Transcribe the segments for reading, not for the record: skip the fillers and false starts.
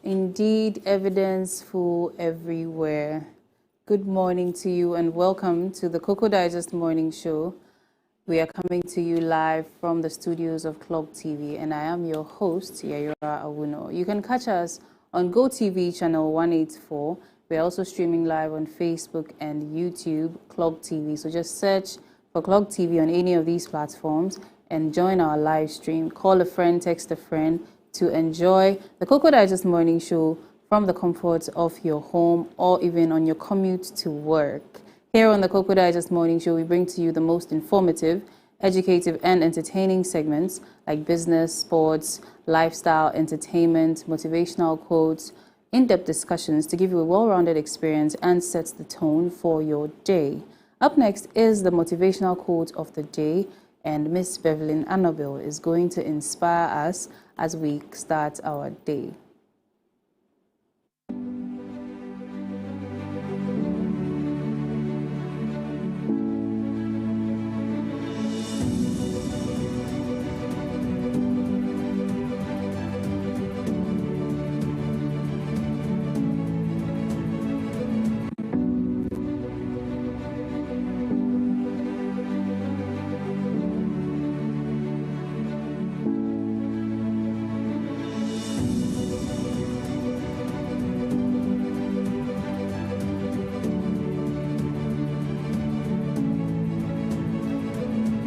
Indeed, evidence full everywhere. Good morning to you and welcome to the Cocoa Digest Morning Show. We are coming to you live from the studios of Clog TV, and I am your host, Yayora Awuno. You can catch us on GoTV channel 184. We're also streaming live on Facebook and YouTube, Clog TV. So just search for Clog TV on any of these platforms and join our live stream. Call a friend, text a friend to enjoy the Cocoa Digest Morning Show from the comfort of your home or even on your commute to work. Here on the Cocoa Digest Morning Show, we bring to you the most informative, educative, and entertaining segments like business, sports, lifestyle, entertainment, motivational quotes, in-depth discussions to give you a well-rounded experience and sets the tone for your day. Up next is the motivational quote of the day, and Miss Bevelyn Annabelle is going to inspire us as we start our day.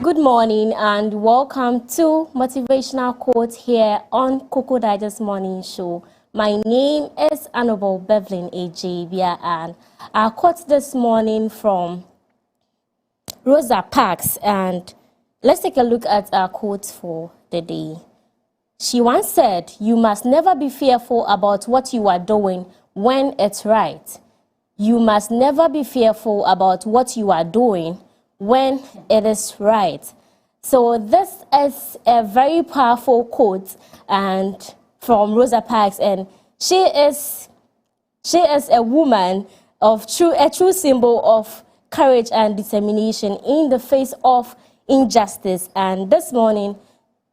Good morning and welcome to Motivational Quote here on Cocoa Digest Morning Show. My name is Annabelle Bevelyn Ajibia, and our quote this morning from Rosa Parks, and let's take a look at our quote for the day. She once said, "You must never be fearful about what you are doing when it's right. You must never be fearful about what you are doing when it is right." So this is a very powerful quote and from Rosa Parks, and she is a woman of a true symbol of courage and determination in the face of injustice. And this morning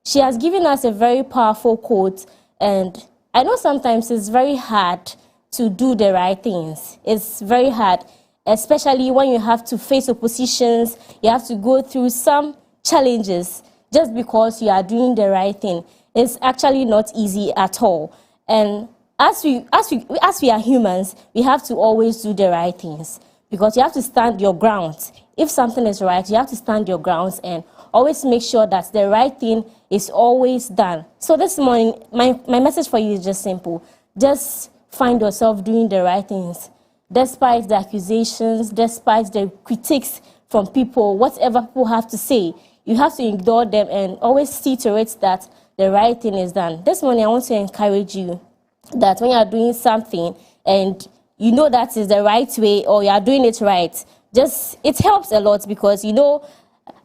she has given us a very powerful quote, and I know sometimes it's very hard to do the right things. It's very hard, especially when you have to face oppositions, you have to go through some challenges just because you are doing the right thing. It's actually not easy at all. And as we are humans, we have to always do the right things because you have to stand your ground. If something is right, you have to stand your grounds and always make sure that the right thing is always done. So this morning, my message for you is just simple. Just find yourself doing the right things. Despite the accusations, despite the critiques from people, whatever people have to say, you have to ignore them and always see to it that the right thing is done. This morning, I want to encourage you that when you are doing something and you know that is the right way or you are doing it right, it helps a lot because you know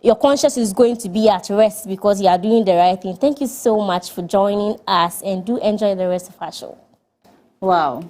your conscience is going to be at rest because you are doing the right thing. Thank you so much for joining us, and do enjoy the rest of our show. Wow.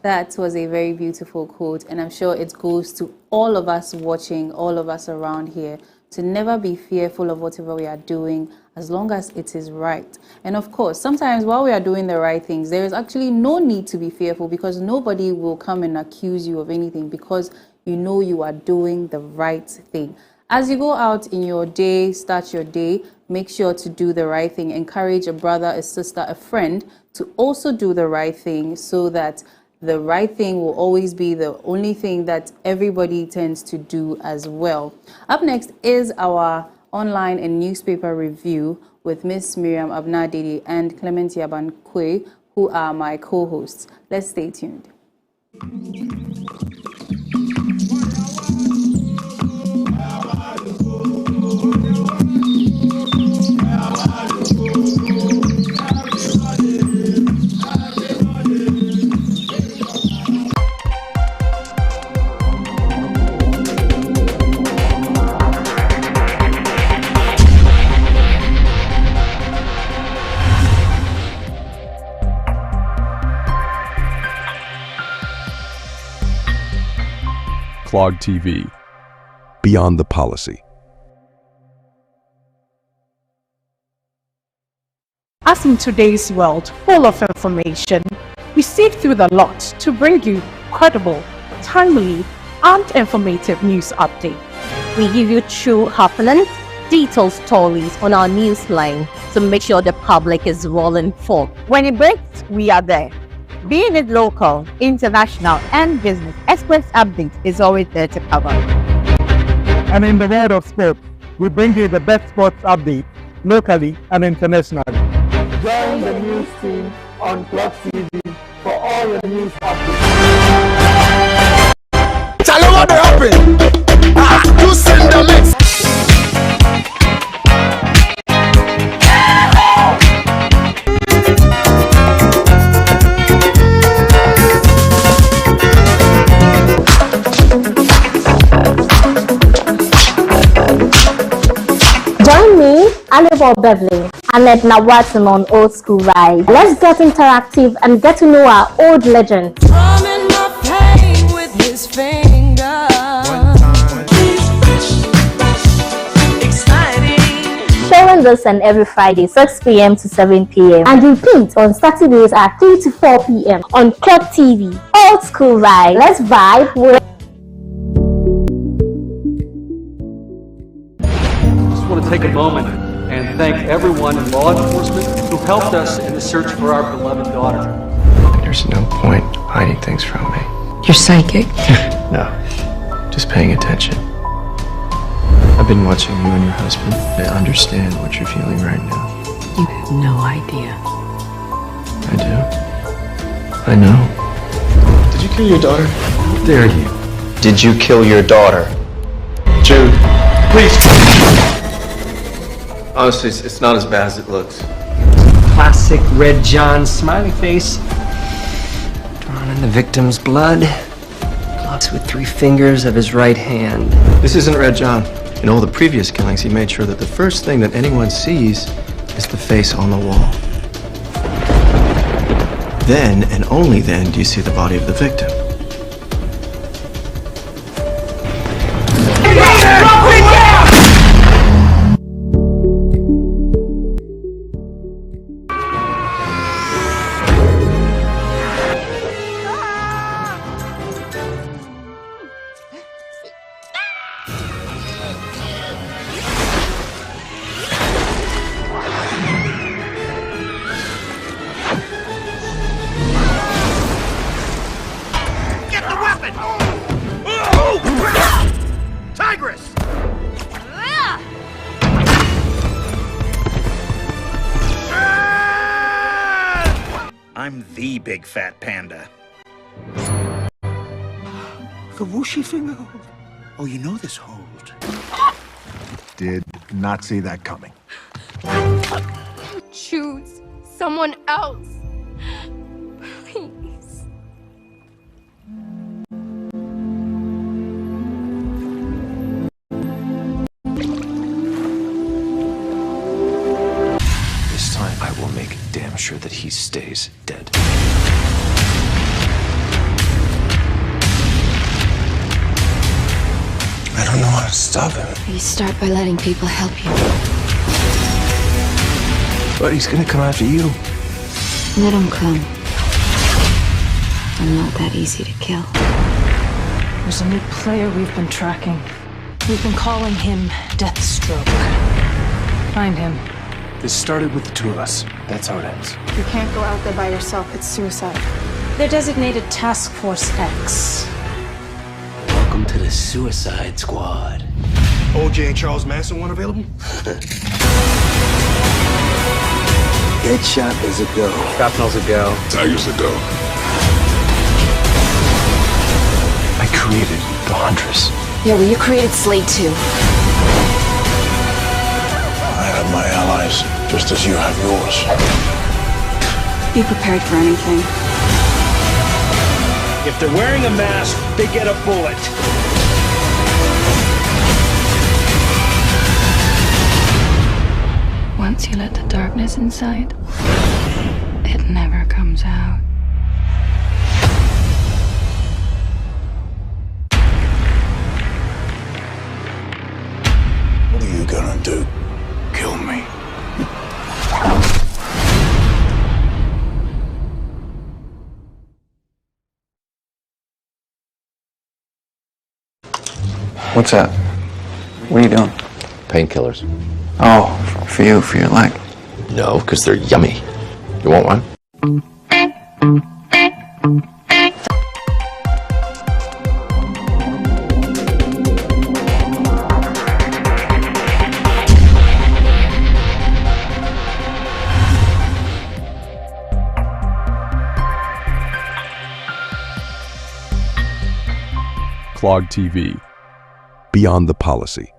That was a very beautiful quote, and I'm sure it goes to all of us watching, all of us around here, to never be fearful of whatever we are doing as long as it is right. And of course, sometimes while we are doing the right things, there is actually no need to be fearful because nobody will come and accuse you of anything because you know you are doing the right thing. As you go out in your day, start your day, make sure to do the right thing. Encourage a brother, a sister, a friend to also do the right thing so that the right thing will always be the only thing that everybody tends to do as well. Up next is our online and newspaper review with Miss Miriam Abnadidi and Clement Yabankwe, who are my co-hosts. Let's stay tuned. Clog TV. Beyond the policy. As in today's world, full of information, We sift through the lot to bring you credible, timely, and informative news updates. We give you true, happening, detailed stories on our news line to make sure the public is well informed. When it breaks, we are there. Being it local, international, and business, Express Update is always there to cover. And in the world of sports, we bring you the best sports updates locally and internationally. Join the news team on Clock TV for all your news updates. Tell you what happened. You send the mix. Join me, Annabelle Beverly, and Edna Watson on Old School Ride. Let's get interactive and get to know our old legends. Drumming my pain with his finger. Exciting. Showing this on every Friday, 6 p.m. to 7 p.m. and repeat on Saturdays at 3 to 4 p.m. on Clock TV. Old School Ride. Let's vibe with. I want to take a moment and thank everyone in law enforcement who helped us in the search for our beloved daughter. There's no point hiding things from me. You're psychic? No, just paying attention. I've been watching you and your husband. I understand what you're feeling right now. You have no idea. I do. I know. Did you kill your daughter? How dare you? Did you kill your daughter? Jude, please. Honestly, it's not as bad as it looks. Classic Red John smiley face. Drawn in the victim's blood. Gloves with 3 fingers of his right hand. This isn't Red John. In all the previous killings, he made sure that the first thing that anyone sees is the face on the wall. Then, and only then, do you see the body of the victim. Tigress! I'm the big fat panda. The whooshy finger hold? Oh, you know this hold. Did not see that coming. Choose someone else. Please. This time, I will make damn sure that he stays dead. I don't know how to stop him. You start by letting people help you. But he's gonna come after you. Let him come. I'm not that easy to kill. There's a new player we've been tracking. We've been calling him Deathstroke. Find him. This started with the 2 of us. That's how it ends. You can't go out there by yourself. It's suicide. They're designated Task Force X. Welcome to the Suicide Squad. OJ and Charles Manson one available? Deadshot is a go. Shrapnel's a go. Tiger's a go. I created the Huntress. Yeah, well, you created Slade too. I have my allies, just as you have yours. Be prepared for anything. If they're wearing a mask, they get a bullet. Once you let the darkness inside, it never comes out. What are you gonna do? Kill me. What's that? What are you doing? Painkillers. Oh, for you, for your leg. No, because they're yummy. You want one? Clog TV. Beyond the policy.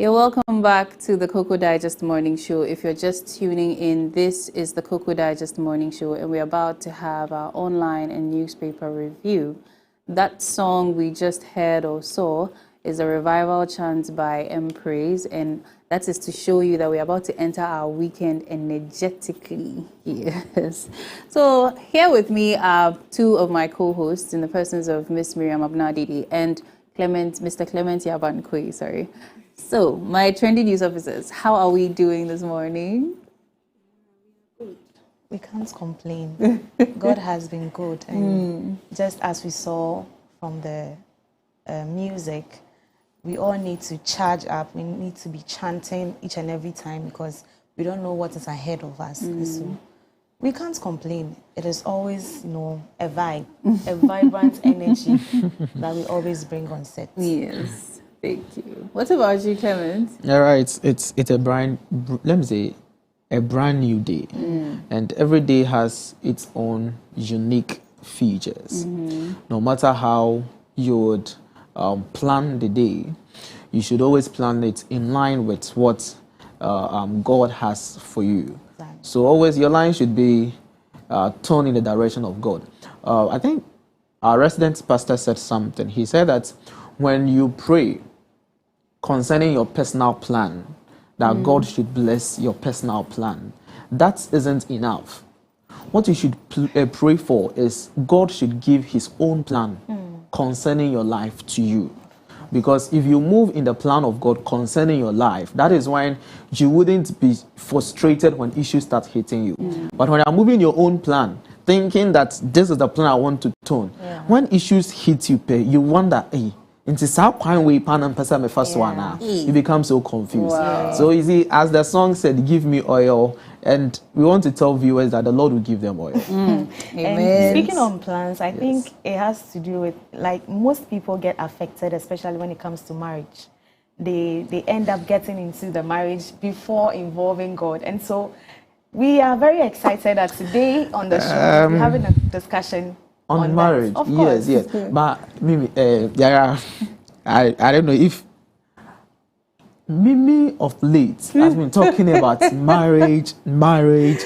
You're welcome back to the Cocoa Digest Morning Show. If you're just tuning in, this is the Cocoa Digest Morning Show, and we're about to have our online and newspaper review. That song we just heard or saw is a revival chant by Praise, and that is to show you that we're about to enter our weekend energetically. Yes. So here with me are two of my co-hosts in the persons of Miss Miriam Abnadidi and Mr. Clement Yabankwe, sorry. So, my trendy news officers, how are we doing this morning? We can't complain. God has been good. And just as we saw from the music, we all need to charge up. We need to be chanting each and every time because we don't know what is ahead of us. So we can't complain. It is always, a vibe, a vibrant energy that we always bring on set. Yes. Thank you. What about you, Clement? Yeah, right. It's a brand. Let me say, a brand new day. And every day has its own unique features. No matter how you would plan the day, you should always plan it in line with what God has for you. So always your line should be turned in the direction of God. I think our resident pastor said something. He said that when you pray concerning your personal plan, that God should bless your personal plan, that isn't enough. What you should pray for is God should give his own plan concerning your life to you. Because if you move in the plan of God concerning your life, that is when you wouldn't be frustrated when issues start hitting you. But when you're moving your own plan, thinking that this is the plan I want to turn, when issues hit you, you wonder, hey, you become so confused. So you see, as the song said, give me oil, and we want to tell viewers that the Lord will give them oil. And speaking on plans, I think it has to do with, like, most people get affected, especially when it comes to marriage. They end up getting into the marriage before involving God. And so we are very excited that today on the show we're having a discussion on marriage. Of course. Yes. But Mimi, I don't know if Mimi of late has been talking about marriage. I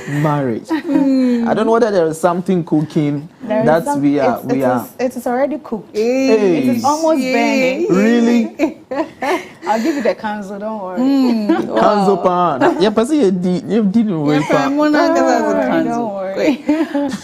don't know whether there is something cooking that we are. It is already cooked. It is almost burning. Really? I'll give you the counsel, don't worry. Counsel pan. Yeah, but you didn't wait. Don't worry.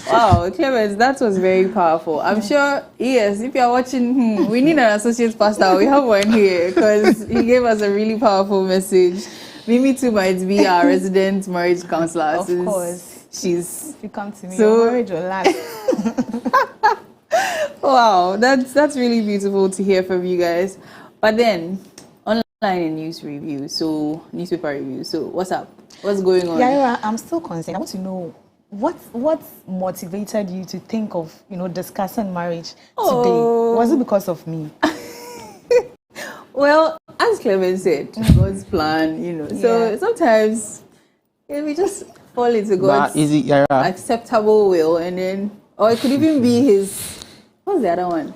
Wow, Clemens, that was very powerful. I'm sure, yes, if you're watching, we need an associate pastor. We have one here because he gave us a really powerful message. Mimi too might be our resident marriage counselor. Of course. She's... If you come to me, your marriage will last. Wow, that's really beautiful to hear from you guys. But then, online and news review, so newspaper review. So what's up? What's going on? Yeah, I'm still concerned. I want to know what motivated you to think of, discussing marriage today? Was it because of me? Well, as Clement said, God's plan, So sometimes we just fall into God's acceptable will, and then, or it could even be his. What's the other one?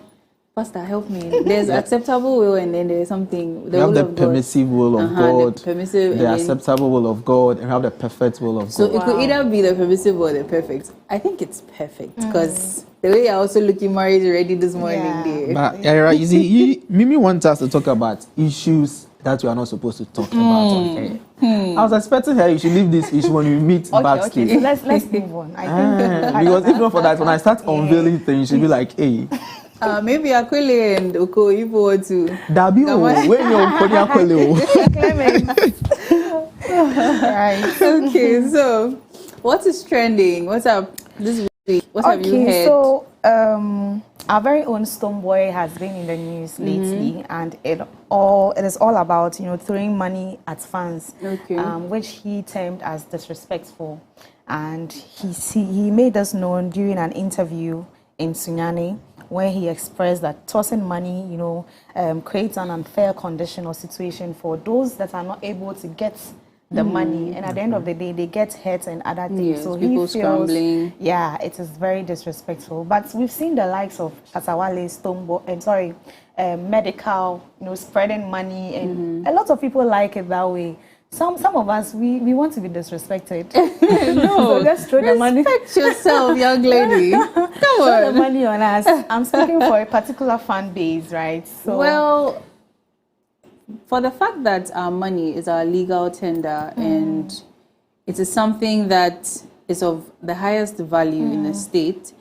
Pastor, help me. There's acceptable will, and then there's something. We have the permissive will of God, the acceptable will of God, and we have the perfect will of God. So it could either be the permissive or the perfect. I think it's perfect because the way you're also looking married already this morning. There. But you see, Mimi wants us to talk about issues that we are not supposed to talk about on air. I was expecting her, you should leave this issue when we meet backstage. Okay, so let's move on. I think because if not for that, when I start unveiling things, she'll be like, hey. Maybe Aquile and Oko, if you want to. Dabi, when you're Aquile. Right. Okay, so what is trending? What's up this week? What have you heard? So, our very own Stonebwoy has been in the news lately, and it is all about throwing money at fans, which he termed as disrespectful, and he made us known during an interview in Sunyani, where he expressed that tossing money, creates an unfair condition or situation for those that are not able to get the money, and at the end of the day, they get hurt and other things. Yes, so people he feels, scrambling. yeah, it is very disrespectful. But we've seen the likes of Asawale, Stonebwoy, medical, spreading money, and a lot of people like it that way. Some of us, we want to be disrespected. No, so let's throw the money. Respect yourself, young lady. Come on. Throw the money on us. I'm speaking for a particular fan base, right? So, well, for the fact that our money is our legal tender and it is something that is of the highest value in the state,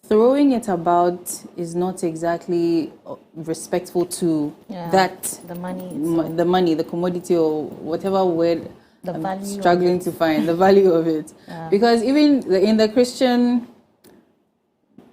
throwing it about is not exactly respectful to that the money, the commodity, or whatever word I'm value struggling to find, the value of it. Because even in the Christian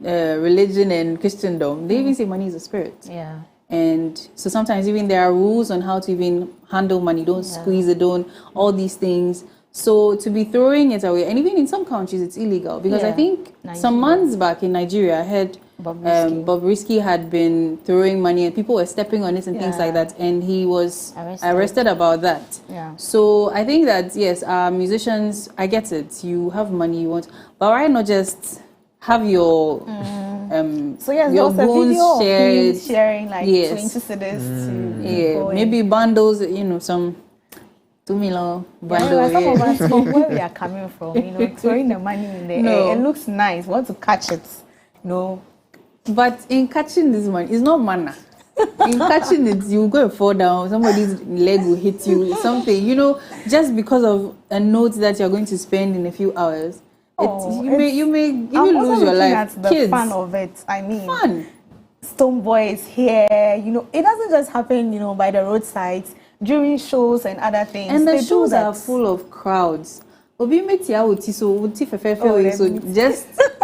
religion and Christendom, they even say money is a spirit. Yeah. And so sometimes even there are rules on how to even handle money. Don't squeeze it, don't, all these things. So to be throwing it away, and even in some countries it's illegal, because I think some months back in Nigeria I heard Bobrisky had been throwing money and people were stepping on it and things like that, and he was arrested about that. Yeah. So I think that, yes, musicians, I get it. You have money, you want, but why not just have your so yes, your there was a video shared, of him sharing like 20 cedis to maybe bundles, some 2 million bundle. Some of us from where we are coming from, throwing the money in the air, it looks nice. Want to catch it, But in catching this money, it's not manna. In catching it, you go and fall down. Somebody's leg will hit you. Something, just because of a note that you're going to spend in a few hours. You may lose your life. At the Kids, fun of it. I mean, fun. Stone Boy is here. It doesn't just happen, by the roadsides during shows and other things. And the shows are full of crowds. So just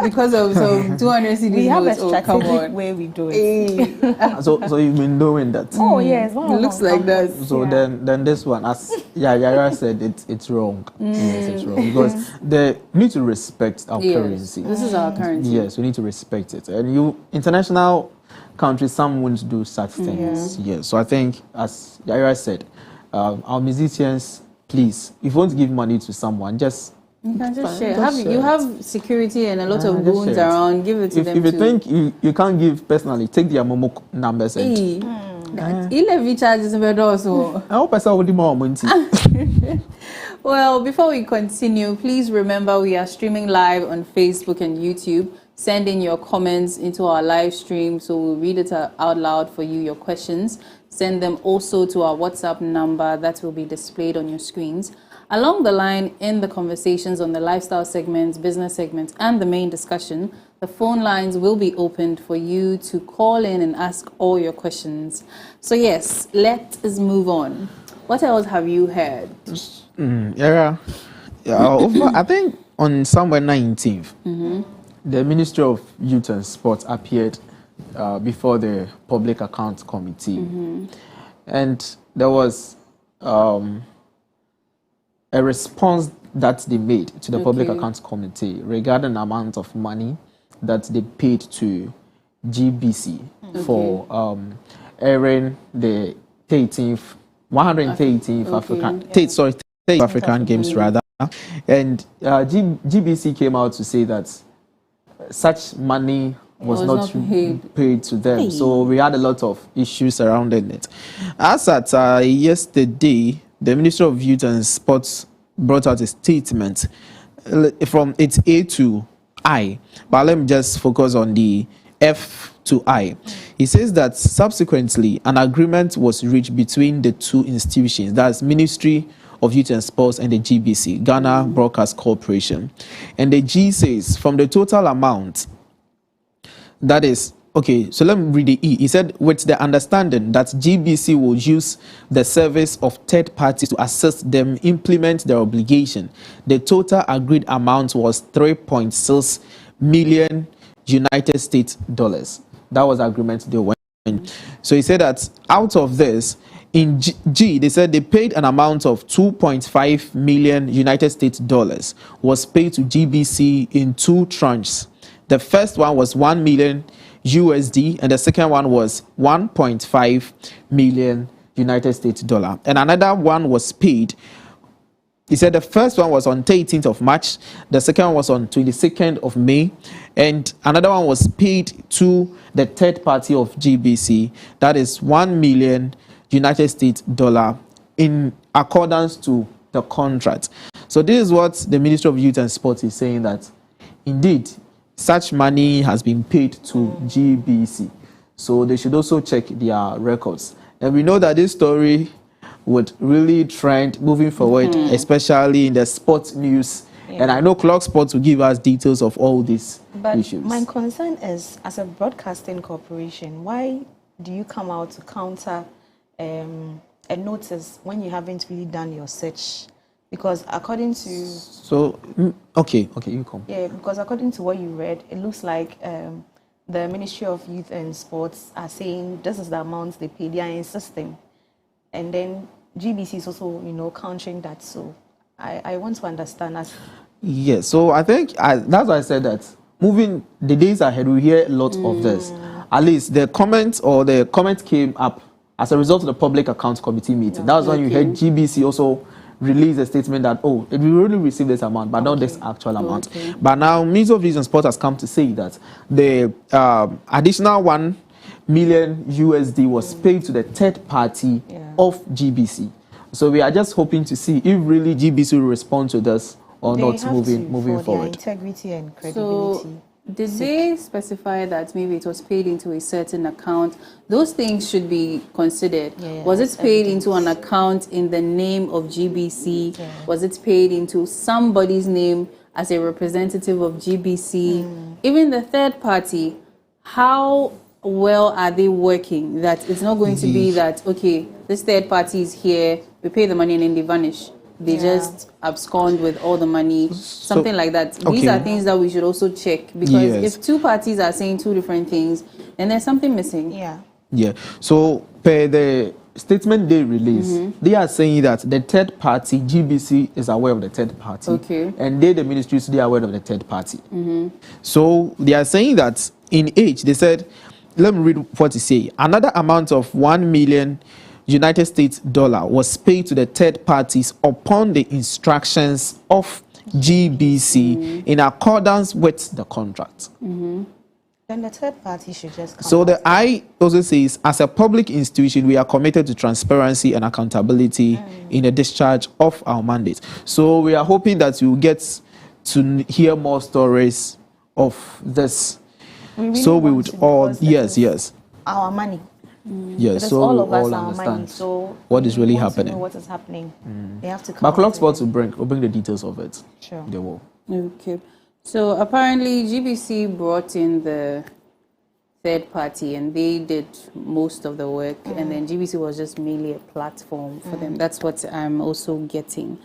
because of some 200 CDs, we have a strategic way we do it. So you've been doing that. Oh yes, it looks like that. So then this one, as Yara said, it's wrong. Yes, it's wrong because they need to respect our currency. This is our currency. Yes, we need to respect it. And international countries, some won't do such things. Yes. So I think, as Yara said, our musicians, please, if you want to give money to someone, just you can just share. You have security and a lot of goons around. Give it to them. If you think you can't give personally, take their Momo numbers and. Charges also. I hope I saw more money. Well, before we continue, please remember we are streaming live on Facebook and YouTube. Send in your comments into our live stream, so we'll read it out loud for you. Your questions. Send them also to our WhatsApp number that will be displayed on your screens. Along the line, in the conversations on the lifestyle segments, business segments, and the main discussion, the phone lines will be opened for you to call in and ask all your questions. So yes, let us move on. What else have you heard? I think on somewhere 19th, the Ministry of Youth and Sports appeared before the Public Accounts Committee. And there was a response that they made to the Public Accounts Committee regarding the amount of money that they paid to GBC for airing the 118th African Games rather. And GBC came out to say that such money was not paid to them. So we had a lot of issues surrounding it. As at yesterday, the Ministry of Youth and Sports brought out a statement from its A to I. But let me just focus on the F to I. He says that subsequently, an agreement was reached between the two institutions, that's Ministry of Youth and Sports and the GBC, Ghana Broadcast Corporation. And the G says, from the total amount, that is, okay, so let me read the E. He said, with the understanding that GBC will use the service of third parties to assist them implement their obligation, the total agreed amount was $3.6 million United States dollars. That was the agreement they went in. So he said that out of this, in G, they said they paid an amount of $2.5 million United States dollars was paid to GBC in two tranches. The first one was $1 million USD, and the second one was $1.5 million United States dollar. And another one was paid. He said the first one was on 18th of March, the second one was on 22nd of May, and another one was paid to the third party of GBC. That is $1 million United States dollar in accordance to the contract. So this is what the Ministry of Youth and Sports is saying, that indeed such money has been paid to GBC. So they should also check their records. And we know that this story would really trend moving forward, especially in the sports news. And I know Clock Sports will give us details of all these issues. My concern is, as a broadcasting corporation, why do you come out to counter a notice when you haven't really done your search? Because according to... So, okay, you come. Yeah, because according to what you read, it looks like the Ministry of Youth and Sports are saying this is the amount they pay. They are insisting. And then GBC is also, countering that. So I want to understand as... Yes, so I think that's why I said that moving the days ahead, we hear a lot of this. At least the comment came up as a result of the Public Accounts Committee meeting. That was when you heard GBC also release a statement that, oh, we only received this amount, but not this actual amount. But now, Ministry of News and Sport has come to say that the additional $1 million USD was paid to the third party of GBC. So we are just hoping to see if really GBC will respond to this or not moving forward. Integrity and credibility. So, did they specify that maybe it was paid into a certain account? Those things should be considered. Was it paid into an account in the name of GBC? Was it paid into somebody's name as a representative of GBC? Even the third party, how well are they working? That it's not going to be that, okay, this third party is here, we pay the money and then they vanish. They just abscond with all the money, something like that. These are things that we should also check, because if two parties are saying two different things, then there's something missing. Yeah. So per the statement they released, they are saying that the third party, GBC, is aware of the third party. And they, the ministries, they are aware of the third party. So they are saying that in each, they said, let me read what they say. Another amount of $1 million United States dollar was paid to the third parties upon the instructions of GBC in accordance with the contract. Then the third party should just come. So the I also says, as a public institution, we are committed to transparency and accountability in the discharge of our mandate. So we are hoping that you get to hear more stories of this. So we would all, yes. Our money. Yes, so all of us all our understand money, so what is really we want to happening. know what is happening. They have to come. But Clock Sports will bring the details of it. Sure. They will. Okay. So apparently GBC brought in the third party and they did most of the work, and then GBC was just mainly a platform for them. That's what I'm also getting.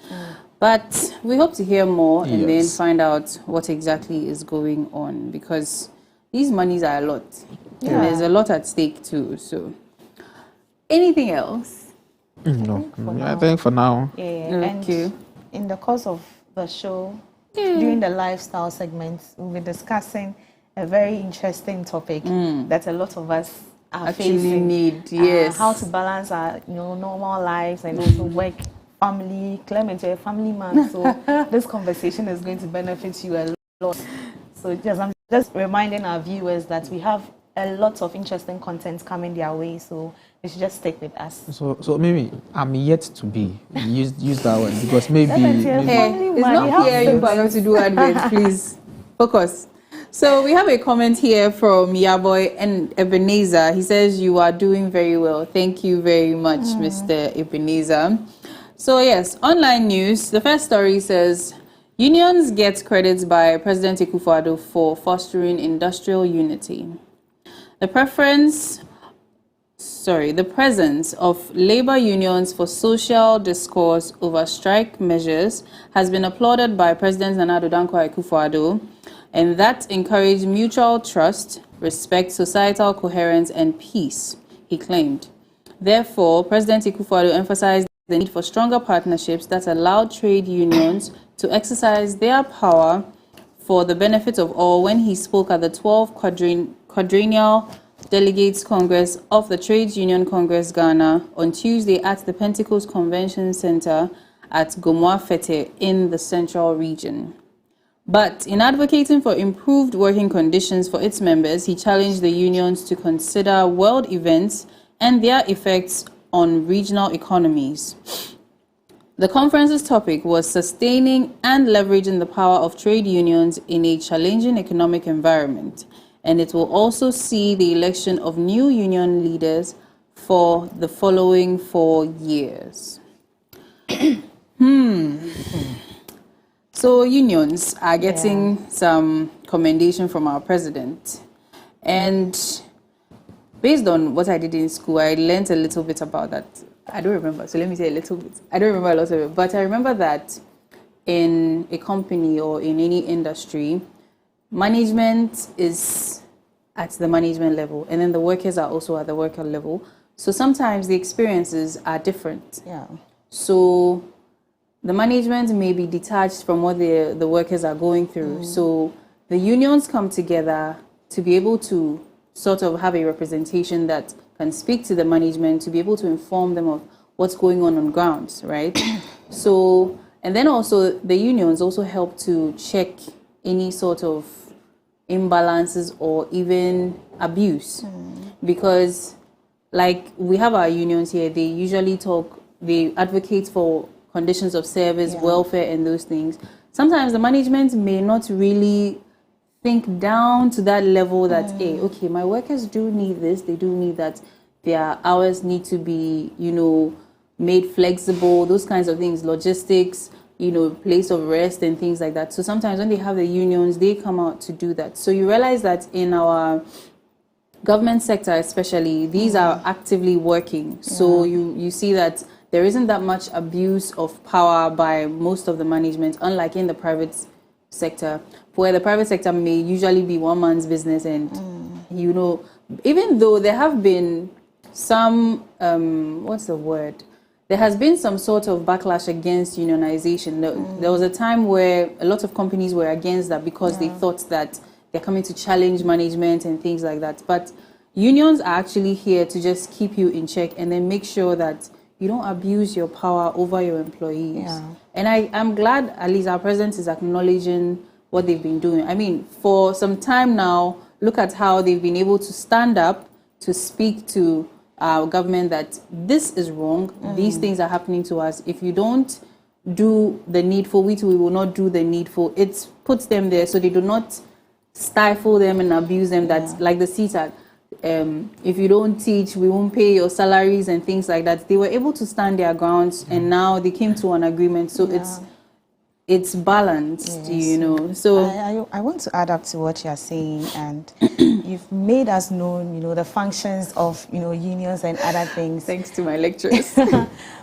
But we hope to hear more and then find out what exactly is going on, because these monies are a lot. And there's a lot at stake too. So, anything else? No, I think for now. And in the course of the show, during the lifestyle segments, we'll be discussing a very interesting topic that a lot of us are actually facing. Yes. How to balance our normal lives and also work, family. Clement, you're a family man, so this conversation is going to benefit you a lot. So I'm just reminding our viewers that we have a lot of interesting content coming their way, so you should just stick with us. So maybe I'm yet to be use that one, because maybe it's not here you are to do adverts, please focus. So we have a comment here from Yaboy and Ebenezer. He says you are doing very well. Thank you very much, Mr. Ebenezer. So yes, online news. The first story says unions get credits by President Akufo-Addo for fostering industrial unity. The presence of labor unions for social discourse over strike measures has been applauded by President Nana Addo Dankwa Akufo-Addo, and that encouraged mutual trust, respect, societal coherence, and peace, he claimed. Therefore, President Akufo-Addo emphasized the need for stronger partnerships that allow trade unions to exercise their power for the benefit of all when he spoke at the 12th Quadrennial Delegates Congress of the Trades Union Congress Ghana on Tuesday at the Pentecost Convention Center at Gomoa Fete in the Central Region. But in advocating for improved working conditions for its members, he challenged the unions to consider world events and their effects on regional economies. The conference's topic was sustaining and leveraging the power of trade unions in a challenging economic environment, and it will also see the election of new union leaders for the following 4 years. So unions are getting some commendation from our president, and based on what I did in school, I learned a little bit about that. I don't remember, so let me say a little bit. I don't remember a lot of it, but I remember that in a company or in any industry, management is at the management level, and then the workers are also at the worker level. So sometimes the experiences are different. So the management may be detached from what the workers are going through. So the unions come together to be able to sort of have a representation that can speak to the management, to be able to inform them of what's going on ground, right? So, and then also the unions also help to check any sort of imbalances or even abuse. Because like we have our unions here, they usually they advocate for conditions of service, welfare and those things. Sometimes the management may not really think down to that level that, hey, okay, my workers do need this, they do need that, their hours need to be, made flexible, those kinds of things, logistics, place of rest and things like that. So sometimes when they have the unions, they come out to do that. So you realize that in our government sector especially, these are actively working. So you see that there isn't that much abuse of power by most of the management, unlike in the private sector, where the private sector may usually be one man's business. And, even though there have been some, there has been some sort of backlash against unionization. There was a time where a lot of companies were against that because they thought that they're coming to challenge management and things like that. But unions are actually here to just keep you in check and then make sure that you don't abuse your power over your employees. And I'm glad at least our president is acknowledging what they've been doing. I mean, for some time now, look at how they've been able to stand up to speak to our government that this is wrong, these things are happening to us. If you don't do the needful, we will not do the needful. It puts them there so they do not stifle them and abuse them. That's like the CTAC. If you don't teach, we won't pay your salaries and things like that. They were able to stand their grounds, and now they came to an agreement. So it's balanced, So I want to add up to what you're saying, and you've made us know, the functions of, unions and other things. Thanks to my lectures.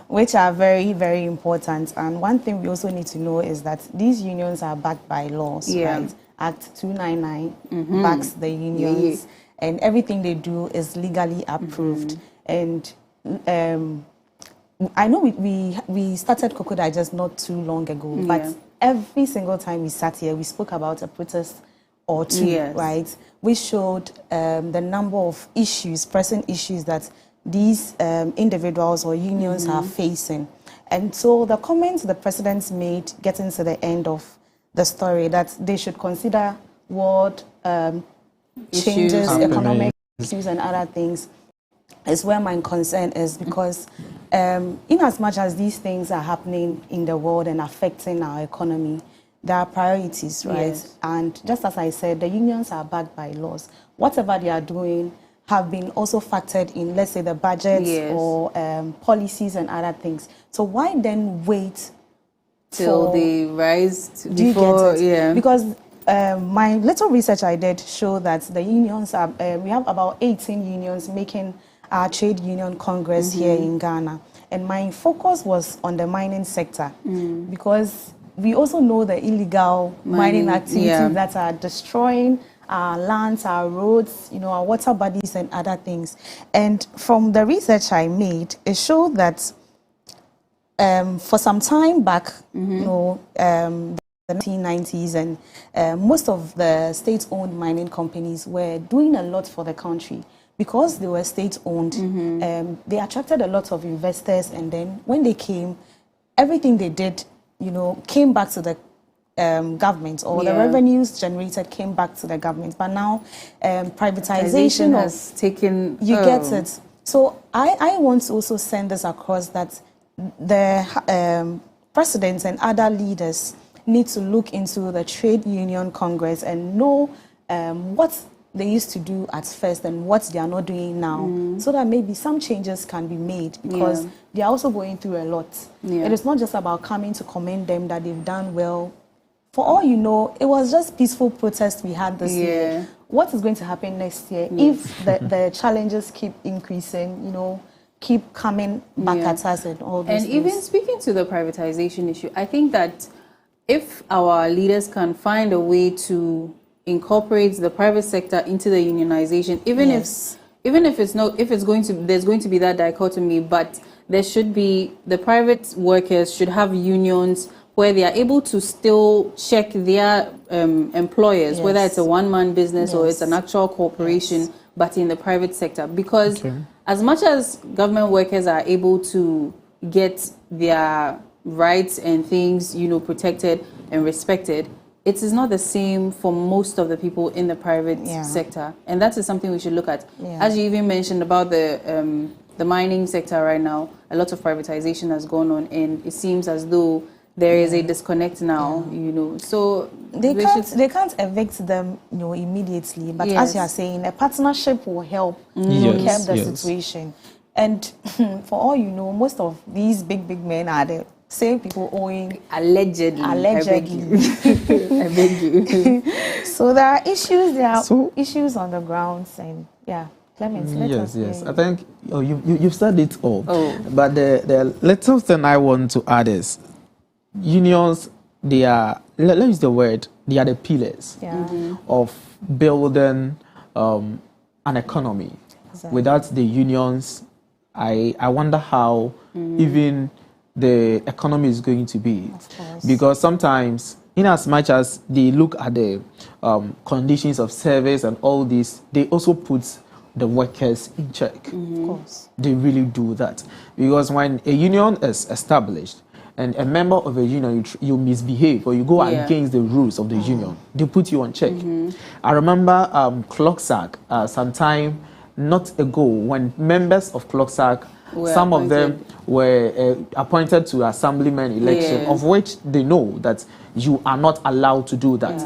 Which are very, very important. And one thing we also need to know is that these unions are backed by laws, right? Act 299 backs the unions, and everything they do is legally approved. And I know we started Cocoa Digest not too long ago, but every single time we sat here, we spoke about a protest or two, right? We showed the number of issues, pressing issues that these individuals or unions are facing. And so the comments the president made getting to the end of the story, that they should consider world changes, economic issues and other things, is where my concern is, because in as much as these things are happening in the world and affecting our economy, there are priorities, right? And just as I said, the unions are backed by laws. Whatever they are doing have been also factored in, let's say, the budgets or policies and other things. So why then wait till they rise before? Because my little research I did show that the unions are, we have about 18 unions making our trade union congress here in Ghana. And my focus was on the mining sector, because we also know the illegal mining activities that are destroying our lands, our roads, our water bodies and other things. And from the research I made, it showed that for some time back, the 1990s, and most of the state-owned mining companies were doing a lot for the country. Because they were state-owned, they attracted a lot of investors, and then when they came, everything they did, came back to the government, or the revenues generated came back to the government. But now, privatization has taken... You get it. So I want to also send this across, that the presidents and other leaders need to look into the Trade Union Congress and know what they used to do at first and what they are not doing now, so that maybe some changes can be made, because they are also going through a lot. It is not just about coming to commend them that they've done well. For all you know, it was just peaceful protest we had this year. What is going to happen next year if the challenges keep increasing, keep coming back at us and all these things? And even speaking to the privatization issue, I think that if our leaders can find a way to incorporate the private sector into the unionization, even if there's going to be that dichotomy, but there should be, the private workers should have unions where they are able to still check their employers, whether it's a one-man business or it's an actual corporation, but in the private sector. Because as much as government workers are able to get their rights and things, you know, protected and respected, it is not the same for most of the people in the private sector. And that is something we should look at. As you even mentioned about the mining sector right now, a lot of privatization has gone on, and it seems as though there is a disconnect now, you know. So they can't evict them, you know, immediately. But as you are saying, a partnership will help curb the situation. And for all you know, most of these big men are the same people owing allegedly. I beg you. So there are issues on the grounds, and Clemens, yes. I think you've said it all. But the little thing I want to add is unions. They are, let's use the word, they are the pillars of building an economy. Exactly. Without the unions, I wonder how even the economy is going to be. Because sometimes, in as much as they look at the conditions of service and all this, they also put the workers in check. Of course. They really do that. Because when a union is established and a member of a union, you misbehave or you go against the rules of the union, they put you on check. I remember CLOGSAG sometime not ago when members of CLOGSAG, some of them were appointed to assemblyman election, of which they know that you are not allowed to do that.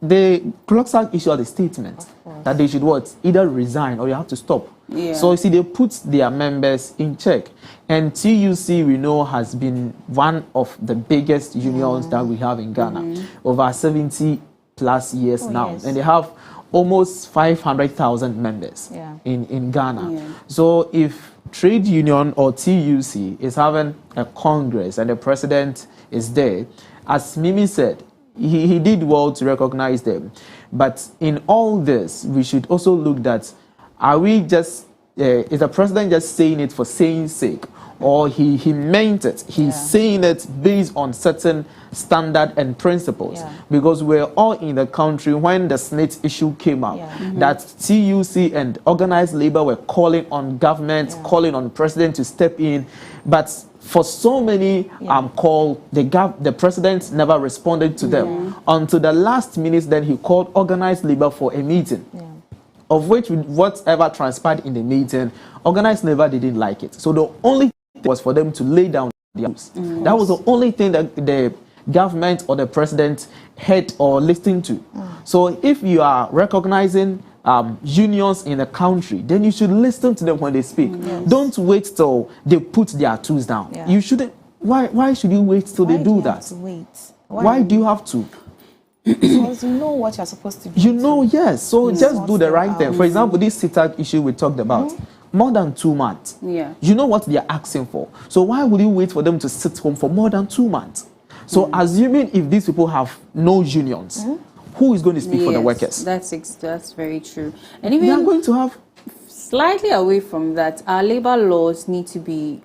The CLOGSAG issued a statement that they should either resign or you have to stop. So you see, they put their members in check. And TUC, we know, has been one of the biggest unions that we have in Ghana, over 70 plus years now. And they have almost 500,000 members in Ghana. So if trade union or TUC is having a congress and the president is there, as Mimi said, he did well to recognize them. But in all this, we should also look at, are we just, is the president just saying it for saying sake? Or he meant it. He's saying it based on certain standard and principles. Because we're all in the country when the SNIT issue came out, that TUC and organized labor were calling on government, calling on the president to step in. But for so many calls, the president never responded to them. Until the last minute, then he called organized labor for a meeting. Of which, whatever transpired in the meeting, organized labor didn't like it. So the only thing was for them to lay down their arms. That was the only thing that the government or the president heard or listened to. So if you are recognizing unions in a country, then you should listen to them when they speak. Don't wait till they put their tools down. You shouldn't. Why should you wait till they do that? Why do you have to? Because you know what you're supposed to do. You know, yes. So just do the right thing. For example, this CITAC issue we talked about. More than 2 months. You know what they are asking for. So why would you wait for them to sit home for more than 2 months? So assuming if these people have no unions, who is going to speak for the workers? That's very true. And even we are going to have slightly away from that, our labor laws need to be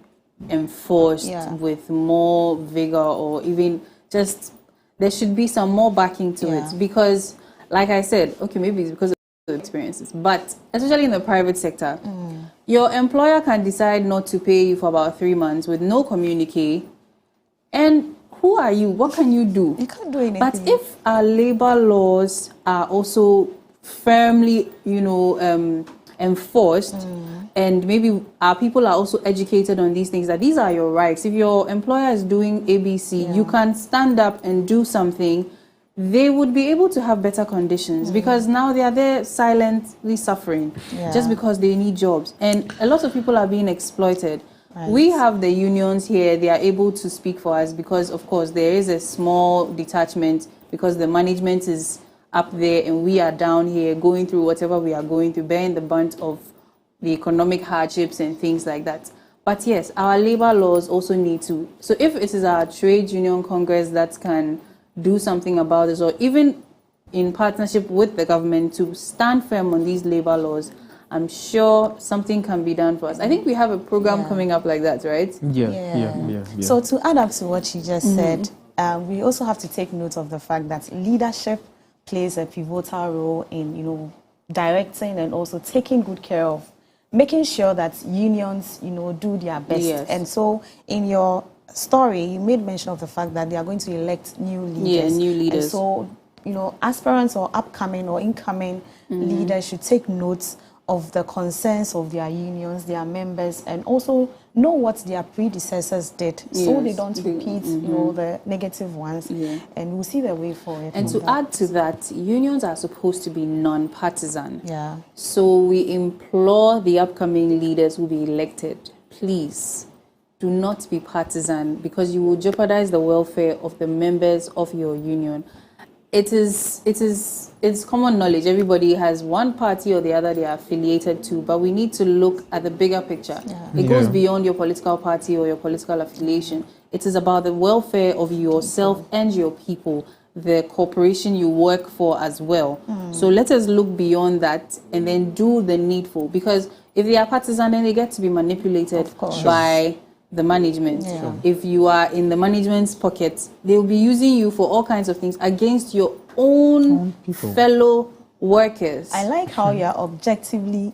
enforced with more vigor, or even just there should be some more backing to it. Because, like I said, okay, maybe it's because of the experiences, but especially in the private sector, your employer can decide not to pay you for about 3 months with no communique. And who are you? What can you do? You can't do anything. But if our labor laws are also firmly, you know, enforced, and maybe our people are also educated on these things, that these are your rights. If your employer is doing ABC, you can stand up and do something, they would be able to have better conditions, because now they are there silently suffering just because they need jobs. And a lot of people are being exploited. We have the unions here, they are able to speak for us because, of course, there is a small detachment because the management is up there and we are down here going through whatever we are going through, bearing the brunt of the economic hardships and things like that. But yes, our labor laws also need to. So if it is our trade union congress that can do something about this, or even in partnership with the government to stand firm on these labor laws, I'm sure something can be done for us. I think we have a program coming up like that, right? Yeah. So to add up to what you just said, we also have to take note of the fact that leadership plays a pivotal role in, directing and also taking good care of, making sure that unions, do their best. Yes. And so in your story, you made mention of the fact that they are going to elect new leaders. Yeah, new leaders. And so, aspirants or upcoming or incoming leaders should take notes of the concerns of their unions, their members, and also know what their predecessors did, so they don't repeat, the negative ones. Yeah. And we'll see the way forward. And to add to that, unions are supposed to be non-partisan. Yeah. So we implore the upcoming leaders who will be elected, please do not be partisan, because you will jeopardize the welfare of the members of your union. It's common knowledge. Everybody has one party or the other they are affiliated to, but we need to look at the bigger picture. Yeah. It goes beyond your political party or your political affiliation. It is about the welfare of yourself and your people, the corporation you work for as well. So let us look beyond that and then do the needful, because if they are partisan, then they get to be manipulated by the management. Yeah. If you are in the management's pocket, they will be using you for all kinds of things against your own fellow workers. I like how you're objectively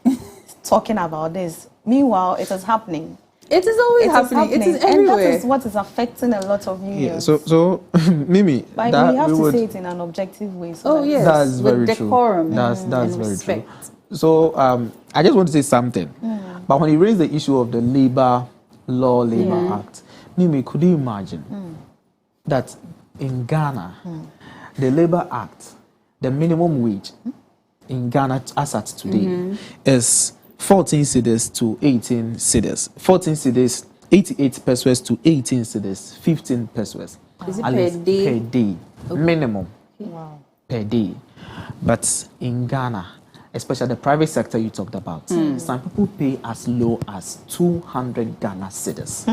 talking about this. Meanwhile, it is happening. It is always happening. It is everywhere. And that is what is affecting a lot of unions. Yeah, so Mimi, but that we have to would, say it in an objective way. So yes, that's with very decorum true. That's and very respect. true. So I just want to say something. But when you raise the issue of the Labor Act, Mimi, could you imagine that in Ghana, the Labor Act, the minimum wage in Ghana as at today is 14 cedis to 18 cedis. 14 cedis, 88 pesos to 18 cedis, 15 pesos. Is it at per least day? Per day, minimum. Wow. Per day. But in Ghana, especially the private sector you talked about, some people pay as low as 200 Ghana cedis.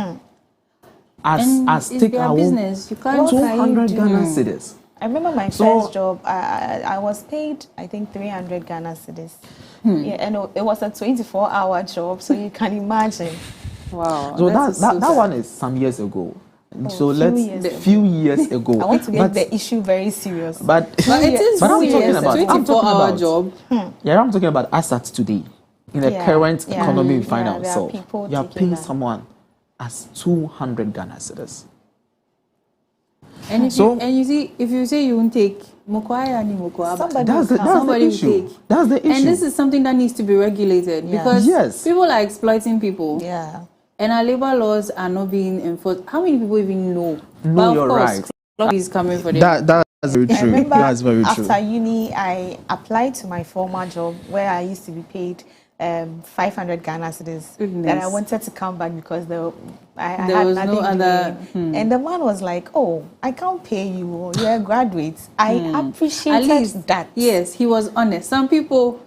As it's take their our business. You can't 200 Ghana cedis. I remember my first job, I was paid, I think, 300 Ghana cedis. Yeah, and it was a 24-hour job, so you can imagine. Wow. So that one is some years ago. So few years ago. I want to make the issue very serious. But it is but I'm talking serious. about 24-hour job. Yeah, I'm talking about assets today. In the current economy we find ourselves, you are paying someone as 200 Ghana cedis. And if you say you won't take somebody that's the issue. That's the issue. And this is something that needs to be regulated because people are exploiting people. Yeah. And our labor laws are not being enforced. How many people even know? No, you're right. Is coming for them. That's very true. That's very true. After uni, I applied to my former job where I used to be paid 500 Ghana cedis. That I wanted to come back because I had was nothing no other. And the man was like, "Oh, I can't pay you. You're a graduate." I appreciated that. Yes, he was honest. Some people,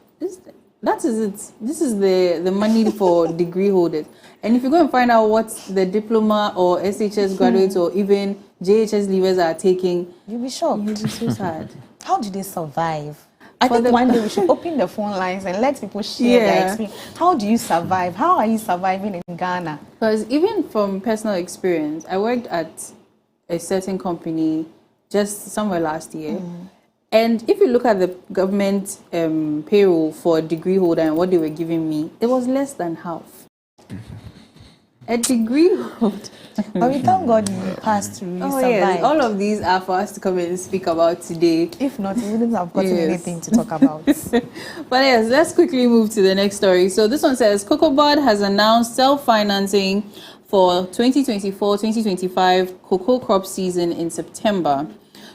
that is it. This is the money for degree holders. And if you go and find out what the diploma or SHS graduates or even JHS leavers are taking, you'll be shocked. You'll be so sad. How do they survive? I think one day we should open the phone lines and let people share their experience. How do you survive? How are you surviving in Ghana? Because even from personal experience, I worked at a certain company just somewhere last year. And if you look at the government payroll for a degree holder and what they were giving me, it was less than half. A degree holder. But we thank God you passed through, you survived. Yes. All of these are for us to come and speak about today. If not, we wouldn't have gotten anything to talk about. But yes, let's quickly move to the next story. So this one says, COCOBOD has announced self-financing for 2024-2025 cocoa crop season in September.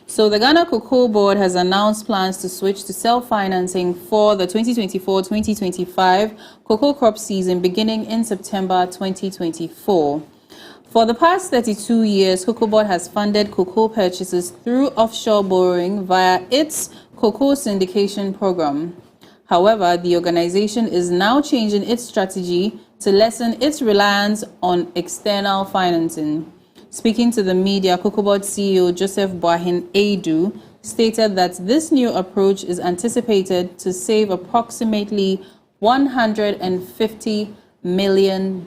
So the Ghana Cocoa Board has announced plans to switch to self-financing for the 2024-2025 cocoa crop season beginning in September 2024. For the past 32 years, COCOBOD has funded cocoa purchases through offshore borrowing via its cocoa syndication program. However, the organization is now changing its strategy to lessen its reliance on external financing. Speaking to the media, COCOBOD CEO Joseph Boahin Aidu stated that this new approach is anticipated to save approximately $150 million.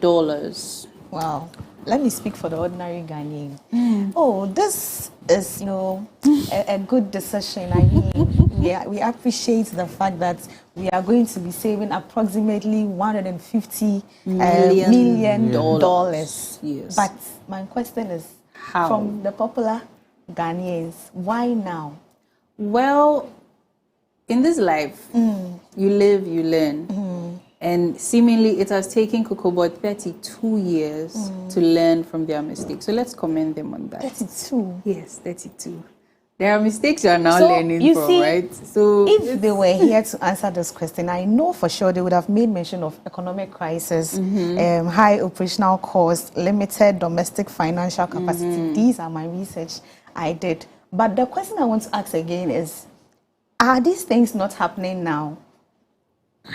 Wow. let me speak for the ordinary Ghanaian. Oh, this is, a good decision. I mean, we appreciate the fact that we are going to be saving approximately $150 million. Yes. But my question is, how? From the popular Ghanaians, why now? Well, in this life, you live, you learn. And seemingly it has taken COCOBOD 32 years to learn from their mistakes. So let's commend them on that. 32? Yes, 32. There are mistakes you are now learning from, right? So if they were here to answer this question, I know for sure they would have made mention of economic crisis, high operational costs, limited domestic financial capacity. These are my research I did. But the question I want to ask again is, are these things not happening now?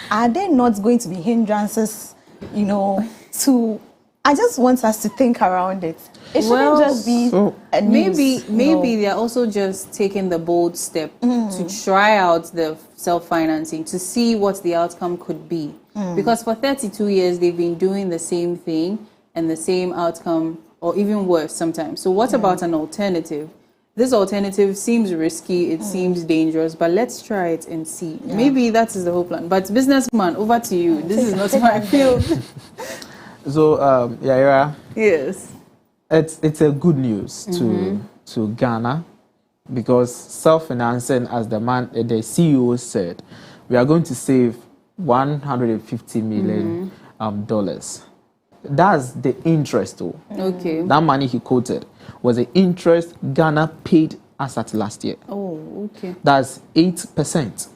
Are there not going to be hindrances, to... I just want us to think around it. It shouldn't just be a news, maybe they're also just taking the bold step to try out the self-financing to see what the outcome could be. Because for 32 years, they've been doing the same thing and the same outcome, or even worse sometimes. So what about an alternative? This alternative seems risky, it seems dangerous, but let's try it and see. Yeah. Maybe that is the whole plan. But businessman, over to you. This is not my field. So, Yaira. Yes. It's a good news to Ghana, because self-financing, as the CEO said, we are going to save $150 million dollars. That's the interest, though. Okay. That money he quoted was the interest Ghana paid us at last year. Oh, okay. That's 8%.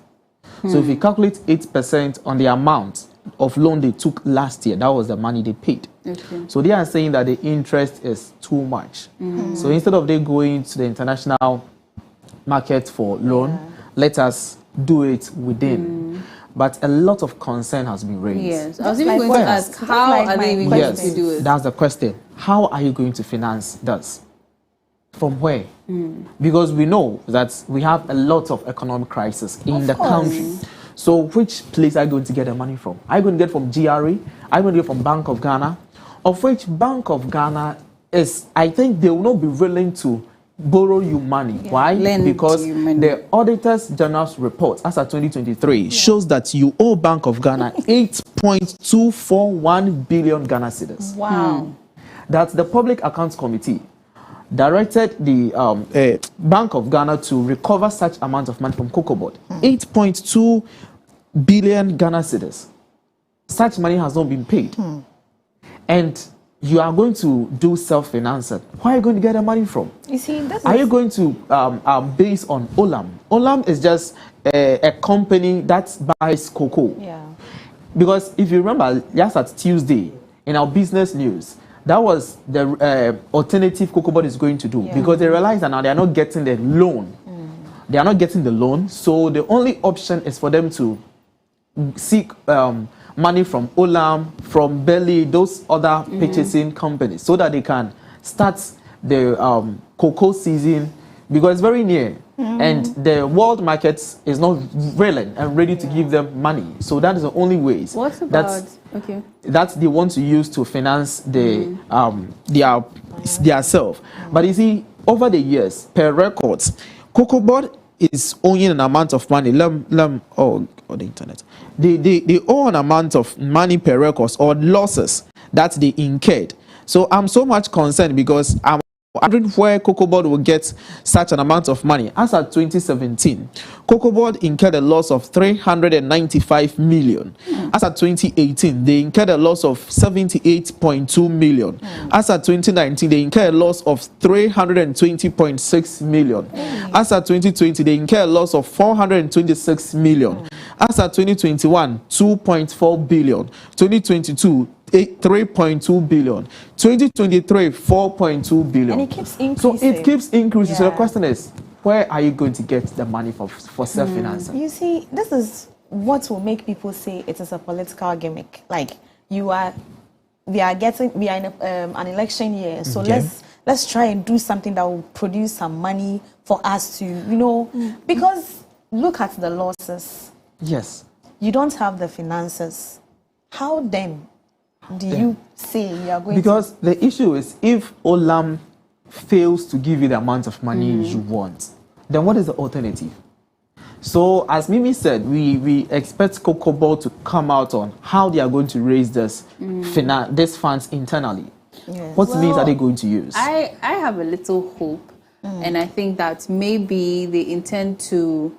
So if you calculate 8% on the amount of loan they took last year, that was the money they paid. Okay. So they are saying that the interest is too much. So instead of they going to the international market for loan, let us do it within. But a lot of concern has been raised. Yes, I was even going to ask, how are they even going to do it? That's the question. How are you going to finance this? From where? Because we know that we have a lot of economic crisis in the country. So which place are you going to get the money from? Are you going to get from GRE? Are you going to get from Bank of Ghana? Of which Bank of Ghana is, I think they will not be willing to borrow you money. Why? Because the Auditors General's report, as of 2023, shows that you owe Bank of Ghana 8.241 billion Ghana cedis. Wow. That the Public Accounts Committee directed the Bank of Ghana to recover such amount of money from COCOBOD. 8.2 billion Ghana cedis. Such money has not been paid. And you are going to do self-financing. Where are you going to get the money from? You see, are you going to base on Olam? Olam is just a company that buys cocoa. Yeah. Because if you remember, last at Tuesday, in our business news, that was the alternative COCOBOD is going to do. Because they realize that now they are not getting the loan. They are not getting the loan. So the only option is for them to seek money from Olam, from Belly, those other purchasing companies, so that they can start the cocoa season, because it's very near. And the world market is not willing and ready to give them money. So that is the only ways that they want to use to finance the their self. But you see, over the years, per records, COCOBOD is owing an amount of money. The internet. They owe an amount of money per records, or losses that they incurred. So I'm so much concerned, because I'm wondering where COCOBOD will get such an amount of money. As at 2017, COCOBOD incurred a loss of 395 million. As at 2018, they incurred a loss of 78.2 million. As at 2019, they incurred a loss of 320.6 million. As at 2020, they incurred a loss of 426 million. As at 2021, 2.4 billion. 2022, 3.2 billion. 2023, 4.2 billion. And it keeps increasing. So it keeps increasing. So the question is, where are you going to get the money for self-financing? You see, this is what will make people say it is a political gimmick. Like, we are in an election year, so let's try and do something that will produce some money for us to, because look at the losses. Yes. You don't have the finances. How then do you say you are going because the issue is if Olam fails to give you the amount of money you want, then what is the alternative? So as Mimi said, we expect COCOBOL to come out on how they are going to raise this this funds internally. Yes. What means are they going to use? I have a little hope, and I think that maybe they intend to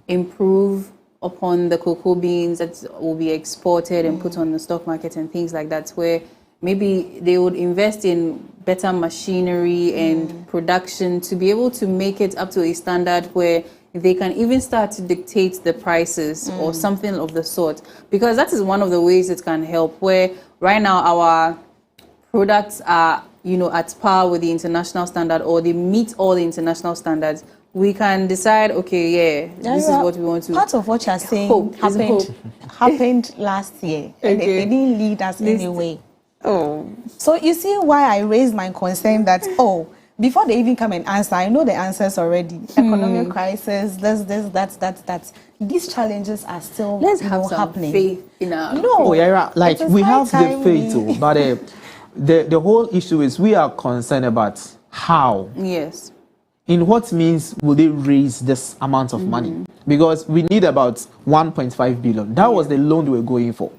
improve upon the cocoa beans that will be exported and put on the stock market and things like that, where maybe they would invest in better machinery and production to be able to make it up to a standard where they can even start to dictate the prices or something of the sort, because that is one of the ways it can help, where right now our products are, you know, at par with the international standard, or they meet all the international standards. We can decide, okay, this is what we want to. Part of what you're saying happened last year, and it didn't lead us anyway. So you see why I raised my concern that before they even come and answer, I know the answers already. Economic crisis, this, that. These challenges are still happening. Faith in our like we have the faith, but the whole issue is we are concerned about how. Yes. In what means will they raise this amount of money? Because we need about 1.5 billion. That was the loan they were going for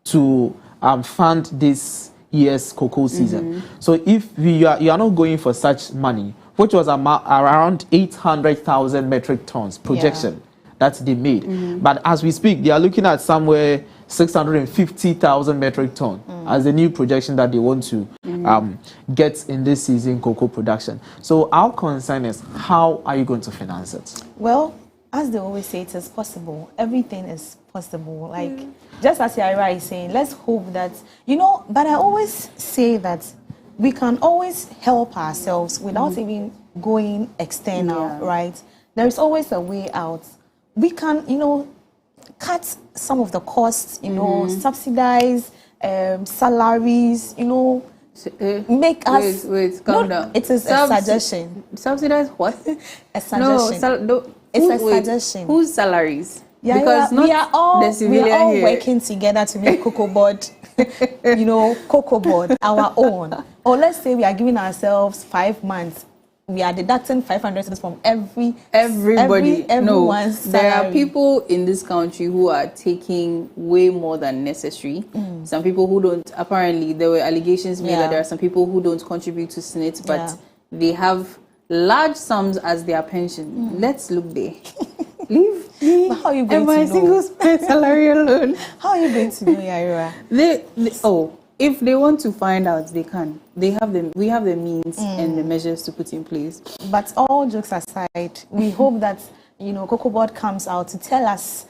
to fund this year's cocoa season. So if you are not going for such money, which was around 800,000 metric tons projection that they made. But as we speak, they are looking at somewhere 650,000 metric ton as the new projection that they want to get in this season cocoa production. So our concern is, how are you going to finance it? Well, as they always say, it is possible. Everything is possible. Like, just as Yaira is saying, let's hope that, but I always say that we can always help ourselves without even going external, right? There is always a way out. We can, cut some of the costs, subsidize salaries, make us... Wait, calm down. It is a suggestion. Subsidize what? A suggestion. It's a suggestion. Whose salaries? Yeah, because we are all here. working together to make Cocoa Board, Cocoa Board our own. Or let's say we are giving ourselves 5 months. We are deducting 500 from everybody's salary. There are people in this country who are taking way more than necessary. Some people who don't. Apparently, there were allegations made that there are some people who don't contribute to SNIT, but they have large sums as their pension. Let's look there. Leave me. But how are you going and my to know? single salary alone. How are you going to know, Yaira? If they want to find out, they can. They have them. We have the means and the measures to put in place. But all jokes aside, we hope that Cocoa Board comes out to tell us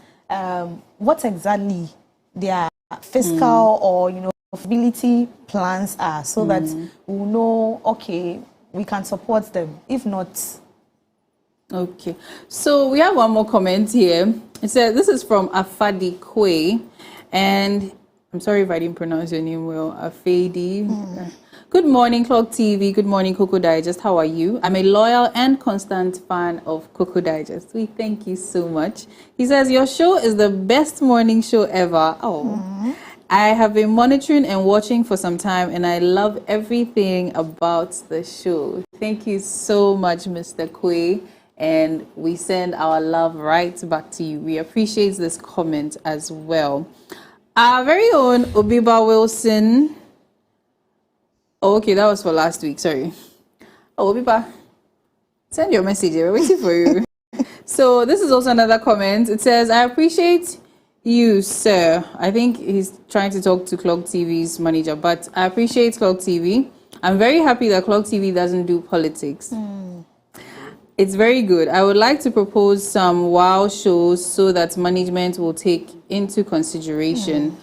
what exactly their fiscal or profitability plans are, so that we know. Okay, we can support them. If not. Okay, so we have one more comment here. It says, this is from Afadi Kwe, and I'm sorry if I didn't pronounce your name well, Afadi. Good morning, Clock TV. Good morning, Cocoa Digest. How are you? I'm a loyal and constant fan of Cocoa Digest. We thank you so much. He says, your show is the best morning show ever. I have been monitoring and watching for some time, and I love everything about the show. Thank you so much, Mr. Kwe. And we send our love right back to you. We appreciate this comment as well. Our very own Obiba Wilson. Oh, okay, that was for last week. Sorry. Oh, Obiba, send your message. We're waiting for you. So this is also another comment. It says, I appreciate you, sir. I think he's trying to talk to Clock TV's manager, but I appreciate Clock TV. I'm very happy that Clock TV doesn't do politics. It's very good. I would like to propose some wow shows so that management will take into consideration.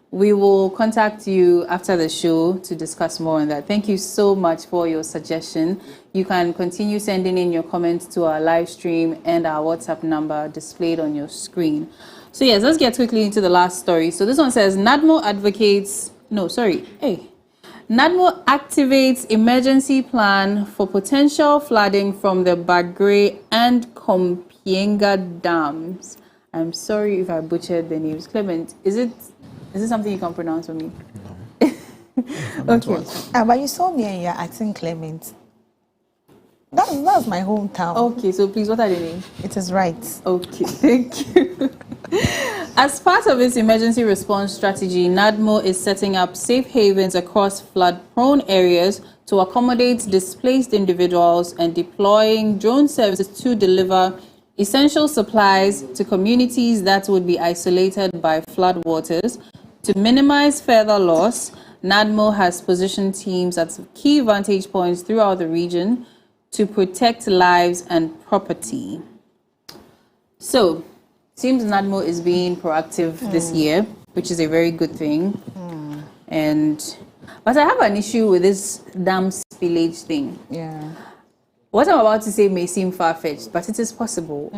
We will contact you after the show to discuss more on that. Thank you so much for your suggestion. You can continue sending in your comments to our live stream and our WhatsApp number displayed on your screen. So yes, let's get quickly into the last story. So this one says, NADMO activates emergency plan for potential flooding from the Bagre and Kompienga dams. I'm sorry if I butchered the names. Clement, is Is this something you can pronounce for me? No. Okay. But you saw me and you're acting Clement. That's my hometown. Okay, so please, what are the names? It is right. Okay, thank you. As part of its emergency response strategy, NADMO is setting up safe havens across flood-prone areas to accommodate displaced individuals and deploying drone services to deliver essential supplies to communities that would be isolated by floodwaters. To minimize further loss, NADMO has positioned teams at key vantage points throughout the region to protect lives and property. So, seems NADMO is being proactive this year, which is a very good thing. But I have an issue with this dam spillage thing. Yeah. What I'm about to say may seem far-fetched, but it is possible.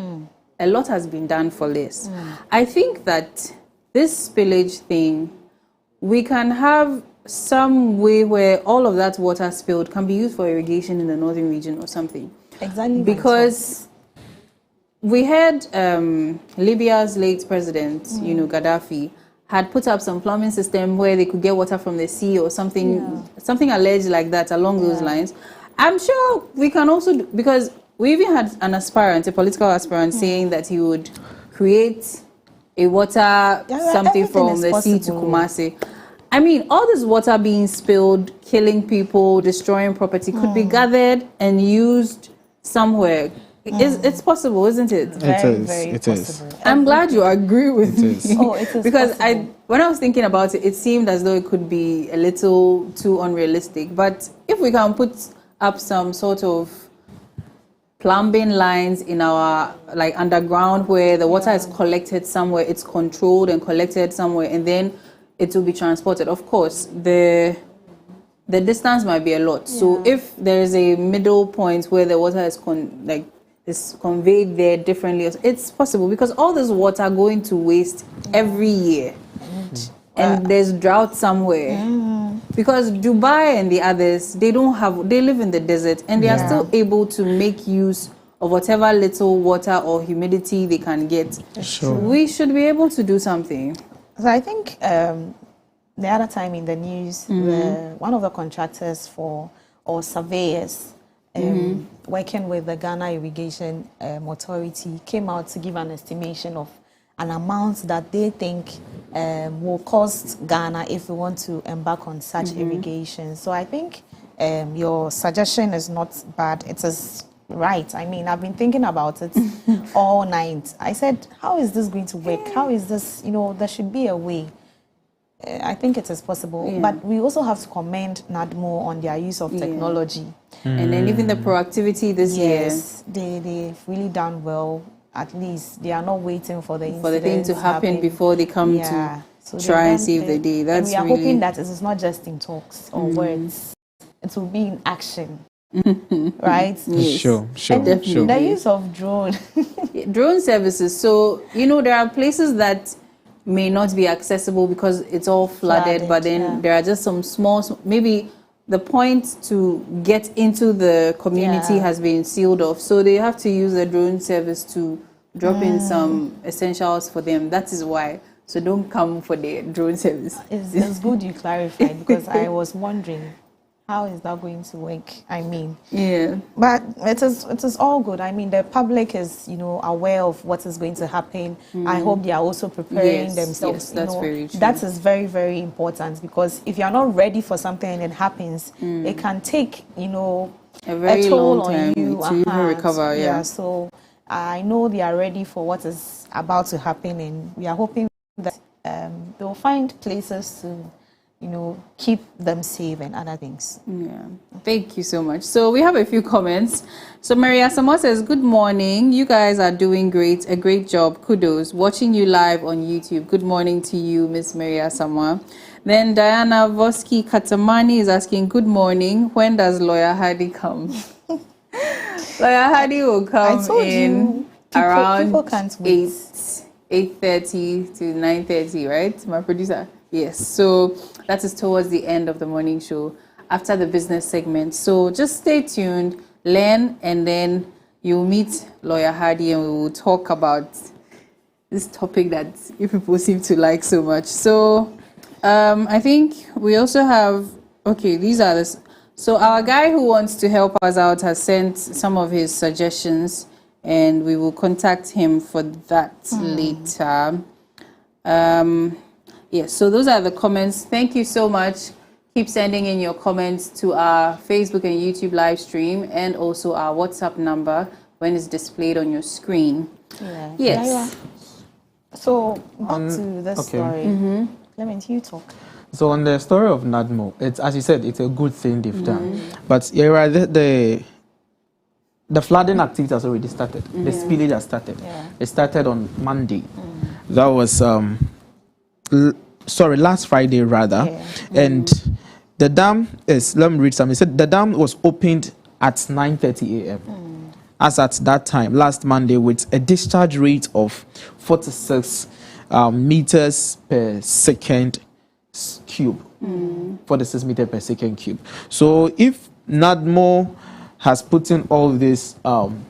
A lot has been done for this. I think that this spillage thing, we can have some way where all of that water spilled can be used for irrigation in the northern region or something. Exactly. Because we heard Libya's late president, Gaddafi, had put up some plumbing system where they could get water from the sea or something, something alleged like that along those lines. I'm sure we can also do, because we even had an aspirant, a political aspirant, saying that he would create a water something from the sea to Kumasi. I mean, all this water being spilled, killing people, destroying property could be gathered and used somewhere. It's possible, isn't it? It is. I'm glad you agree with me. It is because possible. when I was thinking about it, it seemed as though it could be a little too unrealistic. But if we can put up some sort of plumbing lines in our underground where the water is collected somewhere, it's controlled and collected somewhere, and then it will be transported. Of course, the distance might be a lot. So if there is a middle point where the water is is conveyed there differently, it's possible, because all this water going to waste every year, and there's drought somewhere. Because Dubai and the others, they live in the desert, and they are still able to make use of whatever little water or humidity they can get. Sure. We should be able to do something. So I think the other time in the news, one of the contractors or surveyors working with the Ghana Irrigation Authority came out to give an estimation of an amount that they think will cost Ghana if we want to embark on such irrigation. So I think your suggestion is not bad. It is right. I mean, I've been thinking about it all night. I said, how is this going to work? How is this, there should be a way. I think it is possible. But we also have to commend NADMO on their use of technology. And then even the proactivity this year. Yes, they've really done well. At least they are not waiting for the thing to happen before they come to try and save the day. And we are hoping that it is not just in talks or words. It will be in action. Right? Yes. Sure. And the use of drone services. So there are places that may not be accessible because it's all flooded, but then there are just some small, maybe the point to get into the community has been sealed off, so they have to use the drone service to drop in some essentials for them. That is why. So don't come for the drone service. It's good you clarified, because I was wondering, how is that going to work? I mean, but it is all good. I mean, the public is aware of what is going to happen. I hope they are also preparing themselves. Yes, that's very true. That is very, very important, because if you are not ready for something and it happens, it can take a very toll long time on you to even recover. So I know they are ready for what is about to happen, and we are hoping that they will find places to keep them safe and other things. Yeah. Thank you so much. So we have a few comments. So Maria Samoa says, good morning. You guys are doing great. A great job. Kudos. Watching you live on YouTube. Good morning to you, Miss Maria Samoa. Then Diana Voski Katamani is asking, good morning. When does Lawyer Hardy come? Lawyer Hardy will come in around 8:30 to 9:30, right? My producer? Yes. So that is towards the end of the morning show, after the business segment. So just stay tuned, learn, and then you'll meet Lawyer Hardy, and we will talk about this topic that you people seem to like so much. So I think we also have, okay, these are the, so our guy who wants to help us out has sent some of his suggestions, and we will contact him for that later. Yes, so those are the comments. Thank you so much. Keep sending in your comments to our Facebook and YouTube live stream, and also our WhatsApp number when it's displayed on your screen. Yeah. Yes. Yeah. So back to the story. Clement, you talk. So on the story of NADMO, it's, as you said, it's a good thing they've done. But you're right, the flooding activity has already started. The spillage has started. It started on Monday. That was last Friday rather. And the dam is, let me read something. It said the dam was opened at 9:30 a.m. As at that time, last Monday, with a discharge rate of 46 meters per second cube. 46 meters per second cube. So if NADMO has put in all these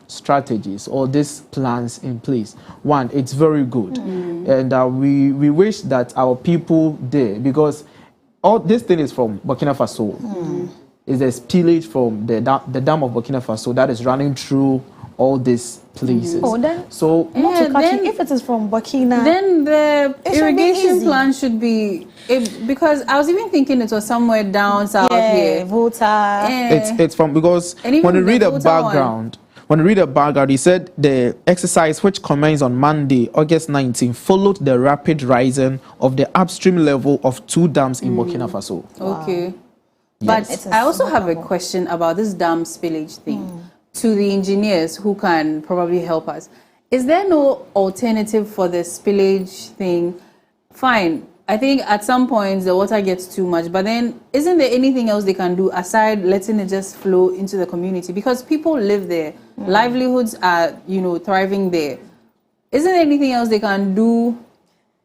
strategies, all these plans in place, one, it's very good. And we wish that our people there, because all this thing is from Burkina Faso. Is a spillage from the dam of Burkina Faso that is running through all these places. Oh, then, so if it is from Burkina, then the irrigation plan should be, because I was even thinking it was somewhere down south here. Volta. It's from, because when you read the background, he said the exercise, which commenced on Monday, August 19, followed the rapid rising of the upstream level of 2 dams in Burkina Faso. Okay. But I also have a question about this dam spillage thing to the engineers who can probably help us. Is there no alternative for the spillage thing? Fine. I think at some points the water gets too much, but then isn't there anything else they can do aside letting it just flow into the community? Because people live there. Livelihoods are, thriving there. Isn't there anything else they can do?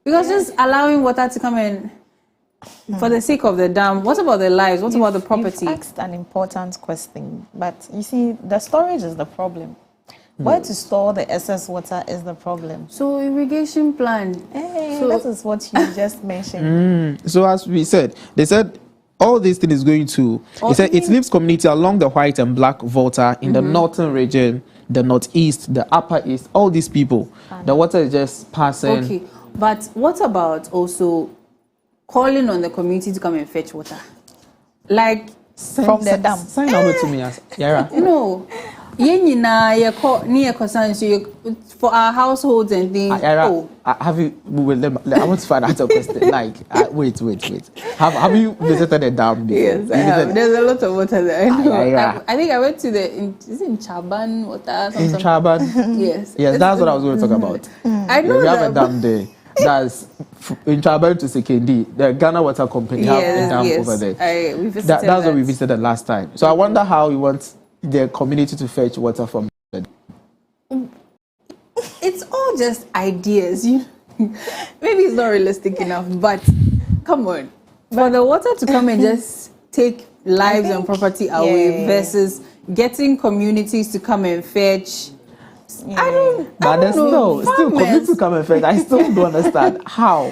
Because just allowing water to come in for the sake of the dam, what about the lives? What about the property? You've asked an important question, but you see, the storage is the problem. Where to store the excess water is the problem. So irrigation plan. So that is what you just mentioned. So as we said, they said all this thing is going to, he said it leaves community along the White and Black Volta in the northern region, the northeast, the upper east, all these people. The water is just passing. Okay, but what about also calling on the community to come and fetch water? Like from the dam. Sign over to me, Yara. No. For our households and things. Have you? I want to find out a question. Like, wait. Have you visited the dam before? Yes, I have. There's a lot of water there. I think I went to is it in Chaban water? In Chaban? Yes. Yes, that's what I was going to talk about. I know we have a dam there. That's in Chaban to Sekendi. The Ghana Water Company have a dam over there. We visited that's what we visited last time. So I wonder how you want the community to fetch water from. It's all just ideas. Maybe it's not realistic enough, but come on. For the water to come and just take lives and property away versus getting communities to come and fetch. I don't know. Still community to come and fetch. I still don't understand how.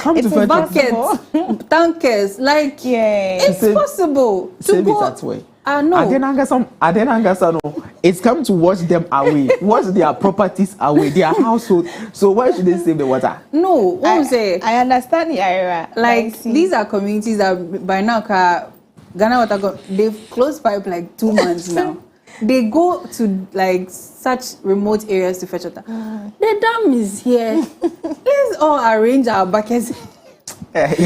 Come to fetch buckets, tankers, like it's possible to go that way. No. It's come to wash them away, wash their properties away, their household. So why should they save the water? No, what say? I understand the area. Like these are communities that by now Ghana Water they've closed pipe like 2 months now. They go to like such remote areas to fetch water. The dam is here. Let's all arrange our buckets. It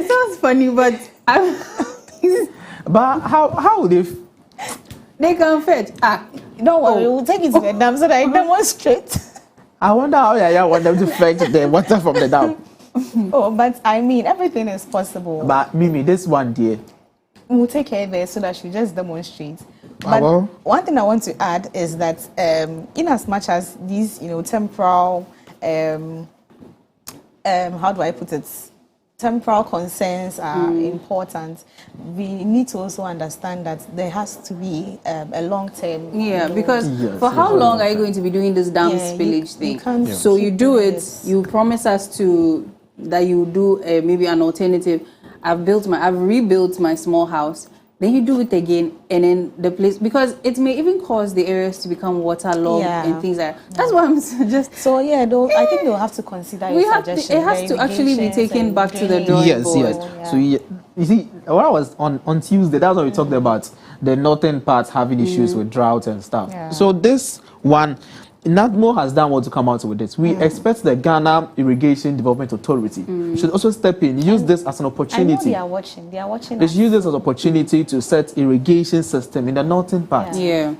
sounds funny, but but how would they can fetch? Don't worry, we'll take it to the dam so that I demonstrate. I wonder how Yaya want them to fetch the water from the dam. But I mean, everything is possible. But Mimi, this one, dear. We'll take her there so that she just demonstrates. But one thing I want to add is that in as much as these, temporal, how do I put it? Temporal concerns are important. We need to also understand that there has to be a long-term. Yeah, because for how long are you going to be doing this dam spillage thing? So you do it, you promise us to that you do maybe an alternative. I've rebuilt my small house. Then you do it again, and then the place, because it may even cause the areas to become waterlogged and things like that. That's why I'm just. So I think they'll have to consider your suggestion. It has to actually be taken back to the drawing board. Yes. Yeah. So you see, when I was on Tuesday, that's when we talked about the northern parts having issues with drought and stuff. Yeah. So this one, NADMO has done what to come out with this. We expect the Ghana Irrigation Development Authority should also step in, use this as an opportunity. I know they are watching. They are watching. Let's use this as an opportunity to set irrigation system in the northern part. Yeah.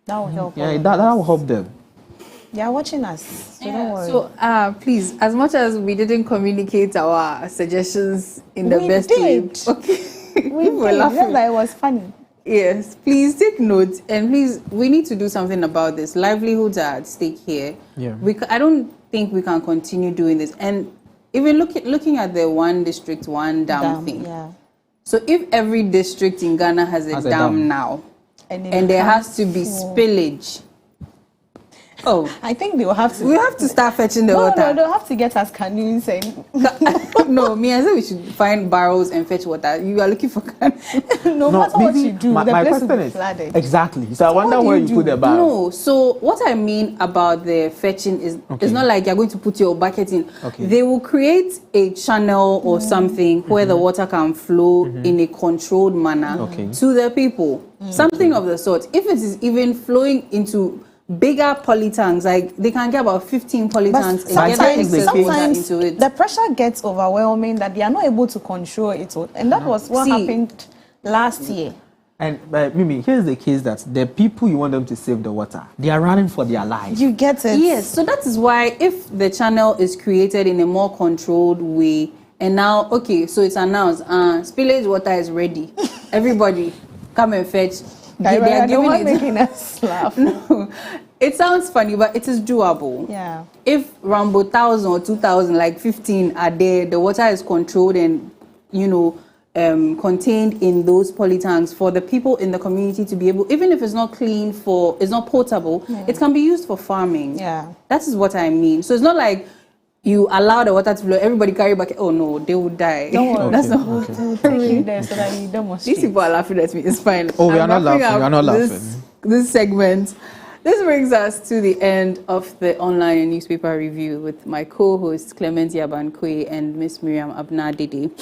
That will help. Yeah, that will help them. They are watching us. So don't worry. So please, as much as we didn't communicate our suggestions in the best way, okay, we were laughing. It was funny. Yes, please take note, and please, we need to do something about this. Livelihoods are at stake here. Yeah. I don't think we can continue doing this. And even looking at the one district, one dam thing. Yeah. So if every district in Ghana has a dam now, and there has to be spillage. Oh, I think they will have to. We have to start fetching the water. No, they'll have to get us canoes and. No, I say we should find barrels and fetch water. You are looking for canoes. No matter what you do, the my place will question be is flooded. exactly. So I wonder where you put the barrel. No, so what I mean about the fetching is it's not like you're going to put your bucket in. Okay. They will create a channel or something where the water can flow in a controlled manner to the people. Something of the sort. If it is even flowing into bigger polytanks, like they can get about 15 polytanks and get excess water into it. The pressure gets overwhelming that they are not able to control it. And that was what happened last year. And Mimi, here's the case that the people you want them to save the water, they are running for their lives. You get it? Yes, so that is why if the channel is created in a more controlled way, and now, so it's announced, spillage water is ready. Everybody, come and fetch. They are giving it. Making us laugh. No, it sounds funny, but it is doable. Yeah. If around 1,000 or 2,000, like 15 are there, the water is controlled and, contained in those polytanks for the people in the community to be able, even if it's not clean it's not potable, it can be used for farming. Yeah. That is what I mean. So it's not like you allow the water to flow, everybody carry back. Oh no, they will die. Don't worry. That's not We'll take you there so that you demonstrate. These people are laughing at me. It's fine. Oh, we are not laughing. We are not laughing. This segment. This brings us to the end of the online newspaper review with my co-host Clement Yabankwe and Miss Miriam Abna-Dede.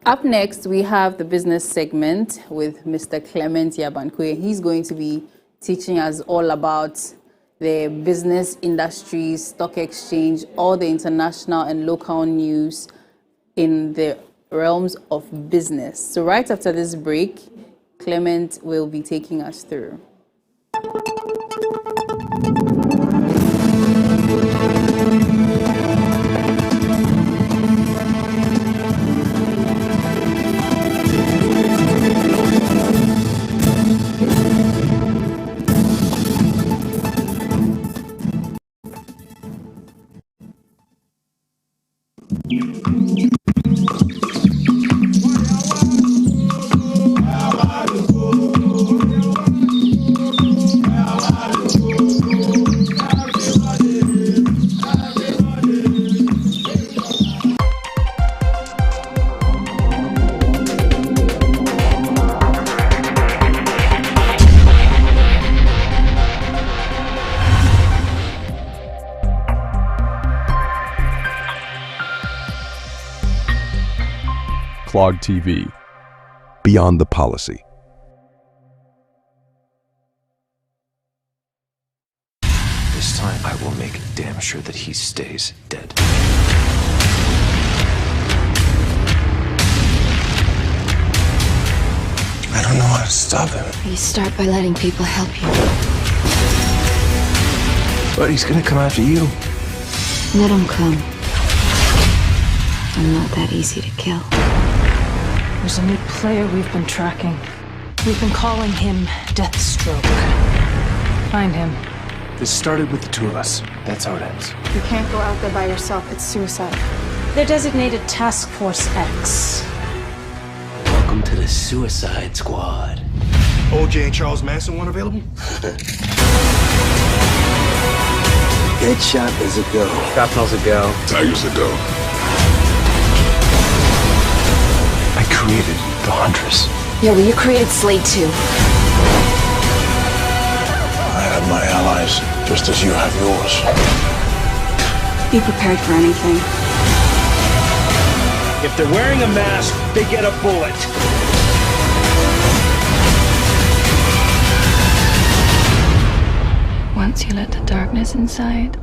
Up next, we have the business segment with Mr. Clement Yabankwe. He's going to be teaching us all about the business industries, stock exchange, all the international and local news in the realms of business. So right after this break, Clement will be taking us through. Clog TV, Beyond the Policy. This time I will make damn sure that he stays dead. I don't know how to stop him. You start by letting people help you. But he's gonna come after you. Let him come. I'm not that easy to kill. There's a new player we've been tracking. We've been calling him Deathstroke. Find him. This started with the two of us. That's how it ends. You can't go out there by yourself. It's suicide. They're designated Task Force X. Welcome to the Suicide Squad. OJ and Charles Manson one available? Deadshot is a go. Shrapnel's a go. Tiger's a go. created the Huntress. Yeah, well, you created Slade too. I have my allies, just as you have yours. Be prepared for anything. If they're wearing a mask, they get a bullet. Once you let the darkness inside,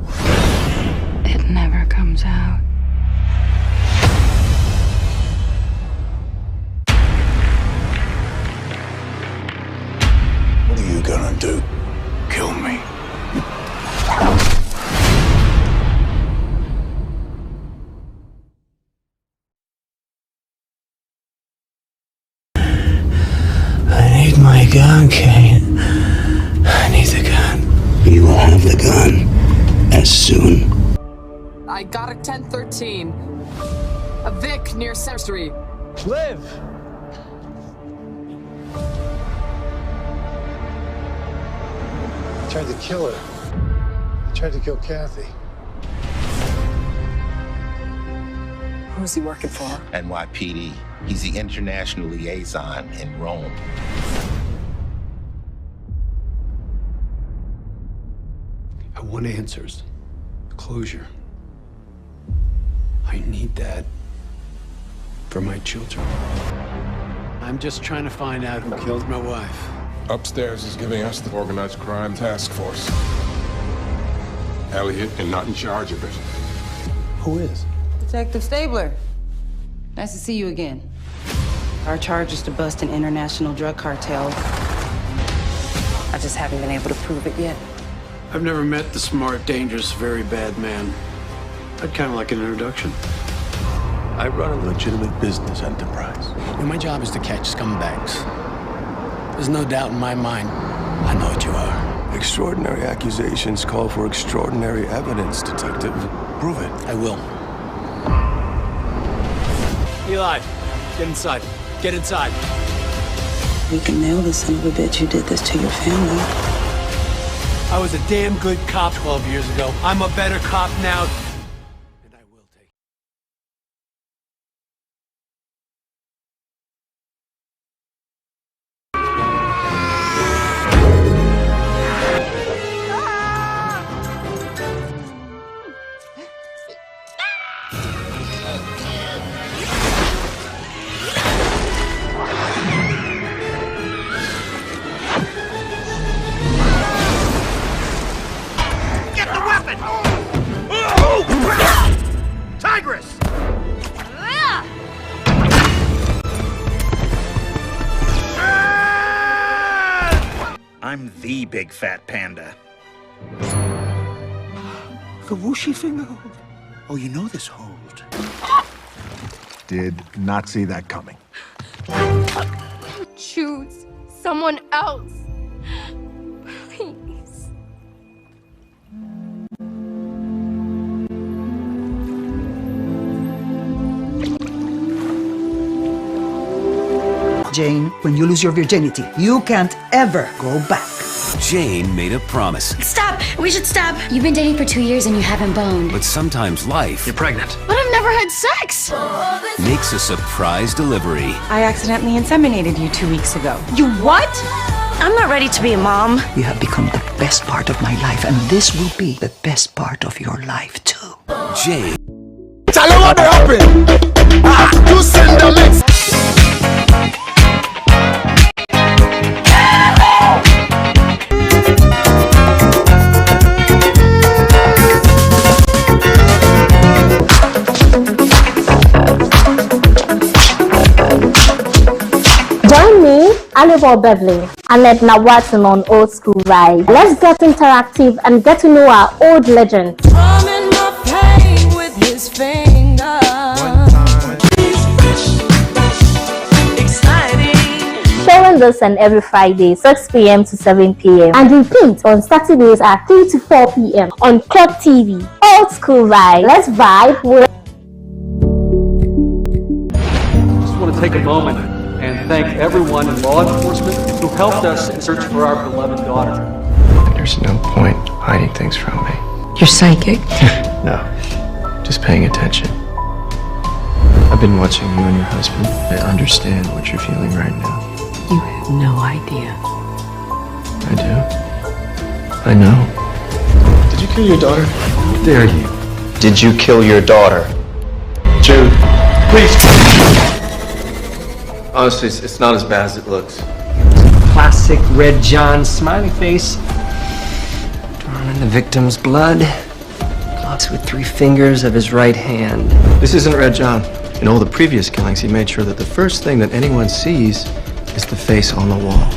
it never comes out. What are you gonna do? Kill me. I need my gun, Kane. I need the gun. You will have the gun as soon. I got a 1013. A Vic near Center Street. Liv! I tried to kill her. I tried to kill Kathy. Who's he working for? NYPD. He's the international liaison in Rome. I want answers. Closure. I need that for my children. I'm just trying to find out who killed my wife. Upstairs is giving us the organized crime task force. Elliot is not in charge of it. Who is? Detective Stabler. Nice to see you again. Our charge is to bust an international drug cartel. I just haven't been able to prove it yet. I've never met the smart, dangerous, very bad man. I'd kind of like an introduction. I run a legitimate business enterprise. And my job is to catch scumbags. There's no doubt in my mind, I know what you are. Extraordinary accusations call for extraordinary evidence, Detective. Prove it. I will. Eli, get inside. Get inside. We can nail the son of a bitch who did this to your family. I was a damn good cop 12 years ago. I'm a better cop now. Tigress! I'm the big fat panda. The whooshy finger? Oh, you know this hold. Did not see that coming. Choose someone else. Please. Jane, when you lose your virginity, you can't ever go back. Jane made a promise. Stop! We should stop! You've been dating for 2 years and you haven't boned. But sometimes life... You're pregnant. But I've never had sex! ...makes a surprise delivery. I accidentally inseminated you 2 weeks ago. You what? I'm not ready to be a mom. You have become the best part of my life, and this will be the best part of your life, too. Jane. Tell them what happened! You send the mix! Join me, Annabelle Beverly, and Edna Watson on Old School Ride. Let's get interactive and get to know our old legends. Drumming my pain with his finger. Exciting. Showing this on every Friday, 6 p.m. to 7 p.m. and repeat on Saturdays at 3 to 4 p.m. on Clock TV. Old School Ride. Let's vibe with... I just want to take a moment and thank everyone in law enforcement who helped us in search for our beloved daughter. There's no point hiding things from me. You're psychic? No, just paying attention. I've been watching you and your husband. I understand understand what you're feeling right now. You have no idea. I do. I know. Did you kill your daughter? How dare you? Did you kill your daughter? Jude, please. Honestly, it's not as bad as it looks. Classic Red John smiley face. Drawn in the victim's blood. Clots with 3 fingers of his right hand. This isn't Red John. In all the previous killings, he made sure that the first thing that anyone sees is the face on the wall.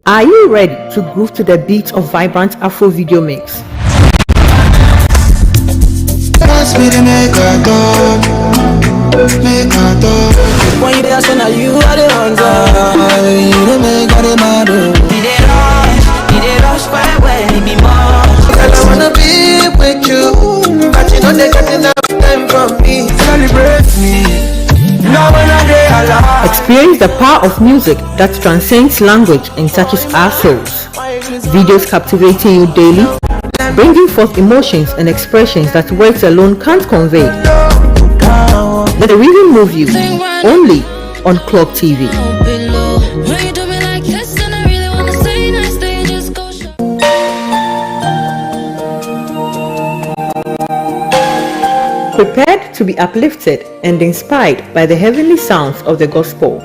Are you ready to groove to the beat of vibrant Afro video mix? When you dance, now you are the ones you make all the matter. Did it rush where it be more? Girl, I wanna be with you, but you know they got enough time from me. Celebrate me. Now when I day alive. Experience the power of music that transcends language and touches our souls. Videos captivating you daily, bringing forth emotions and expressions that words alone can't convey. Let the rhythm move you, only on Clock TV. Prepared to be uplifted and inspired by the heavenly sounds of the gospel.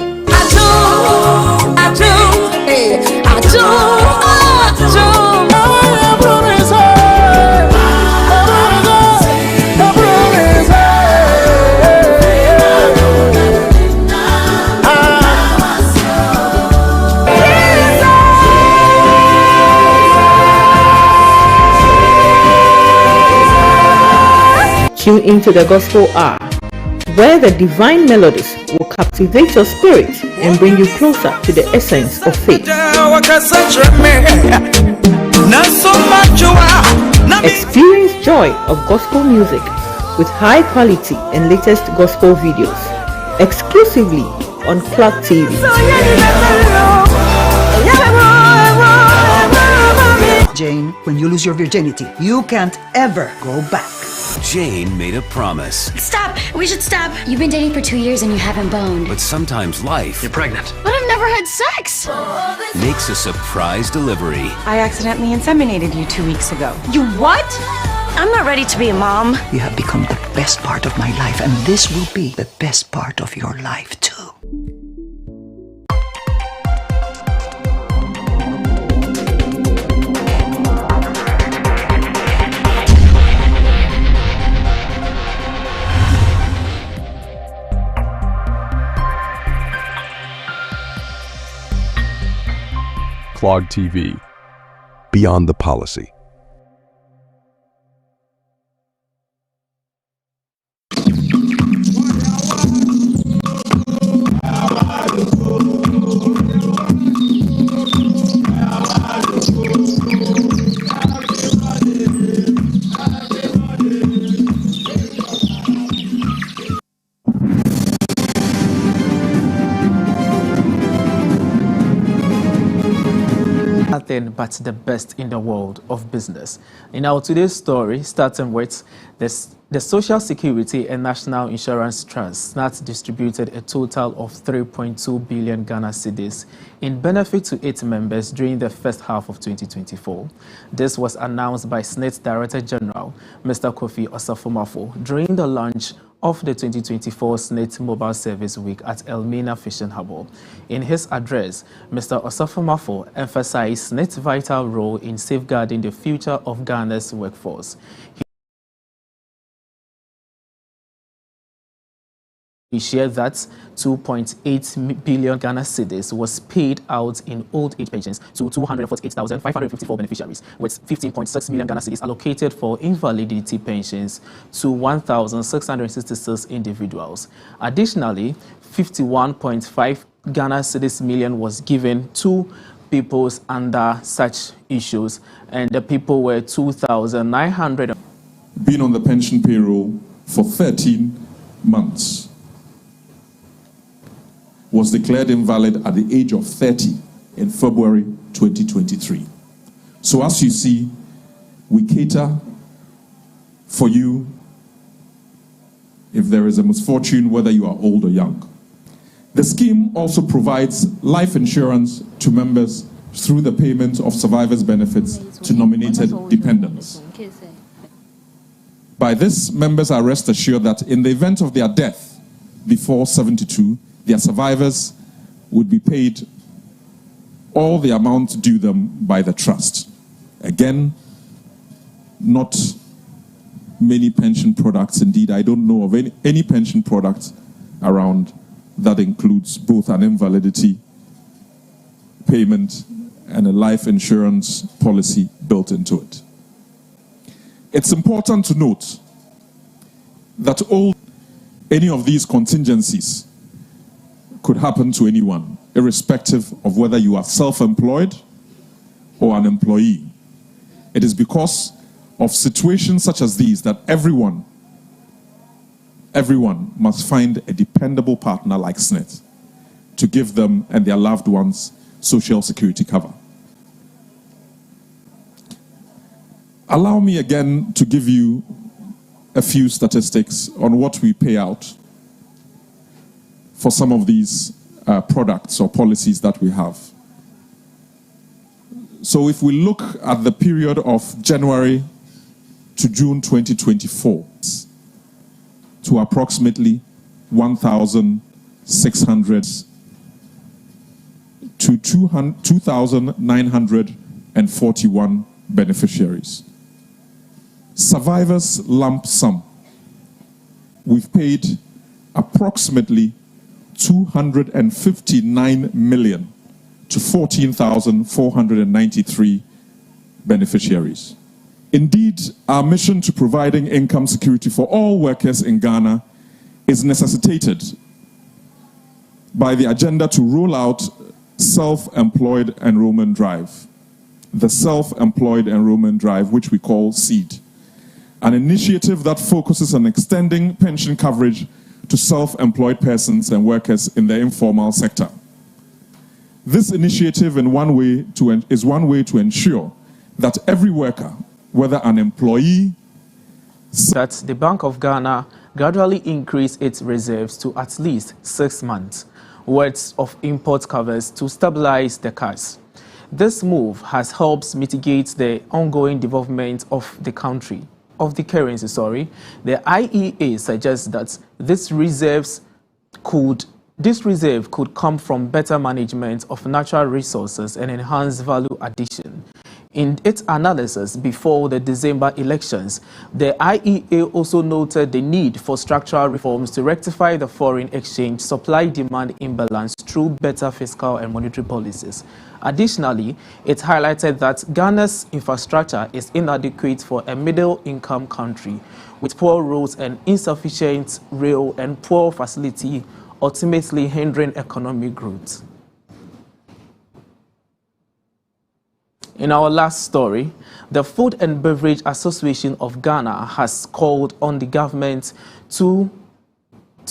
Tune into the Gospel Hour, where the divine melodies will captivate your spirit and bring you closer to the essence of faith. Experience joy of gospel music with high quality and latest gospel videos, exclusively on Clock TV. Jane, when you lose your virginity, you can't ever go back. Jane made a promise. Stop! We should stop. You've been dating for 2 years and you haven't boned. But sometimes life... You're pregnant. But I've never had sex! ...makes a surprise delivery. I accidentally inseminated you 2 weeks ago. You what? I'm not ready to be a mom. You have become the best part of my life, and this will be the best part of your life, too. Clog TV, Beyond the Policy. Nothing but the best in the world of business. In our today's story, starting with the Social Security and National Insurance Trust, SNAT distributed a total of 3.2 billion Ghana cedis in benefit to its members during the first half of 2024. This was announced by SNAT Director General, Mr. Kofi Osafo-Maafo, during the launch of the 2024 SNAT Mobile Service Week at Elmina Fishing Harbour. In his address, Mr. Osafo-Maafo emphasized SNAT's vital role in safeguarding the future of Ghana's workforce. He shared that 2.8 billion Ghana cedis was paid out in old age pensions to 248,554 beneficiaries, with 15.6 million Ghana cedis allocated for invalidity pensions to 1,666 individuals. Additionally, 51.5 Ghana cedis million was given to peoples under such issues, and the people were 2,900. Been on the pension payroll for 13 months. Was declared invalid at the age of 30 in February 2023. So as you see, we cater for you if there is a misfortune, whether you are old or young. The scheme also provides life insurance to members through the payment of survivors' benefits to nominated dependents. By this, members are rest assured that in the event of their death before 72, their survivors would be paid all the amount due them by the trust. Again, not many pension products. Indeed, I don't know of any pension product around that includes both an invalidity payment and a life insurance policy built into it. It's important to note that any of these contingencies could happen to anyone, irrespective of whether you are self-employed or an employee. It is because of situations such as these that everyone must find a dependable partner like SSNIT to give them and their loved ones social security cover. Allow me again to give you a few statistics on what we pay out for some of these products or policies that we have. So if we look at the period of January to June 2024, to approximately 1,600 to 2,941 beneficiaries. Survivors lump sum, we've paid approximately 259 million to 14,493 beneficiaries. Indeed, our mission to providing income security for all workers in Ghana is necessitated by the agenda to roll out Self-Employed Enrollment Drive, the Self-Employed Enrollment Drive, which we call SEED, an initiative that focuses on extending pension coverage to self-employed persons and workers in the informal sector. This initiative is one way to ensure that every worker, whether an employee, that the Bank of Ghana gradually increased its reserves to at least 6 months worth of import covers to stabilize the cash. This move has helped mitigate the ongoing development of the currency. The IEA suggests that this reserve could come from better management of natural resources and enhanced value addition. In its analysis before the December elections, the IEA also noted the need for structural reforms to rectify the foreign exchange supply-demand imbalance through better fiscal and monetary policies. Additionally, it highlighted that Ghana's infrastructure is inadequate for a middle-income country with poor roads and insufficient rail and poor facility, ultimately hindering economic growth. In our last story, the Food and Beverage Association of Ghana has called on the government to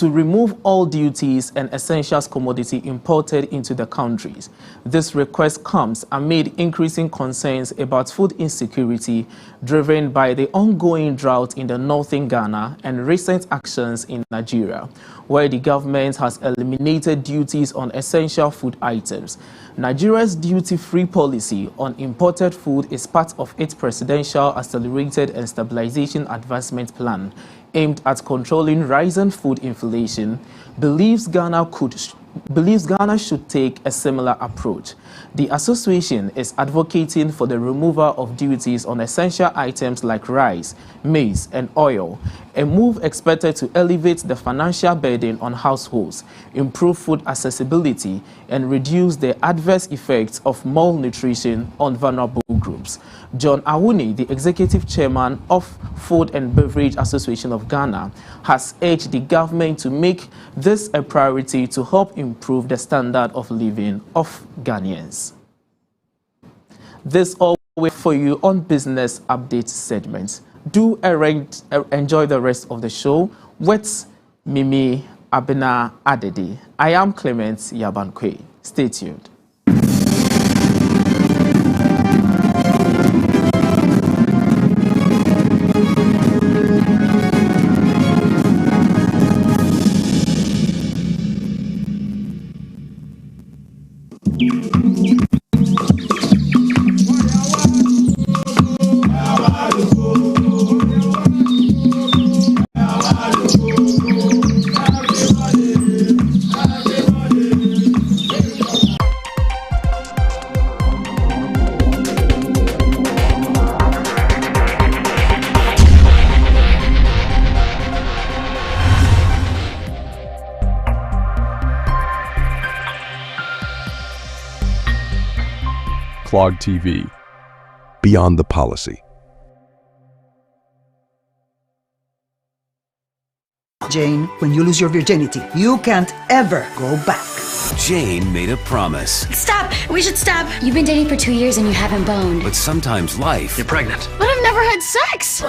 remove all duties and essentials commodity imported into the countries. This request comes amid increasing concerns about food insecurity driven by the ongoing drought in the northern Ghana and recent actions in Nigeria, where the government has eliminated duties on essential food items. Nigeria's duty-free policy on imported food is part of its Presidential Accelerated and Stabilization Advancement Plan, aimed at controlling rising food inflation, believes Ghana should take a similar approach. The association is advocating for the removal of duties on essential items like rice, maize, and oil, a move expected to elevate the financial burden on households, improve food accessibility, and reduce the adverse effects of malnutrition on vulnerable groups. John Awuni, the executive chairman of Food and Beverage Association of Ghana, has urged the government to make this a priority to help improve the standard of living of Ghanaians. This all for you on Business Update segment. Do enjoy the rest of the show with Mimi Abena Adede. I am Clement Yabankwe. Stay tuned. Clog TV. Beyond the policy. Jane, when you lose your virginity, you can't ever go back. Jane made a promise. Stop! We should stop! You've been dating for 2 years and you haven't boned. But sometimes life... You're pregnant. But I've never had sex!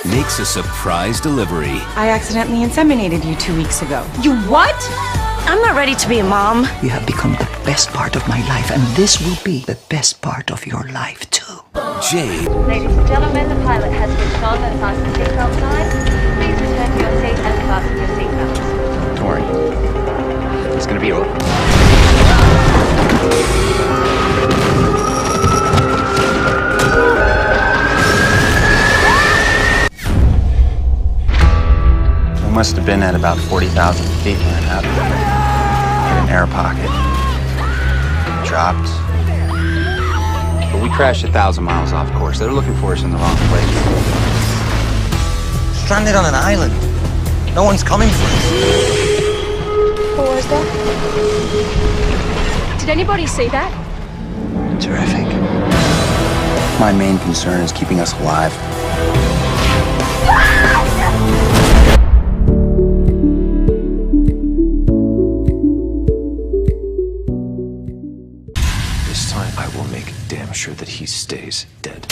...makes a surprise delivery. I accidentally inseminated you 2 weeks ago. You what? I'm not ready to be a mom. You have become the best part of my life, and this will be the best part of your life, too. Jane... Ladies and gentlemen, the pilot has switched on and fastened seatbelt signs. Please return to your seat and fasten your seatbelts. Don't worry. It's gonna be over. We must have been at about 40,000 feet when it happened. In an air pocket. Dropped. But we crashed 1,000 miles off course. They're looking for us in the wrong place. Stranded on an island. No one's coming for us. What was that? Did anybody see that? Terrific. My main concern is keeping us alive. This time I will make damn sure that he stays dead.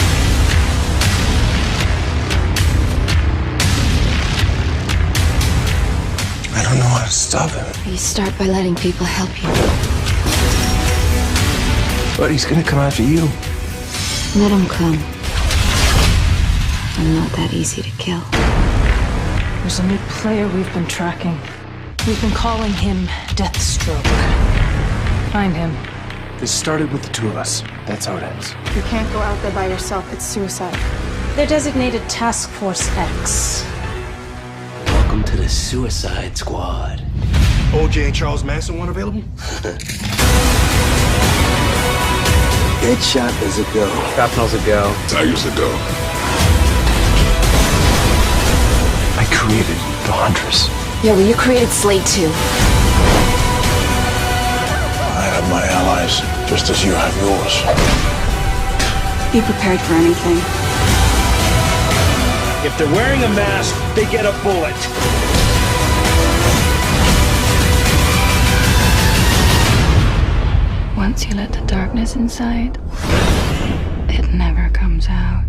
I don't know how to stop him. You start by letting people help you. But he's gonna come after you. Let him come. I'm not that easy to kill. There's a new player we've been tracking. We've been calling him Deathstroke. Find him. This started with the two of us. That's how it ends. You can't go out there by yourself. It's suicide. They're designated Task Force X. Welcome to the Suicide Squad. OJ and Charles Manson one available? Deadshot is a go. Shrapnel's a go. Tiger's a go. I created the Huntress. Yeah, well, you created Slade too. I have my allies, just as you have yours. Be prepared for anything. If they're wearing a mask, they get a bullet. Once you let the darkness inside, it never comes out.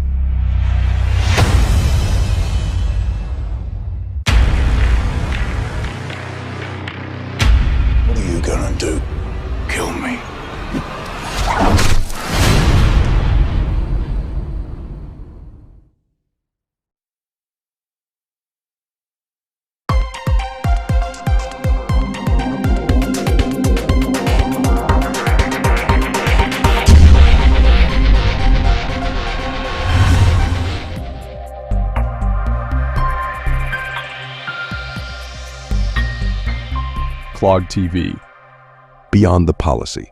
What are you gonna do? Kill me. Clog TV. Beyond the policy.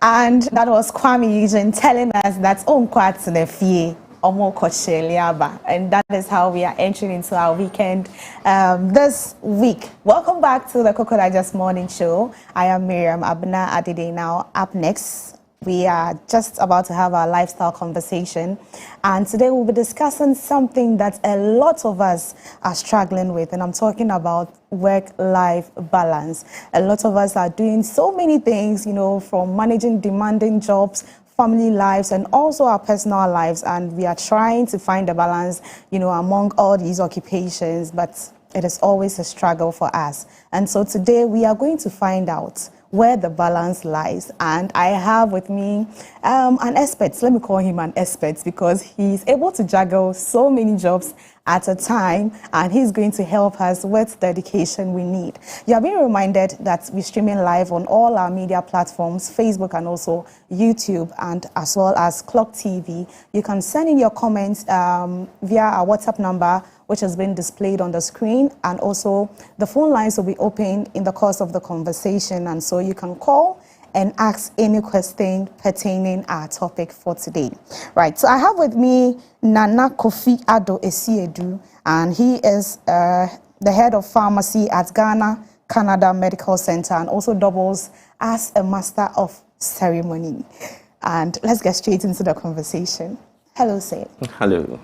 And that was Kwame Eugene telling us that and that is how we are entering into our weekend this week. Welcome back to the Cocoa Digest Morning Show. I am Miriam Abna Adide. Now, up next, we are just about to have our lifestyle conversation. And today we'll be discussing something that a lot of us are struggling with. And I'm talking about work-life balance. A lot of us are doing so many things, you know, from managing demanding jobs, family lives, and also our personal lives. And we are trying to find a balance, you know, among all these occupations. But it is always a struggle for us. And so today we are going to find out where the balance lies. And I have with me an expert. Let me call him an expert because he's able to juggle so many jobs at a time, and he's going to help us with the education we need. You are being reminded that we're streaming live on all our media platforms, Facebook and also YouTube, and as well as Clock TV. You can send in your comments via our WhatsApp number, which has been displayed on the screen, and also the phone lines will be opened in the course of the conversation, and so you can call and ask any question pertaining our topic for today. Right, so I have with me Nana Kofi Ado Esiedu, and he is the head of pharmacy at Ghana Canada Medical Center and also doubles as a master of ceremony. And let's get straight into the conversation. Hello, sir. Hello.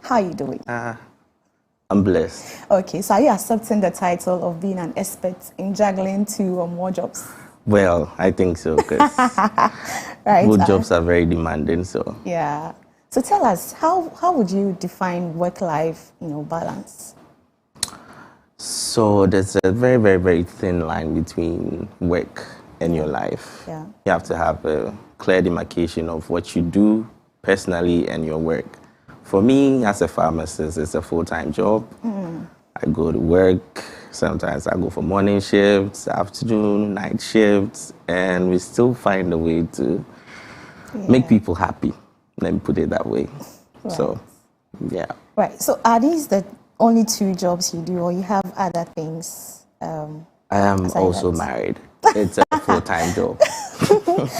How are you doing? I'm blessed. Okay, so are you accepting the title of being an expert in juggling 2 or more jobs? Well, I think so, because right, both jobs are very demanding, so. Yeah. So tell us, how would you define work-life, balance? So there's a very, very, very thin line between work and your life. Yeah. You have to have a clear demarcation of what you do personally and your work. For me, as a pharmacist, it's a full-time job. I go to work. Sometimes I go for morning shifts, afternoon, night shifts, and we still find a way to make people happy. Let me put it that way. Right. So, yeah. Right. So are these the only 2 jobs you do, or you have other things? I am also married. It's a full-time job.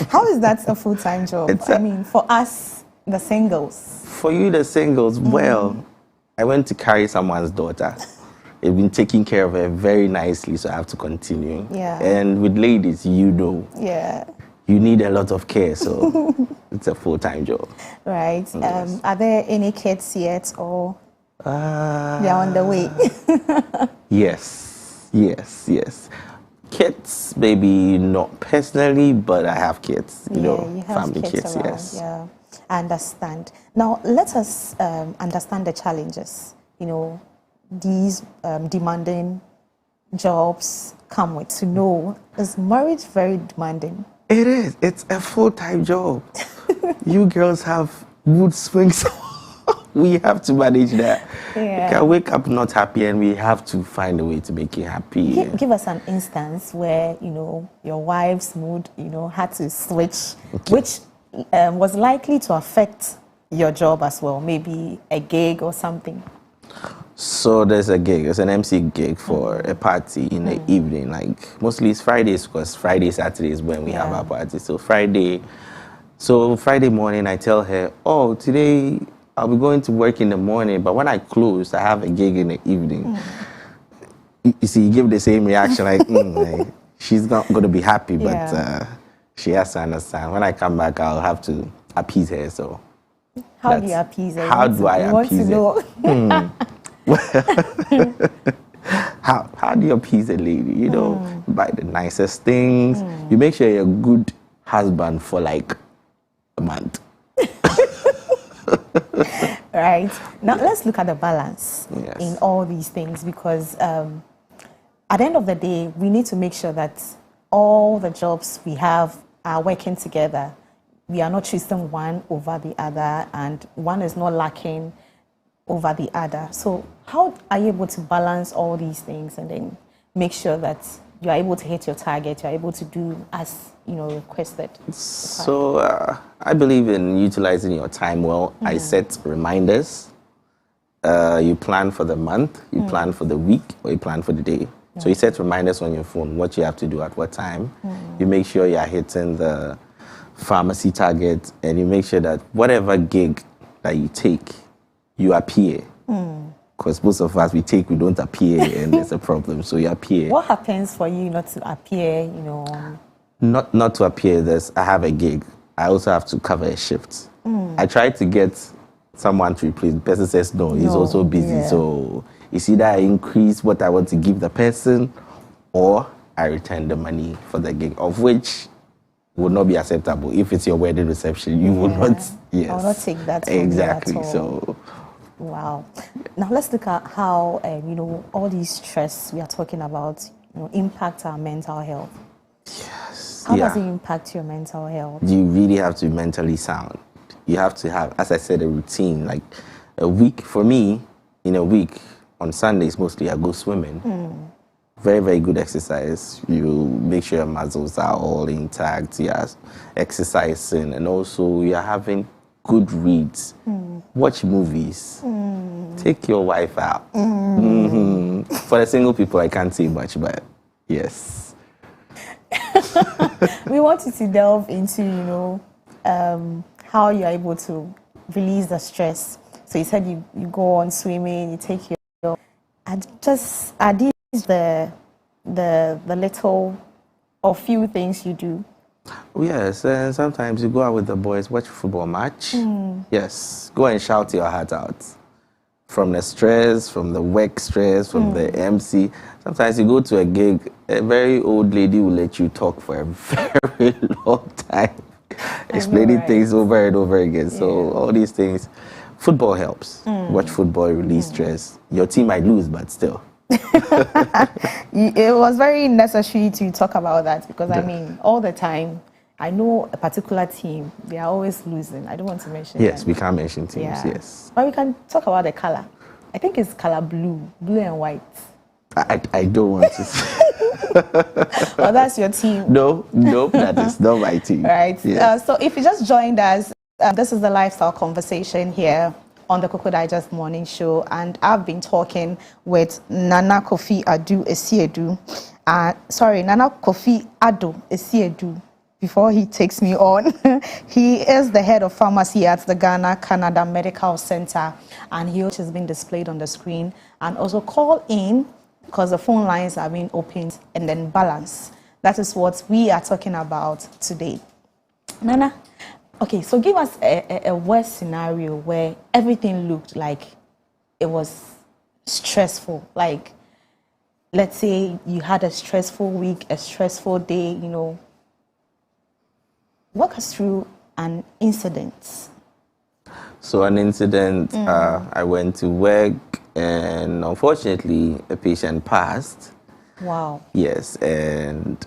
How is that a full-time job? I mean, for us, the singles. For you, the singles, well, I went to carry someone's daughter. They've been taking care of her very nicely, so I have to continue. Yeah. And with ladies, Yeah. You need a lot of care, so it's a full-time job. Right. Yes. Are there any kids yet, or they are on the way? Yes. Kids, maybe not personally, but I have kids, you have family kids around, yes. Yeah, I understand. Now, let us understand the challenges, these demanding jobs come with. To know, is marriage very demanding? It is. It's a full-time job. You girls have mood swings. We have to manage that. Yeah. You can wake up not happy, and we have to find a way to make you happy. Give us an instance where, your wife's mood, had to switch, which was likely to affect your job as well, maybe a gig or something. So there's a gig, it's an MC gig for a party in the evening. Like mostly it's Fridays, because Friday, Saturday is when we have our party. So Friday morning I tell her, oh, today I'll be going to work in the morning, but when I close, I have a gig in the evening. You see, you give the same reaction, like, she's not going to be happy, but she has to understand. When I come back, I'll have to appease her, so. How do you appease her? How do I appease her? How do you appease a lady? Buy the nicest things. You make sure you're a good husband for like a month. Right. Now let's look at the balance in all these things, because at the end of the day, we need to make sure that all the jobs we have are working together. We are not choosing one over the other, and one is not lacking over the other. So how are you able to balance all these things and then make sure that you are able to hit your target, you are able to do as requested? So I believe in utilizing your time well. I set reminders. You plan for the month, you plan for the week, or you plan for the day. So you set reminders on your phone, what you have to do at what time. You make sure you are hitting the pharmacy target, and you make sure that whatever gig that you take, you appear. Because most of us, we don't appear, and there's a problem. So you appear. What happens for you not to appear, Not to appear, I have a gig. I also have to cover a shift. I try to get someone to replace. The person says no, he's also busy. So it's either I increase what I want to give the person, or I return the money for the gig, of which would not be acceptable. If it's your wedding reception, you will not. Yes, I will not take that from exactly. you at all. So, wow. Now let's look at how all these stress we are talking about impact our mental health. Yes. How does it impact your mental health? You really have to be mentally sound. You have to have, as I said, a routine. Like a week, for me, in a week, on Sundays mostly, I go swimming. Very, very good exercise. You make sure your muscles are all intact. You're exercising, and also you're having good reads. Watch movies. Take your wife out. For the single people, I can't say much, but yes. We wanted to delve into, how you're able to release the stress. So you said you go on swimming, you take your, and just are these the little or few things you do? Yes, and sometimes you go out with the boys, watch a football match. Yes, go and shout your heart out. From the stress, from the work stress, from the MC. Sometimes you go to a gig, a very old lady will let you talk for a very long time, explaining things over and over again. So all these things, football helps. Watch football, release stress. Your team might lose, but still. It was very necessary to talk about that because, I mean, all the time, I know a particular team, they are always losing. I don't want to mention Yes, them. we can't mention teams, yes. But we can talk about the color. I think it's color blue and white. I don't want to say. Well, that's your team. No, that is not my team. Right. Yes. So if you just joined us, this is the lifestyle conversation here on the Cocoa Digest Morning Show, and I've been talking with Nana Kofi Adu Esiedu. Nana Kofi Ado Esiedu. Before he takes me on, he is the head of pharmacy at the Ghana Canada Medical Center, and he has been displayed on the screen. And also call in because the phone lines are being opened, and then balance. That is what we are talking about today. Nana. Okay, so give us a worst scenario where everything looked like it was stressful. Like, let's say you had a stressful week, a stressful day, Walk us through an incident. So an incident, I went to work and unfortunately a patient passed. Wow. Yes, and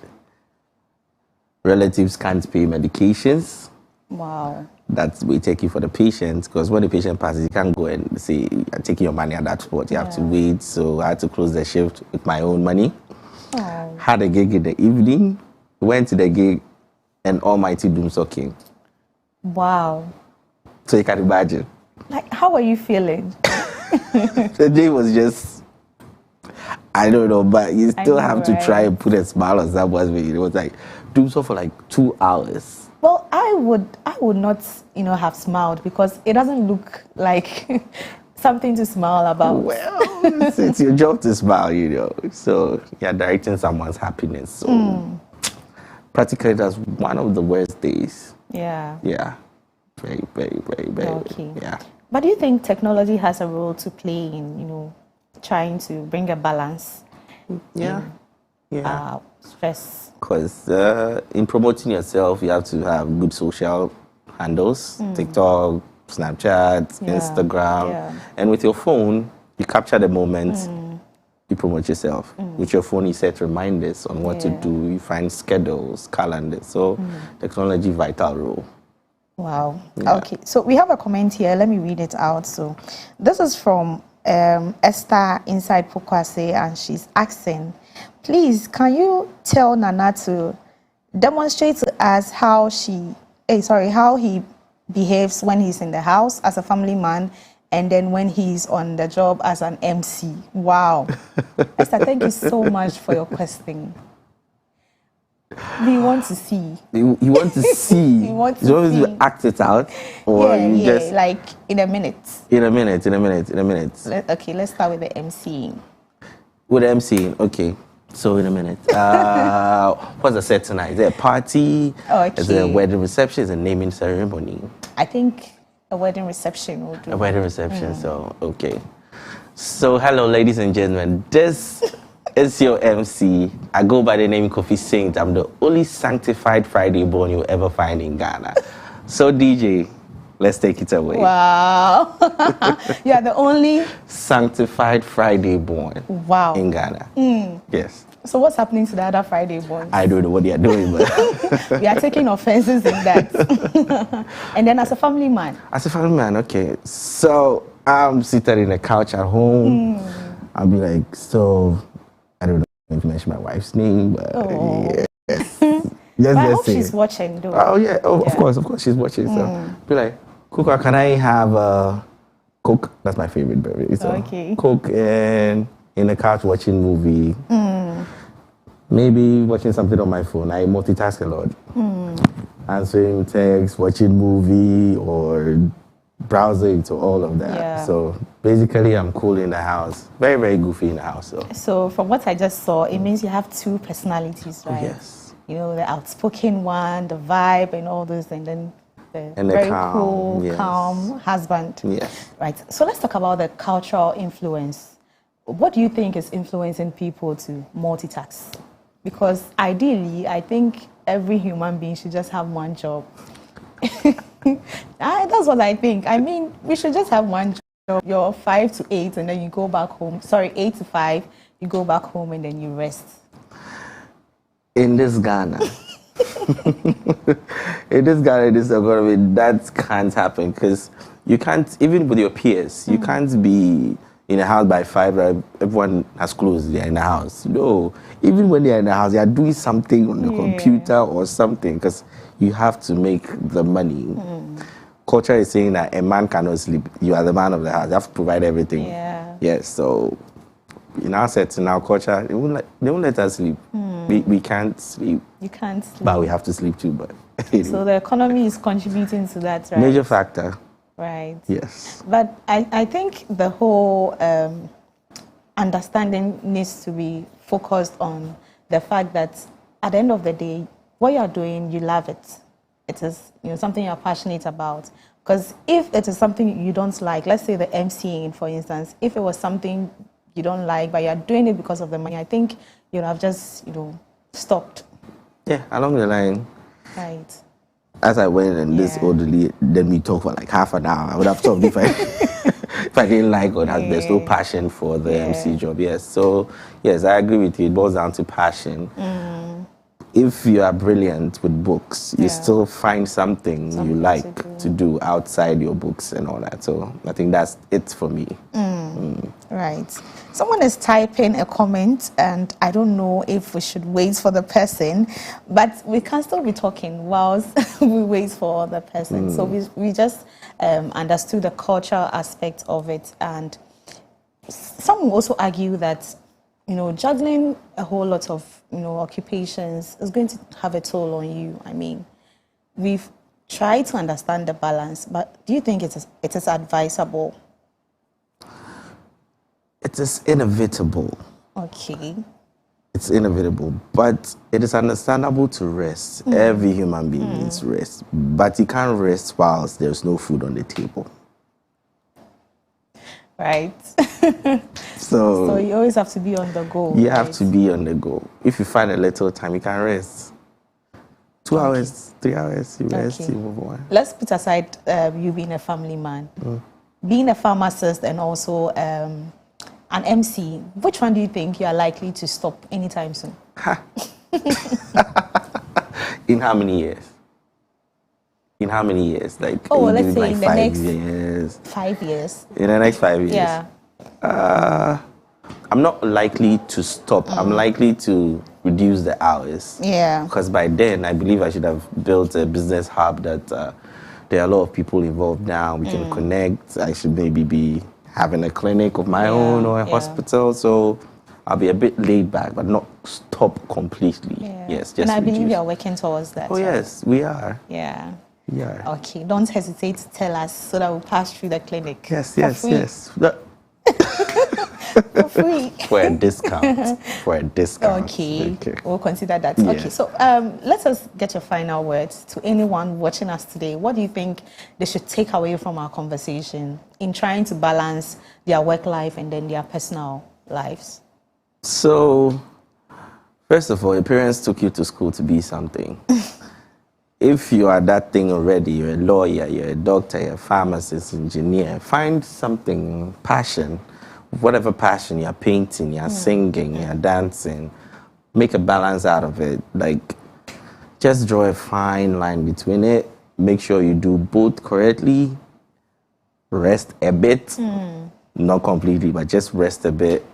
relatives can't pay medications. Wow. That's we take it for the patient, because when the patient passes, you can't go and say, I'm taking your money at that spot. You have to wait. So I had to close the shift with my own money. Oh. Had a gig in the evening, went to the gig, and almighty doomsday came. Wow. So you can imagine. Like, how were you feeling? The day was just, I don't know, but you still have to try and put a smile on someone's face. It was like doomsday for like 2 hours. Well, I would not, have smiled because it doesn't look like something to smile about. Well, it's your job to smile, So you're directing someone's happiness. So practically, that's one of the worst days. Yeah. Yeah. Very, very, very, very. Okay. Yeah. But do you think technology has a role to play in, trying to bring a balance? Yeah. Stress. Because in promoting yourself, you have to have good social handles, TikTok, Snapchat, Instagram. And with your phone, you capture the moment, you promote yourself. With your phone, you set reminders on what to do. You find schedules, calendars. So technology, vital role. Wow. Yeah. Okay. So we have a comment here. Let me read it out. So this is from Esther inside Pokwase, and she's asking, please, can you tell Nana to demonstrate to us how he behaves when he's in the house as a family man, and then when he's on the job as an MC? Wow. Esther, thank you so much for your question. We want to see. You want to see? You want to see? see. Act it out? Or just like in a minute. In a minute. Okay, let's start with the MCing. With the MCing, okay. So in a minute. What's the set tonight? Is there a party? Okay. Is there a wedding reception? Is there a naming ceremony? I think a wedding reception will do. A wedding reception, so okay. So hello, ladies and gentlemen. This is your MC. I go by the name Kofi Saint. I'm the only sanctified Friday born you'll ever find in Ghana. So DJ, let's take it away. Wow. You are the only sanctified Friday born in Ghana. Yes. So what's happening to the other Friday boys? I don't know what they are doing, but We are taking offenses in that. And then as a family man? As a family man, okay. So I'm seated in the couch at home. I'll be like, so I don't know if to mention my wife's name, but yes. But I hope she's watching, though. Oh yeah, of course she's watching. So be like, Kuka, can I have a Coke? That's my favorite beverage. So Coke and in the couch watching movie. Maybe watching something on my phone. I multitask a lot. Answering text, watching movie, or browsing to all of that. Yeah. So basically, I'm cool in the house. Very, very goofy in the house. So from what I just saw, it means you have two personalities, right? Yes. You know, the outspoken one, the vibe and all those, and then the very cool, calm husband. Yes. Right. So let's talk about the cultural influence. What do you think is influencing people to multitask? Because ideally, I think every human being should just have one job. That's what I think. I mean, we should just have one job. You're 5 to 8 and then you go back home. Sorry, 8 to 5, you go back home and then you rest. In this Ghana, this economy, that can't happen because you can't, even with your peers, you can't be in a house by 5, right? Everyone has closed, they're in the house. No, even when they're in the house, they are doing something on the computer or something because you have to make the money. Culture is saying that a man cannot sleep. You are the man of the house. You have to provide everything. Yes, so in our set, in our culture, they won't let us sleep. We can't sleep. You can't sleep. But we have to sleep too. But so the economy is contributing to that, right? Major factor. Right. Yes. But I think the whole understanding needs to be focused on the fact that at the end of the day, what you're doing, you love it. It is something you're passionate about. Because if it is something you don't like, let's say the MCing, for instance, if it was something you don't like, but you're doing it because of the money, I think you'd have just, stopped. Yeah, along the line. Right. As I went and this orderly, then we talked for like half an hour. I would have talked if I didn't like or there's no passion for the MC job. Yes. So yes, I agree with you. It boils down to passion. If you are brilliant with books, you still find something you like to do outside your books and all that. So I think that's it for me. Right. Someone is typing a comment, and I don't know if we should wait for the person, but we can still be talking whilst we wait for the person. So we just understood the cultural aspect of it, and some will also argue that juggling a whole lot of occupations is going to have a toll on you. I mean, we've tried to understand the balance, but do you think it is advisable? It is inevitable. Okay. It's inevitable, but it is understandable to rest. Every human being needs rest, but you can't rest whilst there's no food on the table. Right. So you always have to be on the go. You have to be on the go. If you find a little time, you can rest. 2 hours, 3 hours, you rest, you move on. Let's put aside you being a family man. Being a pharmacist and also an MC, which one do you think you are likely to stop anytime soon? In how many years? In how many years? Like, let's say like in the 5 next years. 5 years. In the next 5 years? Yeah. I'm not likely to stop. I'm likely to reduce the hours. Yeah. Because by then, I believe I should have built a business hub that there are a lot of people involved now. We can connect. I should maybe be having a clinic of my own or a hospital. So I'll be a bit laid back, but not stop completely. Yes, just and I believe reduce. you're working towards that. Oh, yes, we are. Yeah. Yeah. Okay, don't hesitate to tell us so that we'll pass through the clinic. Yes. For free. For a discount. Okay, we'll consider that. Yes. Okay, so let us get your final words to anyone watching us today. What do you think they should take away from our conversation in trying to balance their work life and then their personal lives? So, first of all, your parents took you to school to be something. If you are that thing already, you're a lawyer, you're a doctor, you're a pharmacist, engineer, find something, passion, whatever passion, you're painting, you're singing, you're dancing, make a balance out of it. Like, just draw a fine line between it. Make sure you do both correctly. Rest a bit. Not completely, but just rest a bit.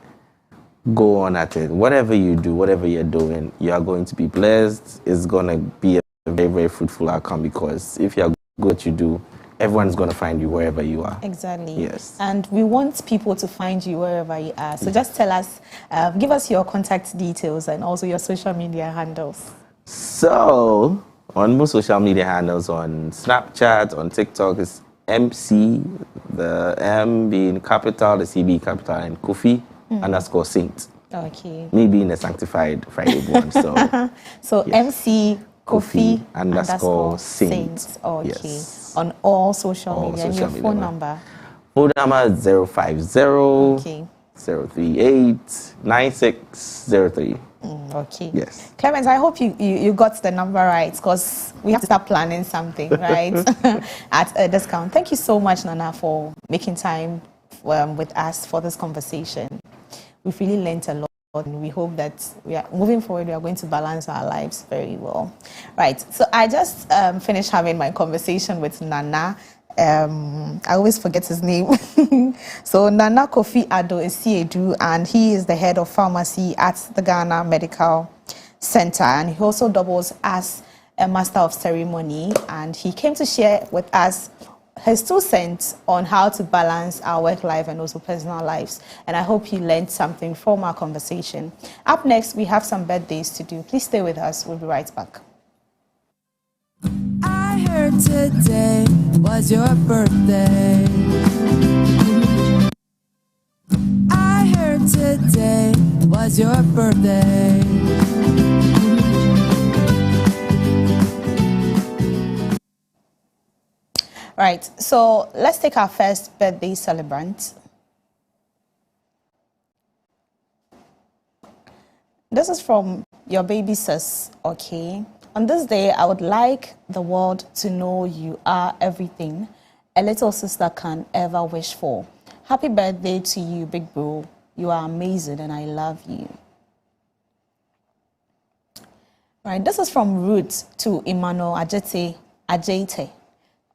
Go on at it. Whatever you do, whatever you're doing, you are going to be blessed. It's going to be a very, very fruitful outcome, because if you're good at what you do, everyone's going to find you wherever you are. Exactly. Yes. And we want people to find you wherever you are. So just tell us, give us your contact details and also your social media handles. So, on most social media handles, on Snapchat, on TikTok, it's MC, the M being capital, the C being capital, and Kofi _ Saint. Okay. Me being a sanctified Friday one. So, yes. MC Kofi _ Saint. Okay. Yes. On all social media. And your phone number? Phone number is 050 038 9603. Okay. Yes. Clement, I hope you got the number right, because we have to start planning something, right? At a discount. Thank you so much, Nana, for making time with us for this conversation. We've really learned a lot, and we hope that moving forward, we are going to balance our lives very well. Right. So I just finished having my conversation with Nana. I always forget his name. So Nana Kofi Addo-Essiedu, and he is the head of pharmacy at the Ghana Medical Center, and he also doubles as a master of ceremony, and he came to share with us his 2 cents on how to balance our work life and also personal lives. And I hope you learned something from our conversation. Up next, we have some birthdays to do. Please stay with us. We'll be right back. I heard today was your birthday. I heard today was your birthday. Right, so let's take our first birthday celebrant. This is from your baby sis, okay? On this day, I would like the world to know you are everything a little sister can ever wish for. Happy birthday to you, big bro. You are amazing and I love you. Right, this is from Ruth to Emmanuel Ajete.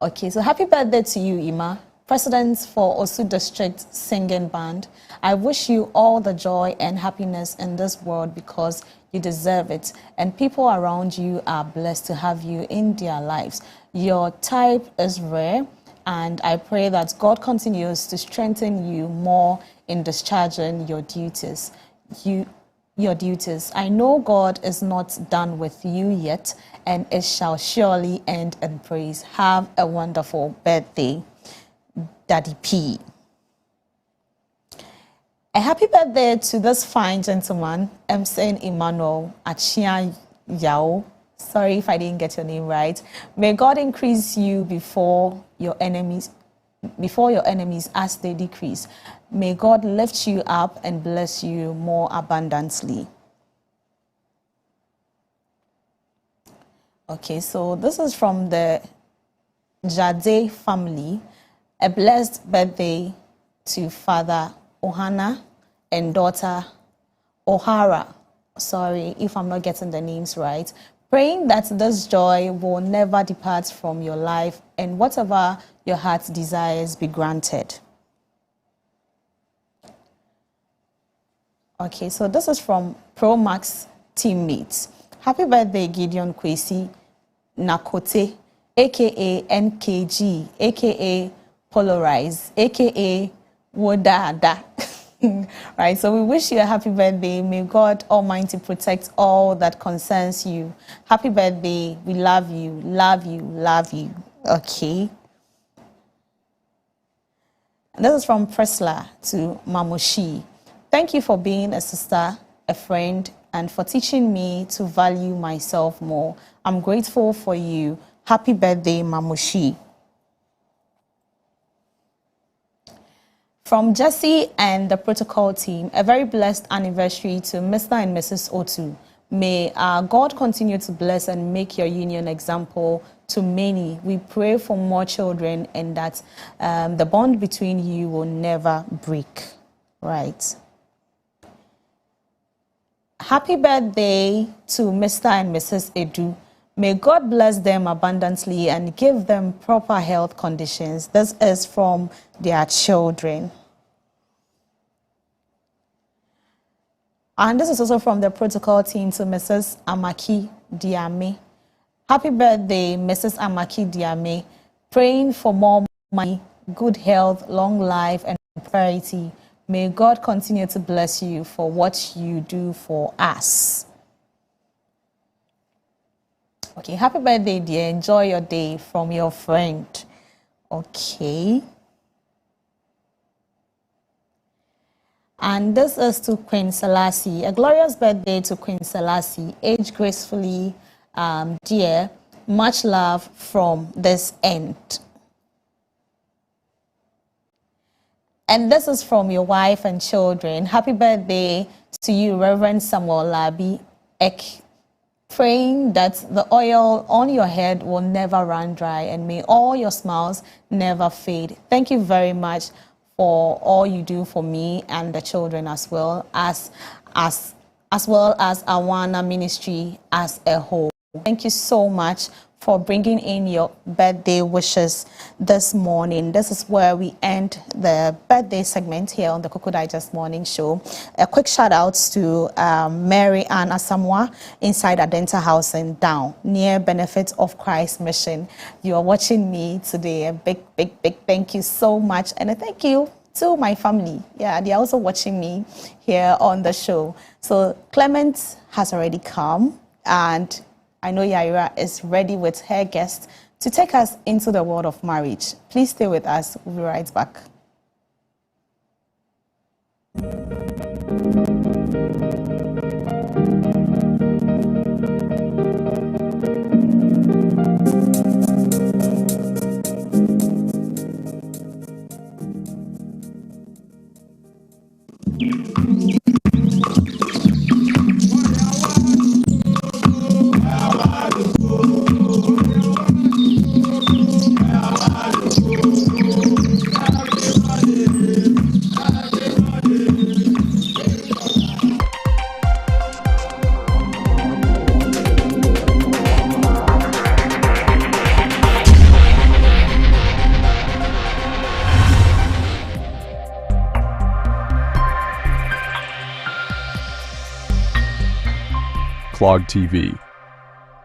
Okay, so happy birthday to you, Ima. President for Osu District Singing Band. I wish you all the joy and happiness in this world, because you deserve it. And people around you are blessed to have you in their lives. Your type is rare, and I pray that God continues to strengthen you more in discharging your duties. I know God is not done with you yet, and it shall surely end in praise. Have a wonderful birthday, Daddy P. A happy birthday to this fine gentleman, Emsen Emmanuel Achia Yao. Sorry if I didn't get your name right. May God increase you before your enemies as they decrease. May God lift you up and bless you more abundantly. Okay, so this is from the Jade family. A blessed birthday to Father Ohana and daughter O'Hara. Sorry if I'm not getting the names right. Praying that this joy will never depart from your life, and whatever your heart desires be granted. Okay, so this is from Pro Max teammates. Happy birthday, Gideon Kwesi Nakote, aka NKG, aka Polarize, aka Wodada. Right, so we wish you a happy birthday. May God Almighty protect all that concerns you. Happy birthday. We love you, love you, love you. Okay. And this is from Presla to Mamushi. Thank you for being a sister, a friend, and for teaching me to value myself more. I'm grateful for you. Happy birthday, Mamushi. From Jesse and the protocol team, a very blessed anniversary to Mr. and Mrs. Otu. May our God continue to bless and make your union example to many. We pray for more children, and that the bond between you will never break. Right. Happy birthday to Mr. and Mrs. Edu. May God bless them abundantly and give them proper health conditions. This is from their children. And this is also from the protocol team to Mrs. Amaki Diame. Happy birthday, Mrs. Amaki Diame. Praying for more money, good health, long life, and prosperity. May God continue to bless you for what you do for us. Okay, happy birthday, dear. Enjoy your day from your friend. Okay. And this is to Queen Selassie. A glorious birthday to Queen Selassie. Age gracefully, dear. Much love from this end. And this is from your wife and children. Happy birthday to you, Reverend Samuel Labi Ek. Praying that the oil on your head will never run dry and may all your smiles never fade. Thank you very much for all you do for me and the children as well as Awana Ministry as a whole. Thank you so much for bringing in your birthday wishes this morning. This is where we end the birthday segment here on the Cocoa Digest Morning Show. A quick shout out to Mary Ann Asamoah inside Adenta House in Down, near Benefit of Christ Mission. You are watching me today. A big thank you so much. And a thank you to my family. Yeah, they're also watching me here on the show. So Clement has already come, and I know Yaira is ready with her guest to take us into the world of marriage. Please stay with us. We'll be right back. Clog TV,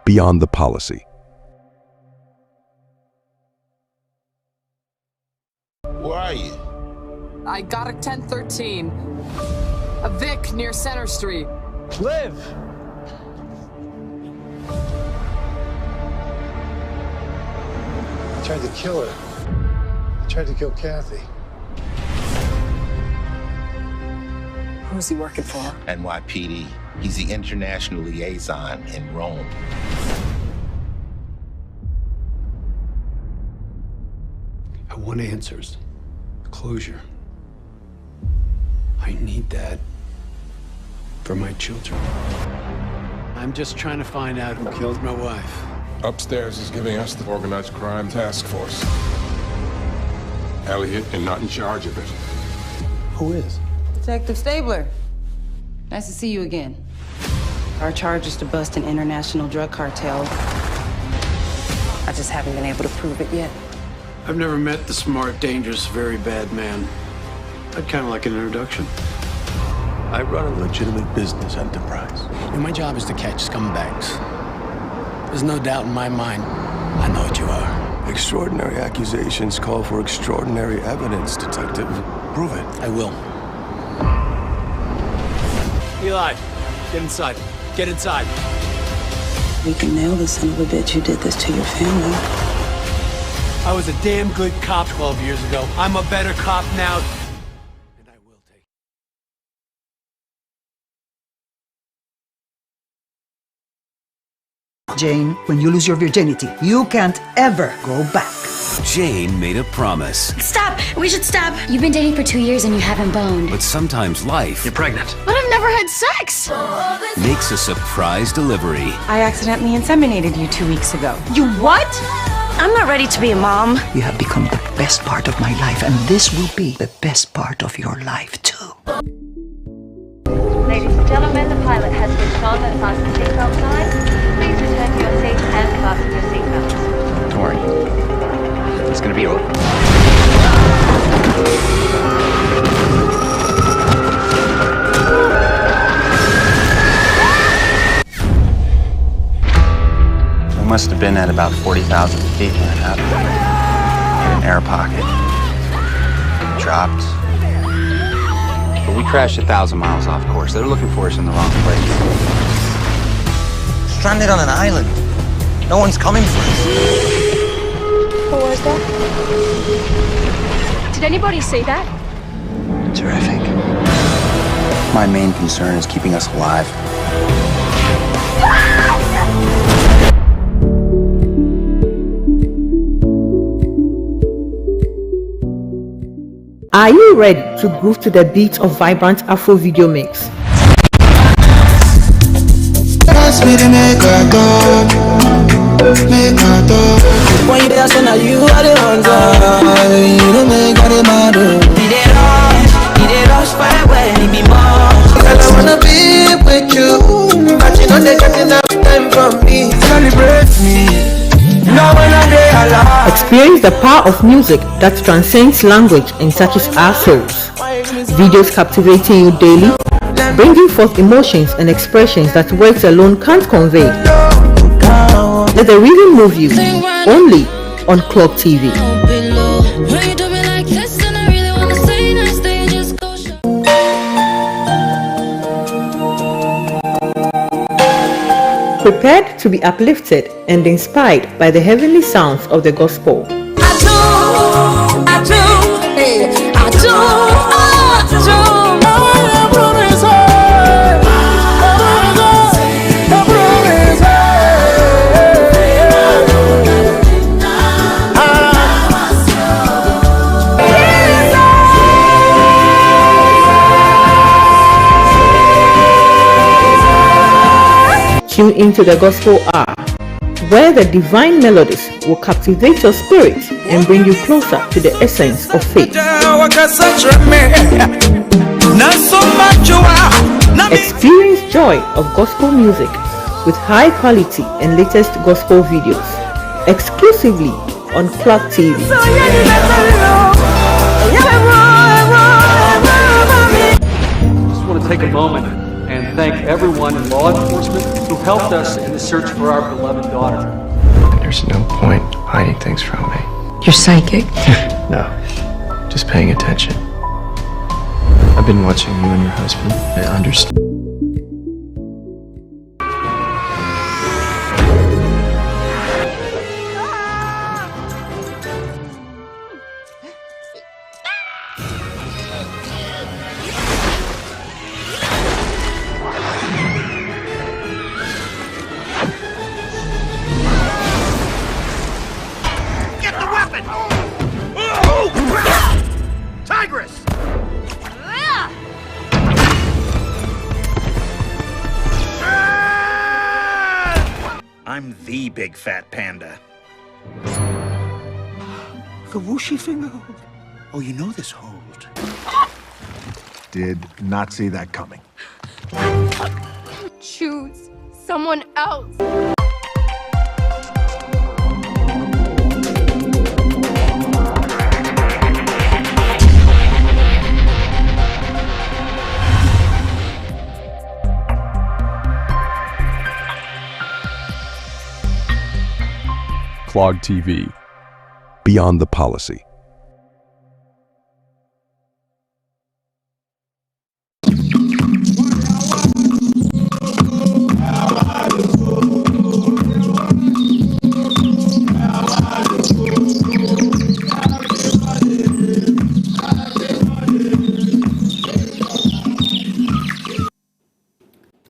Beyond the Policy. Where are you? I got a 1013. A Vic near Center Street. Liv! I tried to kill her. I tried to kill Kathy. Who's he working for? NYPD. He's the international liaison in Rome. I want answers. Closure. I need that for my children. I'm just trying to find out who killed my wife. Upstairs is giving us the organized crime task force. Elliot is not in charge of it. Who is? Detective Stabler. Nice to see you again. Our charge is to bust an international drug cartel. I just haven't been able to prove it yet. I've never met the smart, dangerous, very bad man. I'd kind of like an introduction. I run a legitimate business enterprise. And my job is to catch scumbags. There's no doubt in my mind, I know what you are. Extraordinary accusations call for extraordinary evidence, Detective. Prove it. I will. Eli, get inside. Get inside. We can nail the son of a bitch who did this to your family. I was a damn good cop 12 years ago. I'm a better cop now. Jane, when you lose your virginity, you can't ever go back. Jane made a promise. Stop! We should stop! You've been dating for 2 years and you haven't boned. But sometimes life... You're pregnant. But I've never had sex! ...makes a surprise delivery. I accidentally inseminated you 2 weeks ago. You what? I'm not ready to be a mom. You have become the best part of my life, and this will be the best part of your life, too. Ladies and gentlemen, the pilot has switched on the fasten seatbelt signs. Please return to your seats and fasten your seatbelts. Don't worry. It's gonna be over. We must have been at about 40,000 feet when it happened. Hit an air pocket. Dropped. But we crashed 1,000 miles off course. They're looking for us in the wrong place. Stranded on an island. No one's coming for us. What was that? Did anybody see that? Terrific. My main concern is keeping us alive. Are you ready to groove to the beat of vibrant Afro video mix? When you dance on you are the ones you don't make it matter. Did it rush when it be more? Girl, I wanna be with you, but you know they got enough time from me. Celebrate me. Now when I day alive. Experience the power of music that transcends language and touches our souls. Videos captivating you daily, bringing forth emotions and expressions that words alone can't convey. Let the rhythm move you, only on Clock TV. Prepared to be uplifted and inspired by the heavenly sounds of the gospel. Tune into the Gospel Hour, where the divine melodies will captivate your spirit and bring you closer to the essence of faith. Experience joy of gospel music with high quality and latest gospel videos, exclusively on Clock TV. Just want to take a moment and thank everyone in law enforcement who helped us in the search for our beloved daughter. There's no point hiding things from me. You're psychic? No, just paying attention. I've been watching you and your husband. I understand. Tigress! I'm the big fat panda. The whooshy finger hold. Oh, you know this hold. Did not see that coming. Choose someone else. Clog TV, Beyond the Policy.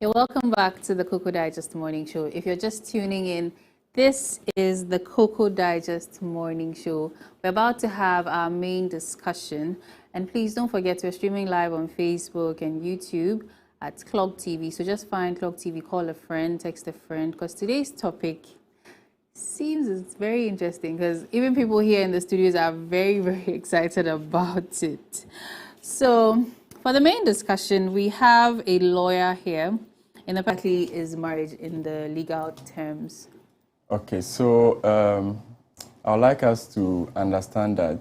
You're welcome back to the Cocoa Digest Morning Show. If you're just tuning in, this is the Cocoa Digest Morning Show. We're about to have our main discussion. And please don't forget we're streaming live on Facebook and YouTube at Clock TV. So just find Clock TV, call a friend, text a friend, because today's topic seems it's very interesting because even people here in the studios are very, very excited about it. So For the main discussion, we have a lawyer here. And apparently is marriage in the legal terms. Okay, so I'd like us to understand that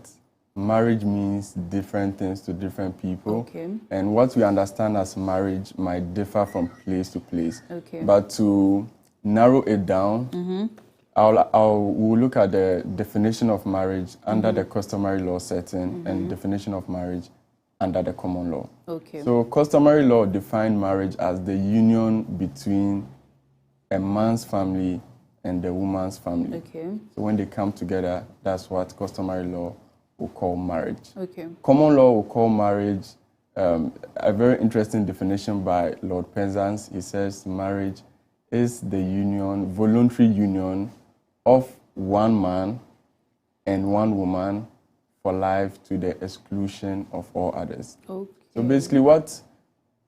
marriage means different things to different people. Okay. And what we understand as marriage might differ from place to place. Okay. But to narrow it down, we'll look at the definition of marriage under the customary law setting and definition of marriage under the common law. Okay. So customary law defined marriage as the union between a man's family and the woman's family. Okay. So when they come together, that's what customary law will call marriage. Okay. Common law will call marriage a very interesting definition by Lord Penzance. He says marriage is the union, voluntary union of one man and one woman for life to the exclusion of all others. Okay. So basically what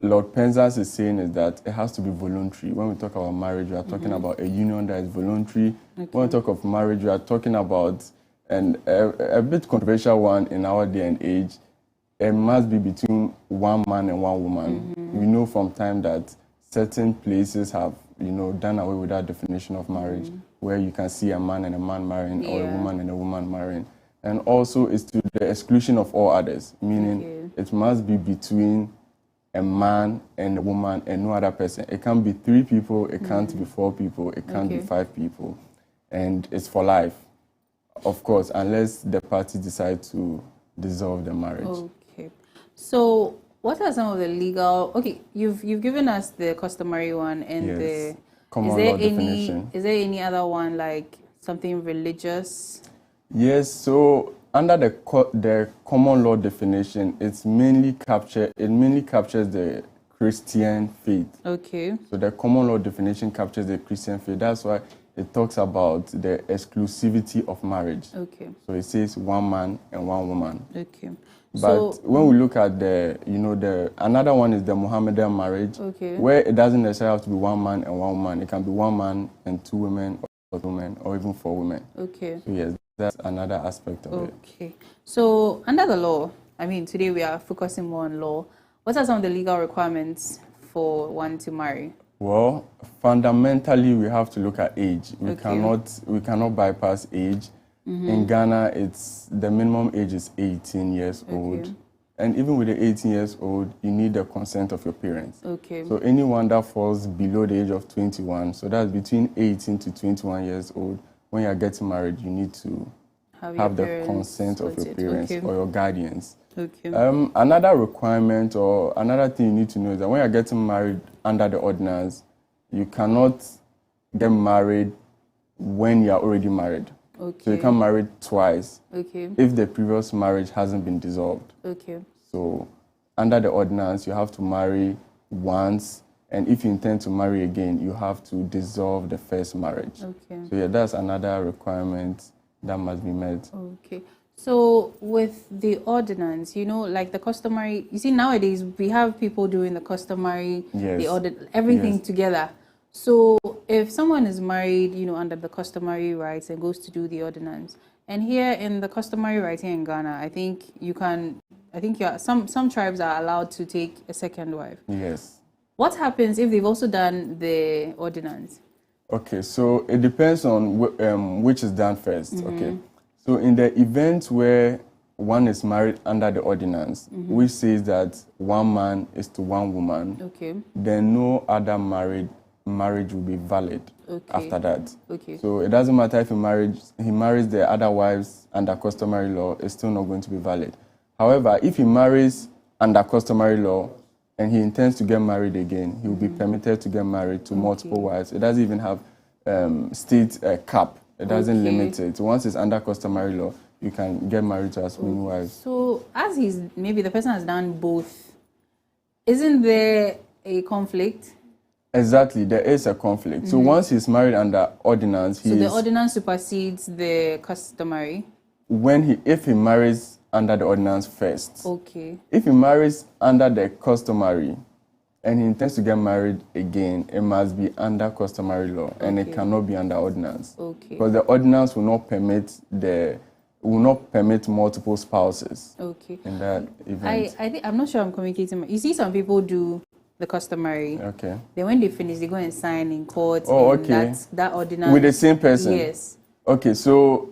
Lord Penzance is saying is that it has to be voluntary. When we talk about marriage, we are talking about a union that is voluntary. Okay. When we talk of marriage, we are talking about a bit controversial one in our day and age. It must be between one man and one woman. We know from time that certain places have, done away with that definition of marriage, where you can see a man and a man marrying or a woman and a woman marrying. And also it's to the exclusion of all others, meaning it must be between a man and a woman and no other person. It can't be 3 people, it can't be 4 people, it can't be 5 people. And it's for life, of course, unless the parties decide to dissolve the marriage. Okay. So what are some of the legal, you've given us the customary one and the common law definition. Is there any other one, like something religious? Yes, so under the common law definition, it mainly captures the Christian faith. Okay. So the common law definition captures the Christian faith. That's why it talks about the exclusivity of marriage. Okay. So it says one man and one woman. Okay. But when we look at another one is the Mohammedan marriage, where it doesn't necessarily have to be one man and one woman. It can be one man and 2 women, or women, or even 4 women. Okay. So yes, that's another aspect of it. Okay. So under the law, today we are focusing more on law. What are some of the legal requirements for one to marry? Well, fundamentally, we have to look at age. We cannot bypass age. In Ghana, the minimum age is 18 years old. And even with the 18 years old, you need the consent of your parents. Okay. So anyone that falls below the age of 21, so that's between 18 to 21 years old, when you're getting married, you need to have the consent of your parents or your guardians. Okay. Another requirement or another thing you need to know is that when you're getting married under the ordinance, you cannot get married when you're already married. Okay. So you can marry twice if the previous marriage hasn't been dissolved. Okay. So under the ordinance, you have to marry once, and if you intend to marry again, you have to dissolve the first marriage. Okay. So yeah, that's another requirement that must be met. Okay. So with the ordinance, like the customary, nowadays we have people doing the customary, everything together. So if someone is married, under the customary rights and goes to do the ordinance, and here in the customary rights here in Ghana, I think some tribes are allowed to take a second wife. Yes. What happens if they've also done the ordinance? Okay, so it depends on which is done first. Okay. So in the event where one is married under the ordinance, which says that one man is to one woman, then no other marriage will be valid after that. Okay. So it doesn't matter if he marries the other wives under customary law, it's still not going to be valid. However, if he marries under customary law and he intends to get married again, he will be permitted to get married to multiple wives. It doesn't even have state cap. It doesn't limit it. Once it's under customary law, you can get married to as many wives. So as maybe the person has done both, isn't there a conflict? Exactly, there is a conflict. So once he's married under ordinance, the ordinance supersedes the customary? If he marries under the ordinance first. Okay. If he marries under the customary and he intends to get married again, it must be under customary law and it cannot be under ordinance. Okay. Because the ordinance will not permit the will not permit multiple spouses. Okay. In that event. I think I'm not sure I'm communicating. You see, some people do the customary. Okay. Then when they finish, they go and sign in court. Oh, and okay. That ordinance. With the same person. Yes. Okay, so.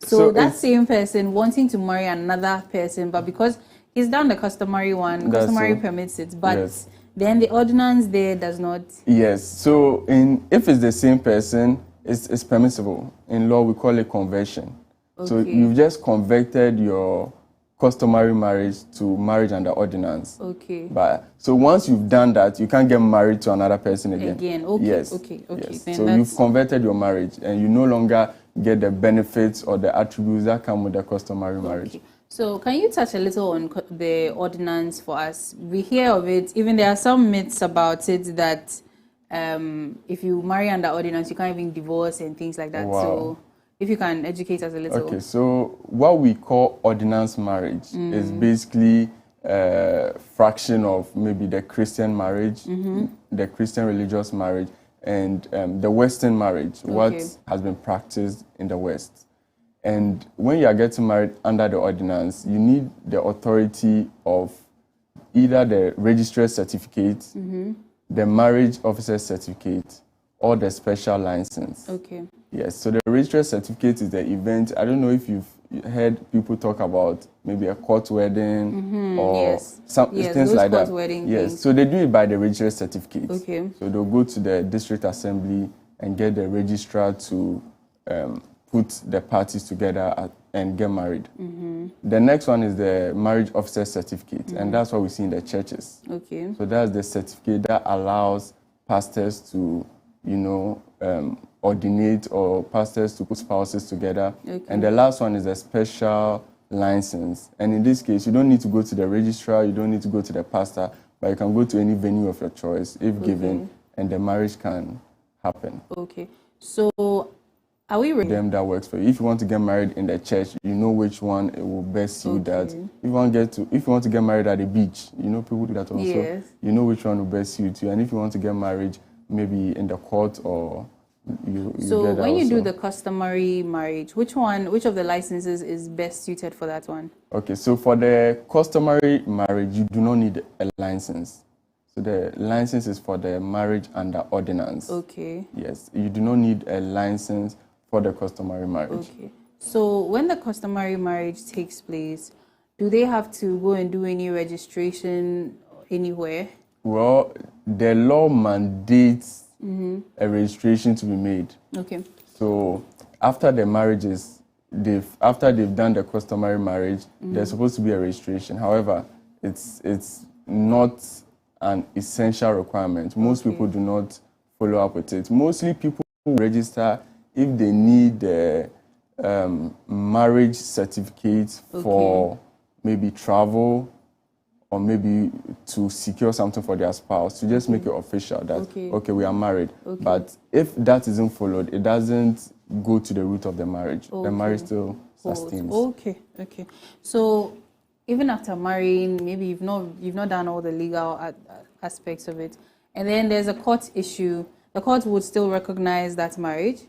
So that same person wanting to marry another person, but because he's done the customary one, customary permits it, but yes. Then the ordinance there does not. Yes. So if it's the same person, it's permissible. In law, we call it conversion. Okay. So you've just converted your customary marriage to marriage under ordinance. Okay. But so once you've done that, you can't get married to another person again. Okay. Yes. Okay. Yes. Then So you've converted your marriage, and you no longer get the benefits or the attributes that come with the customary marriage. So can you touch a little on the ordinance for us? We hear of it. Even there are some myths about it that if you marry under ordinance, you can't even divorce and things like that. Wow. So if you can educate us a little. Okay, so what we call ordinance marriage is basically a fraction of maybe the Christian marriage, the Christian religious marriage, and the Western marriage, what has been practiced in the West. And when you are getting married under the ordinance, you need the authority of either the registrar's certificate, the marriage officer's certificate, or the special license. Okay. Yes, so the registrar's certificate is the event. I don't know if you've heard people talk about maybe a court wedding or things like that. Yes, so they do it by the registrar's certificate. Okay. So they'll go to the district assembly and get the registrar to put the parties together and get married. The next one is the marriage officer certificate, and that's what we see in the churches. Okay. So that's the certificate that allows pastors to, ordinate, or pastors to put spouses together. Okay. And the last one is a special license. And in this case, you don't need to go to the registrar, you don't need to go to the pastor, but you can go to any venue of your choice if given, and the marriage can happen. Okay. So are we ready? Them that works for you. If you want to get married in the church, you know which one it will best suit that. If you want to get married at the beach, people do that also. Yes. You know which one will best suit you. And if you want to get married maybe in the court, or you so get that when you also. do the customary marriage, which of the licenses is best suited for that one? Okay, so for the customary marriage, you do not need a license. So the license is for the marriage under ordinance. Okay. Yes, you do not need a license for the customary marriage. Okay. So when the customary marriage takes place, do they have to go and do any registration anywhere? Well, the law mandates a registration to be made. Okay. So after the marriages, after they've done the customary marriage, there's supposed to be a registration. However, it's not an essential requirement. Most people do not follow up with it. Mostly people register if they need the marriage certificate for maybe travel, or maybe to secure something for their spouse, to just make it official that, okay, we are married. But if that isn't followed, it doesn't go to the root of the marriage. The marriage still sustains. Okay. So even after marrying, maybe you've not done all the legal aspects of it, and then there's a court issue, the court would still recognize that marriage?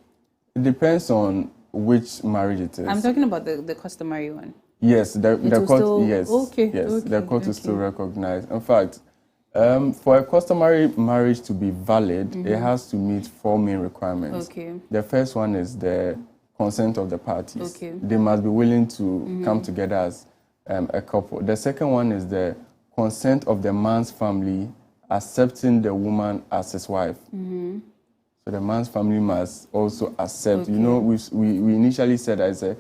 It depends on which marriage it is. I'm talking about the customary one. Yes, the court. Still, yes, the court will still recognize. In fact, for a customary marriage to be valid, it has to meet 4 main requirements. Okay. The first one is the consent of the parties. Okay. They must be willing to come together as a couple. The second one is the consent of the man's family accepting the woman as his wife. So the man's family must also accept. We initially said as a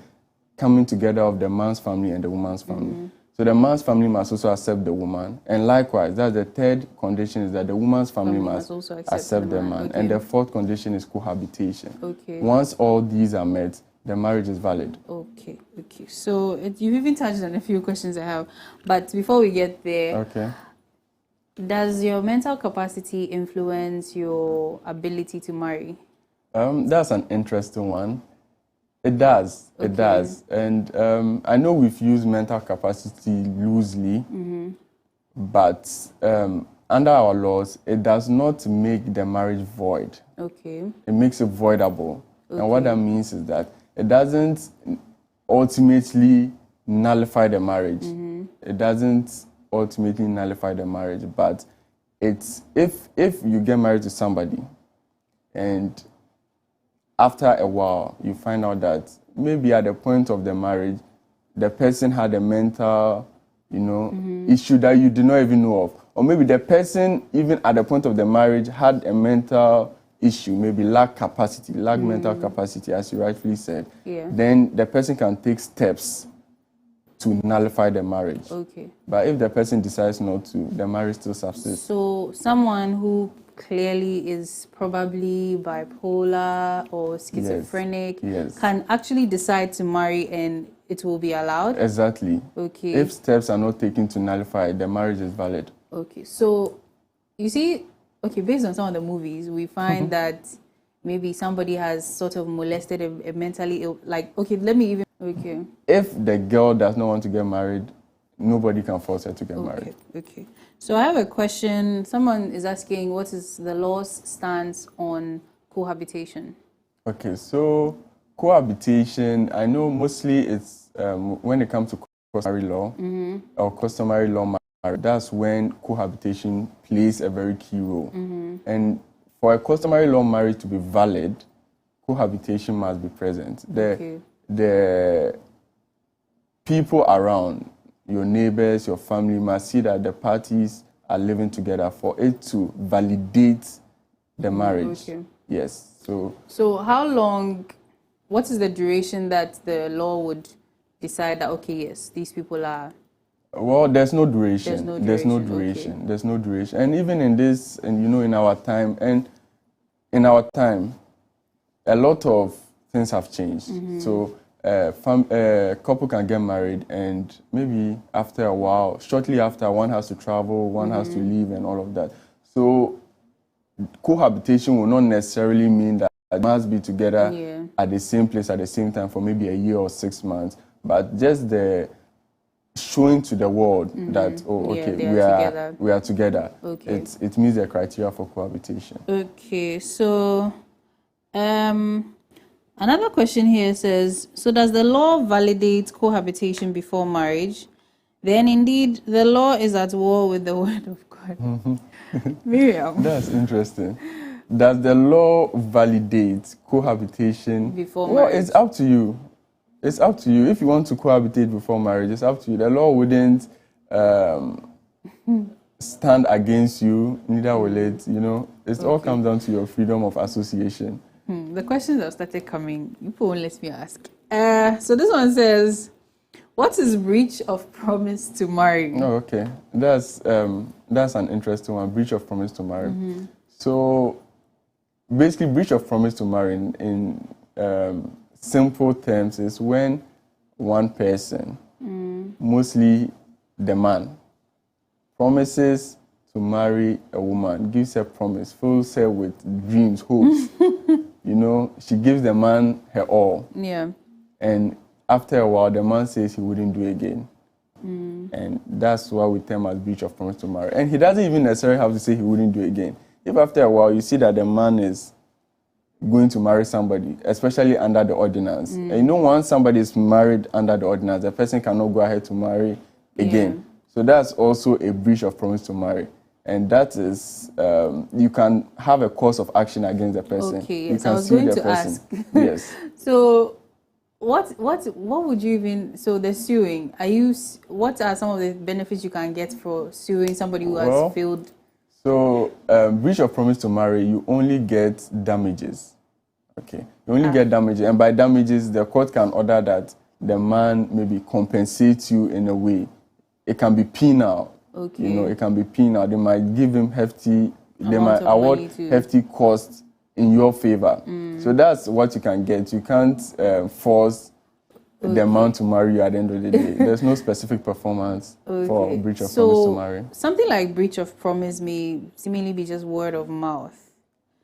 coming together of the man's family and the woman's family. So the man's family must also accept the woman. And likewise, that's the third condition, is that the woman's family must also accept the man. And the fourth condition is cohabitation. Okay. Once all these are met, the marriage is valid. Okay. So you've even touched on a few questions I have. But before we get there, does your mental capacity influence your ability to marry? That's an interesting one. It does. It does. And I know we've used mental capacity loosely, but under our laws, it does not make the marriage void. Okay. It makes it voidable. And what that means is that it doesn't ultimately nullify the marriage. It doesn't ultimately nullify the marriage, but it's if you get married to somebody and after a while you find out that maybe at the point of the marriage the person had a mental, issue that you did not even know of, or maybe the person even at the point of the marriage had a mental issue, maybe lack mental capacity, as you rightfully said, then the person can take steps to nullify the marriage. Okay. But if the person decides not to, the marriage still subsists. So someone who clearly is probably bipolar or schizophrenic can actually decide to marry and it will be allowed? Exactly. Okay. If steps are not taken to nullify it, the marriage is valid. Okay. So you see, based on some of the movies, we find that maybe somebody has sort of molested a mentally ill, If the girl does not want to get married, nobody can force her to get married. Okay. So I have a question. Someone is asking, what is the law's stance on cohabitation? Okay, so cohabitation, I know mostly it's when it comes to customary law or customary law marriage, that's when cohabitation plays a very key role. And for a customary law marriage to be valid, cohabitation must be present. The people around, your neighbors, your family, must see that the parties are living together for it to validate the marriage. Yes. So how long, what is the duration that the law would decide that, yes, these people are... Well, there's no duration. There's no duration. And even in this, and in our time, a lot of things have changed. So a couple can get married and maybe after a while, shortly after, one has to travel, one has to leave and all of that. So cohabitation will not necessarily mean that they must be together at the same place at the same time for maybe a year or 6 months, but just the showing to the world that, we are together. Okay. It meets the criteria for cohabitation. Okay, so another question here says, so does the law validate cohabitation before marriage? Then indeed, the law is at war with the word of God. Miriam. That's interesting. Does the law validate cohabitation before marriage? Well, it's up to you. It's up to you. If you want to cohabitate before marriage, it's up to you. The law wouldn't stand against you, neither will it, It all comes down to your freedom of association. The questions that started coming, people won't let me ask. So this one says, what is breach of promise to marry? Oh, okay. That's an interesting one, breach of promise to marry. So basically, breach of promise to marry in simple terms is when one person, mostly the man, promises to marry a woman, gives her promise, fills her with dreams, hopes. She gives the man her all. Yeah. And after a while, the man says he wouldn't do it again. And that's what we term as breach of promise to marry. And he doesn't even necessarily have to say he wouldn't do it again. If after a while you see that the man is going to marry somebody, especially under the ordinance, and once somebody is married under the ordinance, the person cannot go ahead to marry again. So that's also a breach of promise to marry. And that is, you can have a course of action against the person. Okay, yes, you can I was going to ask. Yes. So, what would you even? So the suing. What are some of the benefits you can get for suing somebody who has failed? So, breach of promise to marry, you only get damages. Okay, you only get damages, and by damages, the court can order that the man maybe compensates you in a way. It can be penal. Okay. It can be penal. They might give him they might award hefty costs in your favor. So that's what you can get. You can't force the man to marry you at the end of the day. There's no specific performance for breach of promise to marry. Something like breach of promise may seemingly be just word of mouth.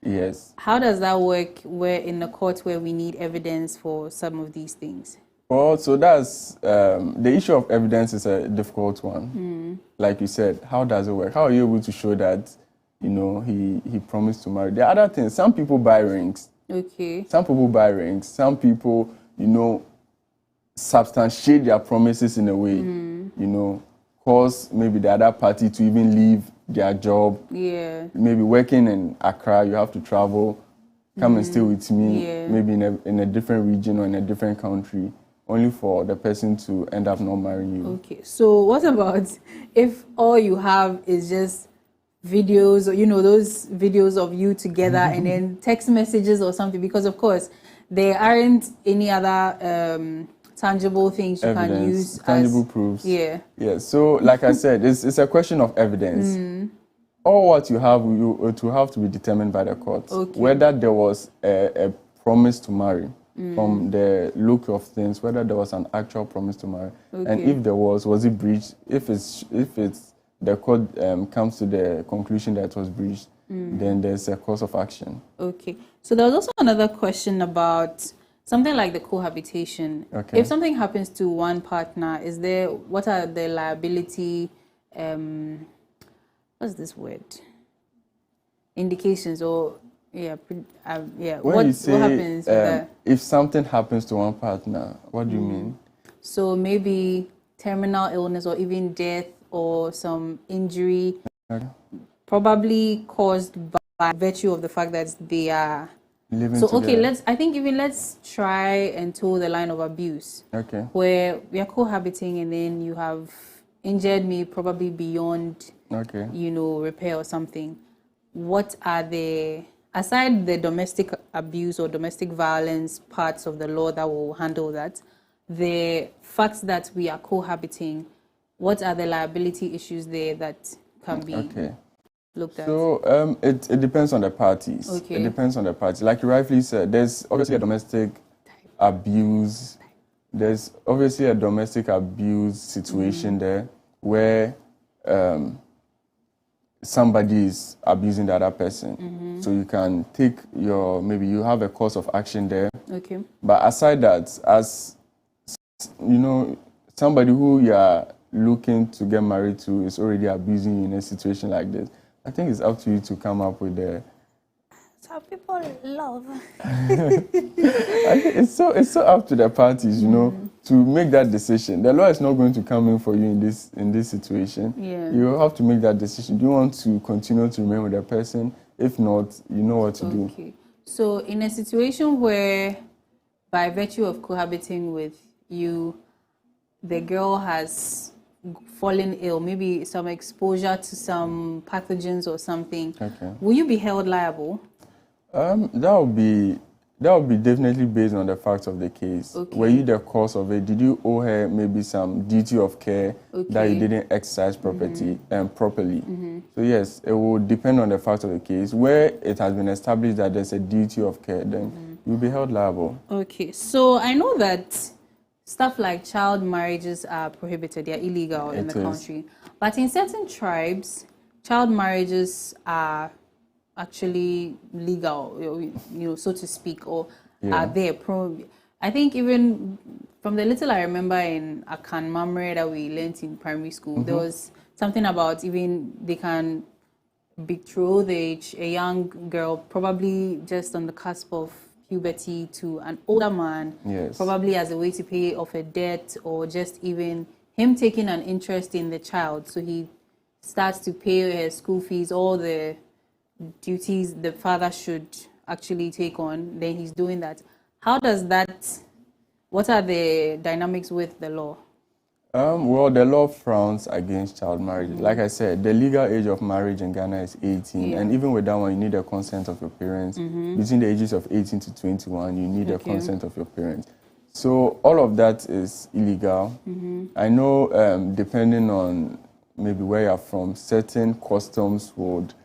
Yes. How does that work where in the court where we need evidence for some of these things? Well, so that's the issue of evidence is a difficult one. Like you said, how does it work? How are you able to show that, he promised to marry? There are other things. Some people buy rings. Okay. Some people buy rings. Some people, substantiate their promises in a way, you know, cause maybe the other party to even leave their job. Yeah. Maybe working in Accra, you have to travel, come and stay with me, maybe in a different region or in a different country, only for the person to end up not marrying you. Okay, so what about if all you have is just videos, or, you know, those videos of you together and then text messages or something? Because, of course, there aren't any other tangible things you can use. Tangible proofs. Yeah. Yeah, so like I said, it's a question of evidence. All what you have, it will have to be determined by the court. Okay. Whether there was a promise to marry from the look of things, whether there was an actual promise to marry, and if there was it breached? If it's the court comes to the conclusion that it was breached, then there's a course of action. Okay. So there was also another question about something like the cohabitation. Okay. If something happens to one partner, what are the liability? What's this word? Indications or When you say, what happens with that? If something happens to one partner, what do you mean? So maybe terminal illness or even death or some injury, probably caused by virtue of the fact that they are living so together. okay, let's try and toe the line of abuse. Okay. Where we are cohabiting and then you have injured me probably beyond repair or something. What are the, aside the domestic abuse or domestic violence parts of the law that will handle that, the fact that we are cohabiting, what are the liability issues there that can be looked at? So it depends on the parties. Okay. It depends on the parties. Like you rightly said, there's obviously a domestic abuse. There's obviously a domestic abuse situation there where somebody is abusing the other person. So you can take maybe you have a course of action there. Okay. But aside that, as you know, somebody who you are looking to get married to is already abusing you in a situation like this, I think it's up to you to come up with the... Some people love. It's so up to the parties, you know, to make that decision. The law is not going to come in for you in this situation. Yeah. You have to make that decision. Do you want to continue to remain with the person? If not, you know what to do. Okay. So in a situation where, by virtue of cohabiting with you, the girl has fallen ill, maybe some exposure to some pathogens or something, will you be held liable? That would be definitely based on the facts of the case. Okay. Were you the cause of it? Did you owe her maybe some duty of care that you didn't exercise properly? So yes, it will depend on the facts of the case. Where it has been established that there's a duty of care, then you'll be held liable. Okay, so I know that stuff like child marriages are prohibited, they're illegal in the country. But in certain tribes, child marriages are actually legal, you know, so to speak, or are there. I think even from the little I remember in Akan Mamre that we learned in primary school, there was something about even they can betroth a young girl, probably just on the cusp of puberty, to an older man, probably as a way to pay off a debt, or just even him taking an interest in the child. So he starts to pay her school fees, all the duties the father should actually take on, then he's doing that. How does that, what are the dynamics with the law? Well, the law frowns against child marriage. Like I said, the legal age of marriage in Ghana is 18. And even with that one, you need the consent of your parents. Between the ages of 18 to 21, you need the consent of your parents. So all of that is illegal. I know depending on maybe where you're from, certain customs would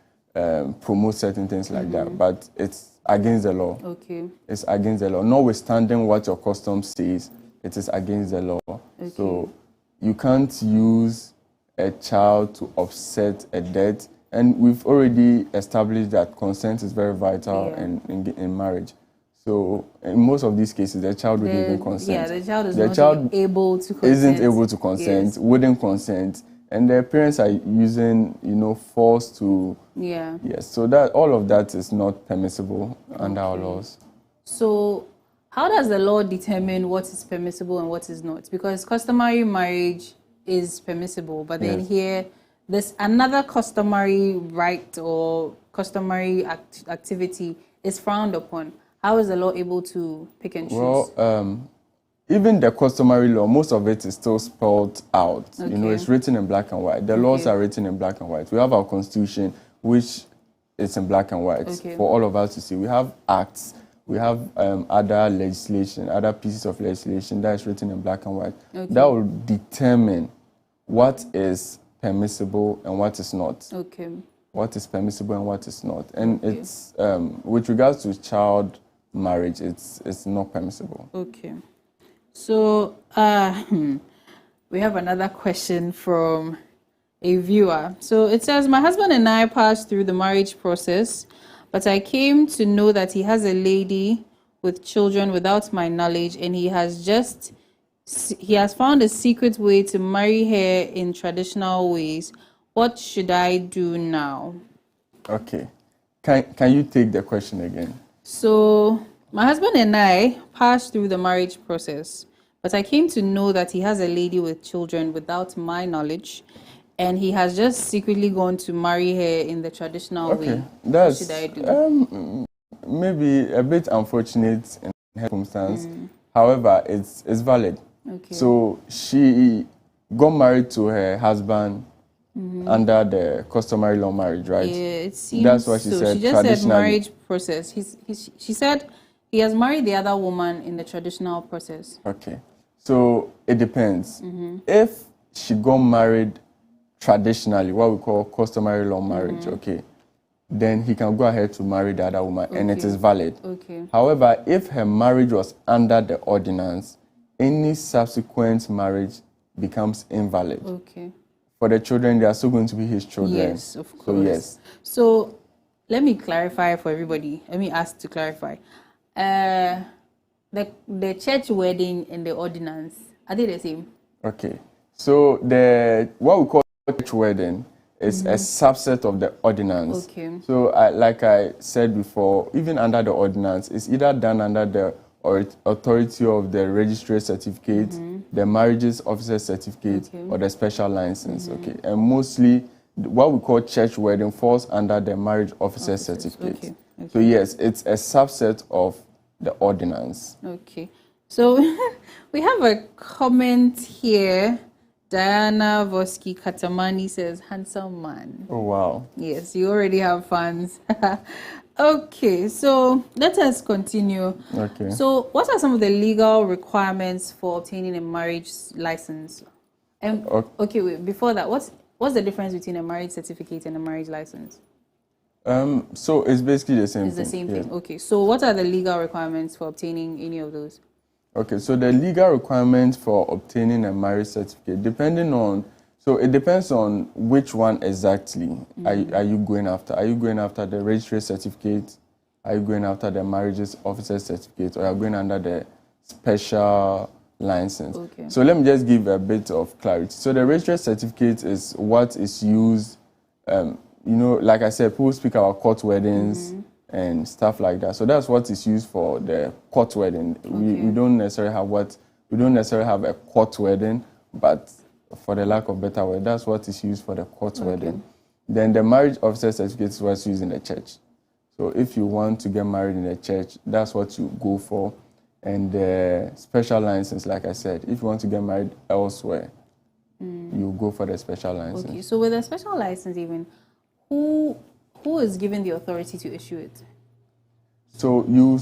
promote certain things like that, but it's against the law. Okay. It's against the law. Notwithstanding what your custom says, it is against the law. Okay. So you can't use a child to offset a debt. And we've already established that consent is very vital in marriage. So in most of these cases, the child would even consent. Yeah, the child is not able to consent. Isn't able to consent, wouldn't consent. And their parents are using, you know, force to... Yes, so that all of that is not permissible under our laws. So How does the law determine what is permissible and what is not? Because customary marriage is permissible, but then here, there's another customary right or customary activity is frowned upon. How is the law able to pick and choose? Well, even the customary law, most of it is still spelled out. Okay. You know, it's written in black and white. The laws are written in black and white. We have our constitution, which is in black and white for all of us to see. We have acts. We have other legislation, other pieces of legislation that is written in black and white. Okay. That will determine what is permissible and what is not. Okay. What is permissible and what is not. And it's, with regards to child marriage, it's not permissible. Okay. So, we have another question from a viewer. So it says, my husband and I passed through the marriage process, but I came to know that he has a lady with children without my knowledge, and he has found a secret way to marry her in traditional ways. What should I do now? Okay. Can you take the question again? So my husband and I passed through the marriage process, but I came to know that he has a lady with children without my knowledge, and he has just secretly gone to marry her in the traditional way. That's, what should I do? Maybe a bit unfortunate in her circumstance. However, it's valid. Okay. So she got married to her husband under the customary law marriage, right? Yeah, it seems that's what she said. She just said marriage process. She said he has married the other woman in the traditional process. Okay. So it depends. If she got married traditionally, what we call customary law marriage, okay, then he can go ahead to marry the other woman and it is valid. Okay. However, if her marriage was under the ordinance, any subsequent marriage becomes invalid. Okay. For the children, they are still going to be his children. Yes, of course. So, yes. So, let me clarify for everybody. Let me ask to clarify. The church wedding and the ordinance, are they the same? Okay. So, what we call church wedding is a subset of the ordinance. Okay. So, like I said before, even under the ordinance, it's either done under the authority of the registry certificate, the marriages officer certificate, or the special license. Okay, and mostly what we call church wedding falls under the marriage officer certificate. Okay. So yes, it's a subset of the ordinance. Okay, so we have a comment here. Diana Voski Katamani says, handsome man. Oh wow. Yes, you already have fans. Okay, so let us continue. Okay. So what are some of the legal requirements for obtaining a marriage license? Okay, wait, before that, what's the difference between a marriage certificate and a marriage license? So it's basically the same thing. It's the same thing. Okay, so what are the legal requirements for obtaining any of those? Okay, so the legal requirements for obtaining a marriage certificate, so it depends on which one exactly are you going after. Are you going after the registry certificate? Are you going after the marriages officer certificate? Or are you going under the special license? Okay. So let me just give a bit of clarity. So the registry certificate is what is used, like I said, people speak about court weddings and stuff like that. So that's what is used for the court wedding. Okay. We don't necessarily have a court wedding, but for the lack of better word, that's what is used for the court wedding. Then the marriage officer certificate is what's used in the church. So if you want to get married in the church, that's what you go for. And the special license, like I said, if you want to get married elsewhere, you go for the special license. Okay, so with a special license even, who is given the authority to issue it? So you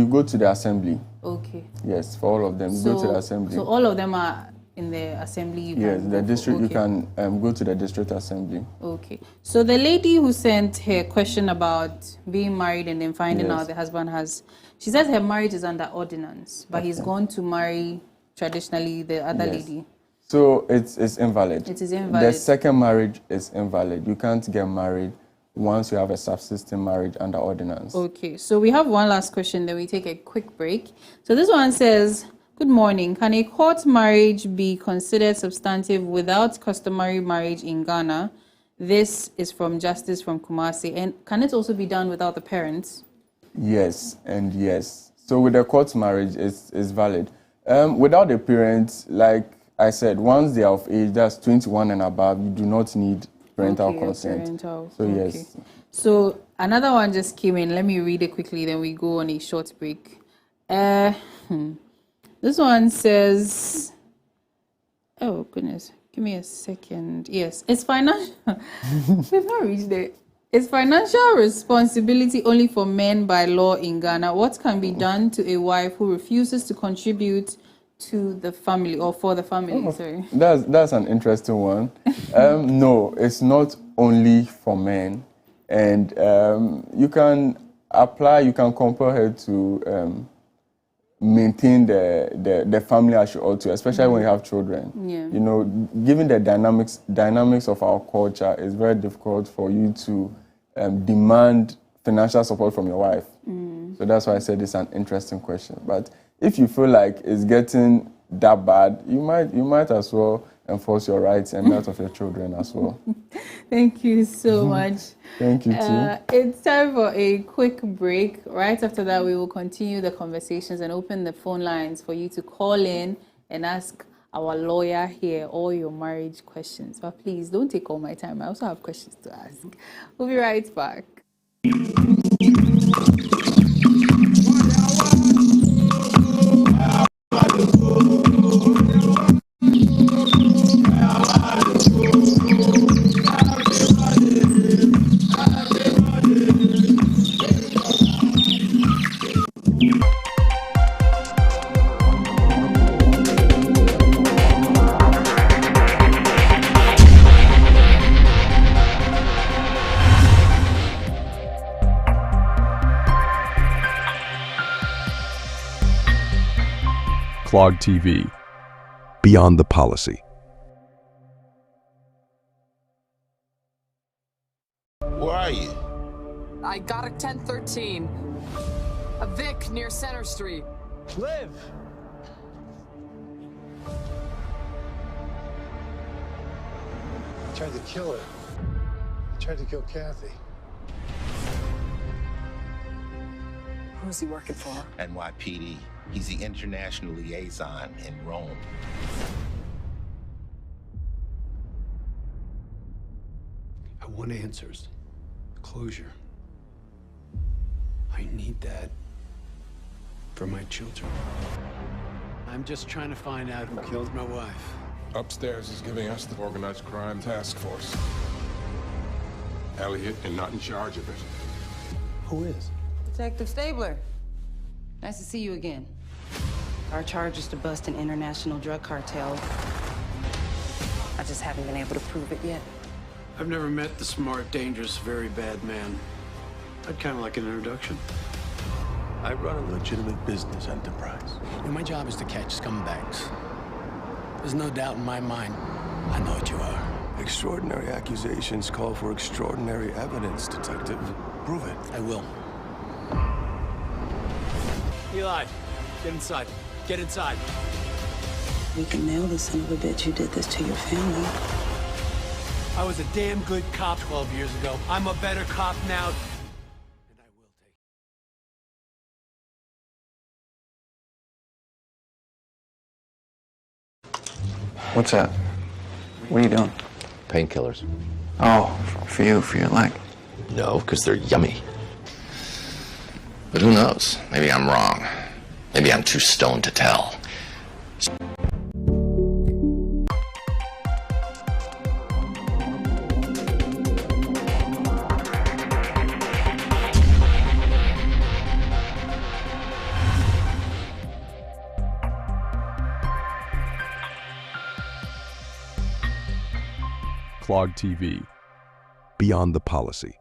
go to the assembly. Okay. Yes, for all of them, you go to the assembly. So all of them are in the assembly? Yes, the district, you can go to the district assembly. Okay. So the lady who sent her question about being married and then finding out the husband she says her marriage is under ordinance, but he's gone to marry traditionally the other lady. So it's invalid. It is invalid. The second marriage is invalid. You can't get married once you have a subsisting marriage under ordinance. Okay, so we have one last question, then we take a quick break. So this one says, good morning. Can a court marriage be considered substantive without customary marriage in Ghana? This is from Justice from Kumasi. And can it also be done without the parents? Yes and yes. So with the court marriage, it's valid. Without the parents, like I said, once they are of age, that's 21 and above, you do not need parental consent. So yes. So another one just came in. Let me read it quickly, then we go on a short break. This one says, oh goodness, give me a second. Yes, it's financial. We've not reached there. Is financial responsibility only for men by law in Ghana? What can be done to a wife who refuses to contribute to the family or for the family? Sorry. That's an interesting one. No, it's not only for men. And you can apply, you can compel her to maintain the family as she ought to, especially when you have children. Yeah. You know, given the dynamics of our culture, it's very difficult for you to demand financial support from your wife. So that's why I said it's an interesting question. But if you feel like it's getting that bad, you might as well enforce your rights and that of your children as well. Thank you so much. Thank you too. It's time for a quick break. Right after that, we will continue the conversations and open the phone lines for you to call in and ask our lawyer here all your marriage questions. But please don't take all my time. I also have questions to ask. We'll be right back. Clog TV, Beyond the Policy. Where are you? I got a 1013. A Vic near Center Street. Liv! He tried to kill her. He tried to kill Kathy. Who's he working for? NYPD. He's the international liaison in Rome. I want answers. Closure. I need that for my children. I'm just trying to find out who killed my wife. Upstairs is giving us the organized crime task force. Elliot is not in charge of it. Who is? Detective Stabler. Nice to see you again. Our charge is to bust an international drug cartel. I just haven't been able to prove it yet. I've never met the smart, dangerous, very bad man. I'd kind of like an introduction. I run a legitimate business enterprise. And my job is to catch scumbags. There's no doubt in my mind. I know what you are. Extraordinary accusations call for extraordinary evidence, Detective. Prove it. I will. Eli, get inside. Get inside. We can nail the son of a bitch who did this to your family. I was a damn good cop 12 years ago. I'm a better cop now. What's that? What are you doing? Painkillers. Oh, for you, for your leg. No, because they're yummy. But who knows? Maybe I'm wrong. Maybe I'm too stoned to tell. Clog TV, Beyond the Policy.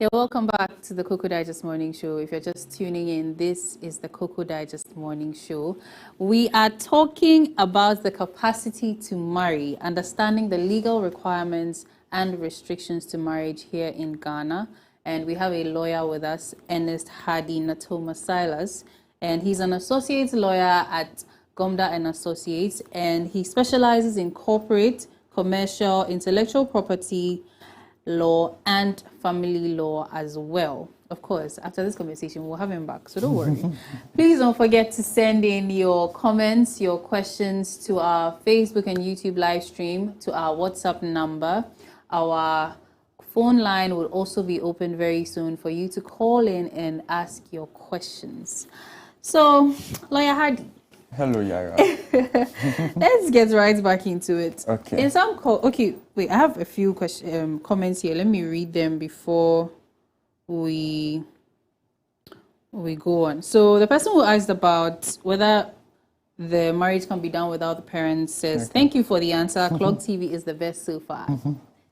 Yeah, welcome back to the Cocoa Digest Morning Show. If you're just tuning in, this is the Cocoa Digest Morning Show. We are talking about the capacity to marry, understanding the legal requirements and restrictions to marriage here in Ghana. And we have a lawyer with us, Ernest Hardy Natoma Silas. And he's an associate lawyer at Gomda and Associates. And he specializes in corporate, commercial, intellectual property law, and family law as well. Of course, after this conversation, we'll have him back, so don't worry. Please don't forget to send in your comments, your questions to our Facebook and YouTube live stream, to our WhatsApp number. Our phone line will also be open very soon for you to call in and ask your questions. So, Lawyer Hardy. Hello, Yara. Let's get right back into it. Okay. In some wait, I have a few comments here. Let me read them before we go on. So the person who asked about whether the marriage can be done without the parents says, thank you for the answer. Clock TV is the best so far.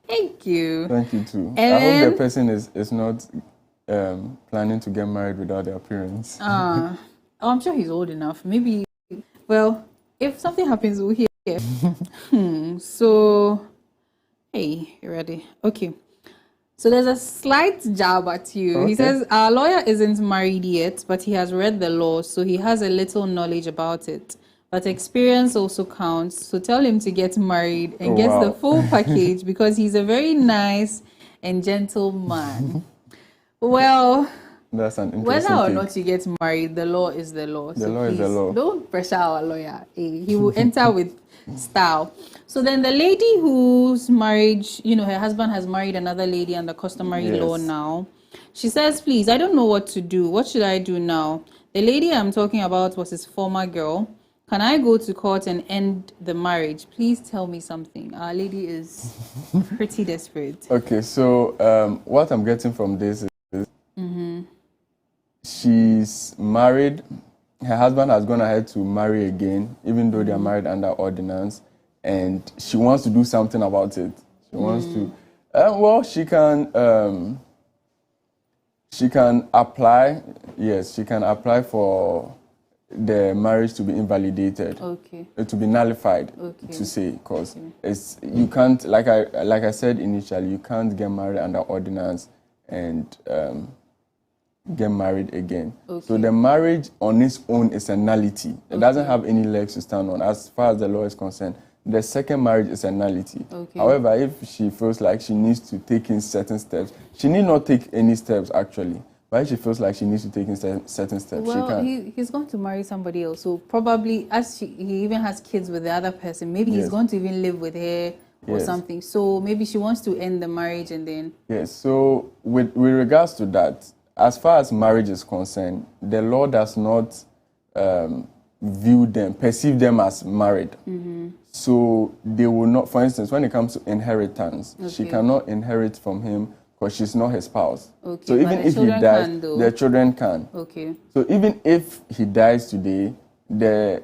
Thank you. Thank you too. And I hope the person is not planning to get married without their parents. I'm sure he's old enough. Maybe, well, if something happens, we'll hear. So, hey, you ready? Okay. So there's a slight jab at you. Okay. He says, our lawyer isn't married yet, but he has read the law, so he has a little knowledge about it. But experience also counts, so tell him to get married and get the full package because he's a very nice and gentle man. Well, that's an interesting whether or thing. not you get married, the law is the law. The law is the law. Don't pressure our lawyer. He will enter with style. So then the lady whose marriage, her husband has married another lady under customary law now. She says, please, I don't know what to do. What should I do now? The lady I'm talking about was his former girl. Can I go to court and end the marriage? Please tell me something. Our lady is pretty desperate. Okay, so what I'm getting from this is she's married. Her husband has gone ahead to marry again, even though they're married under ordinance, and she wants to do something about it. She wants to. Well, she can apply. Yes, she can apply for the marriage to be invalidated. Okay. To be nullified. Okay. To say, because it's you can't, like I said initially, you can't get married under ordinance and get married again. Okay. So the marriage on its own is a nullity. It doesn't have any legs to stand on as far as the law is concerned. The second marriage is a nullity. Okay. However, if she feels like she needs to take in certain steps, she need not take any steps actually. But if she feels like she needs to take in certain steps, well, she can. He's going to marry somebody else. So probably, he even has kids with the other person, maybe he's going to even live with her or something. So maybe she wants to end the marriage and then... Yes, so with regards to that, as far as marriage is concerned, the law does not perceive them as married. So they will not, for instance, when it comes to inheritance, she cannot inherit from him because she's not his spouse. Okay, so even if he dies, their children can. Okay. So even if he dies today, the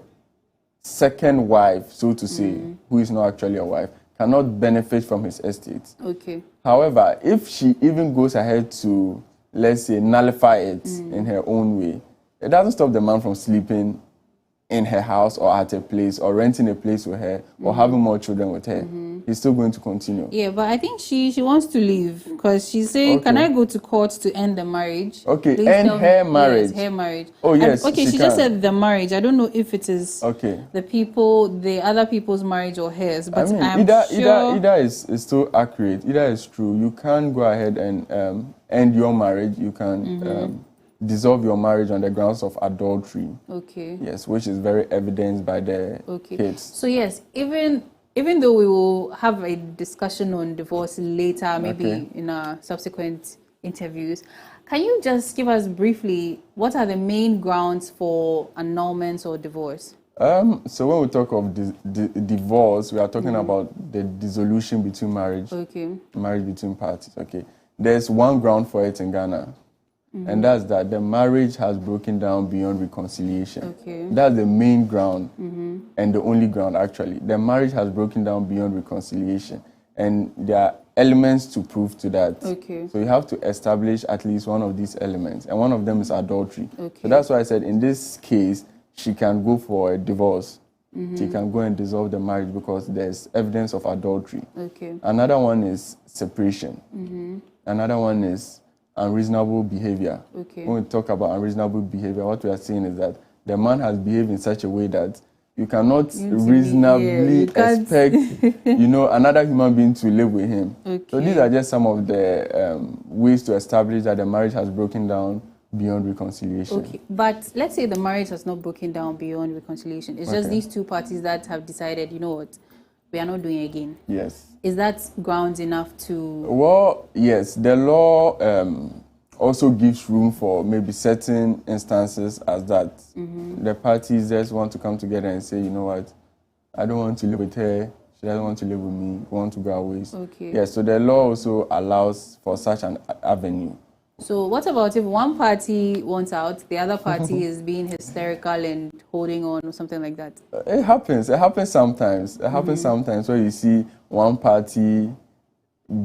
second wife, so to say, who is not actually a wife, cannot benefit from his estate. Okay. However, if she even goes ahead to, let's say, nullify it in her own way, it doesn't stop the man from sleeping in her house or at a place or renting a place with her or having more children with her. He's still going to continue. Yeah, but I think she wants to leave because she's saying, can I go to court to end the marriage? Okay, end her marriage. Yes, her marriage. Oh, yes, okay, she just said the marriage. I don't know if it is the other people's marriage or hers, but I'm sure... Either is still accurate. Either is true. You can go ahead and end your marriage. You can... dissolve your marriage on the grounds of adultery. Okay. Yes, which is very evidenced by the kids. So yes, even though we will have a discussion on divorce later, maybe in our subsequent interviews, can you just give us briefly what are the main grounds for annulment or divorce? So when we talk of divorce, we are talking about the dissolution between marriage between parties. Okay. There's one ground for it in Ghana. And that's that the marriage has broken down beyond reconciliation. Okay. That's the main ground and the only ground, actually. The marriage has broken down beyond reconciliation. And there are elements to prove to that. Okay. So you have to establish at least one of these elements. And one of them is adultery. Okay. So that's why I said in this case, she can go for a divorce. She can go and dissolve the marriage because there's evidence of adultery. Okay. Another one is separation. Another one is unreasonable behavior. Okay. When we talk about unreasonable behavior, what we are saying is that the man has behaved in such a way that you cannot reasonably expect, another human being to live with him. Okay. So these are just some of the ways to establish that the marriage has broken down beyond reconciliation. Okay, but let's say the marriage has not broken down beyond reconciliation. It's just these two parties that have decided, you know what, we are not doing it again. Yes. Is that grounds enough to... Well, yes. The law also gives room for maybe certain instances as that. The parties just want to come together and say, you know what, I don't want to live with her, she doesn't want to live with me, we want to go our ways. Okay. Yes, so the law also allows for such an avenue. So what about if one party wants out, the other party is being hysterical and holding on or something like that? It happens. It happens sometimes. It happens sometimes where you see one party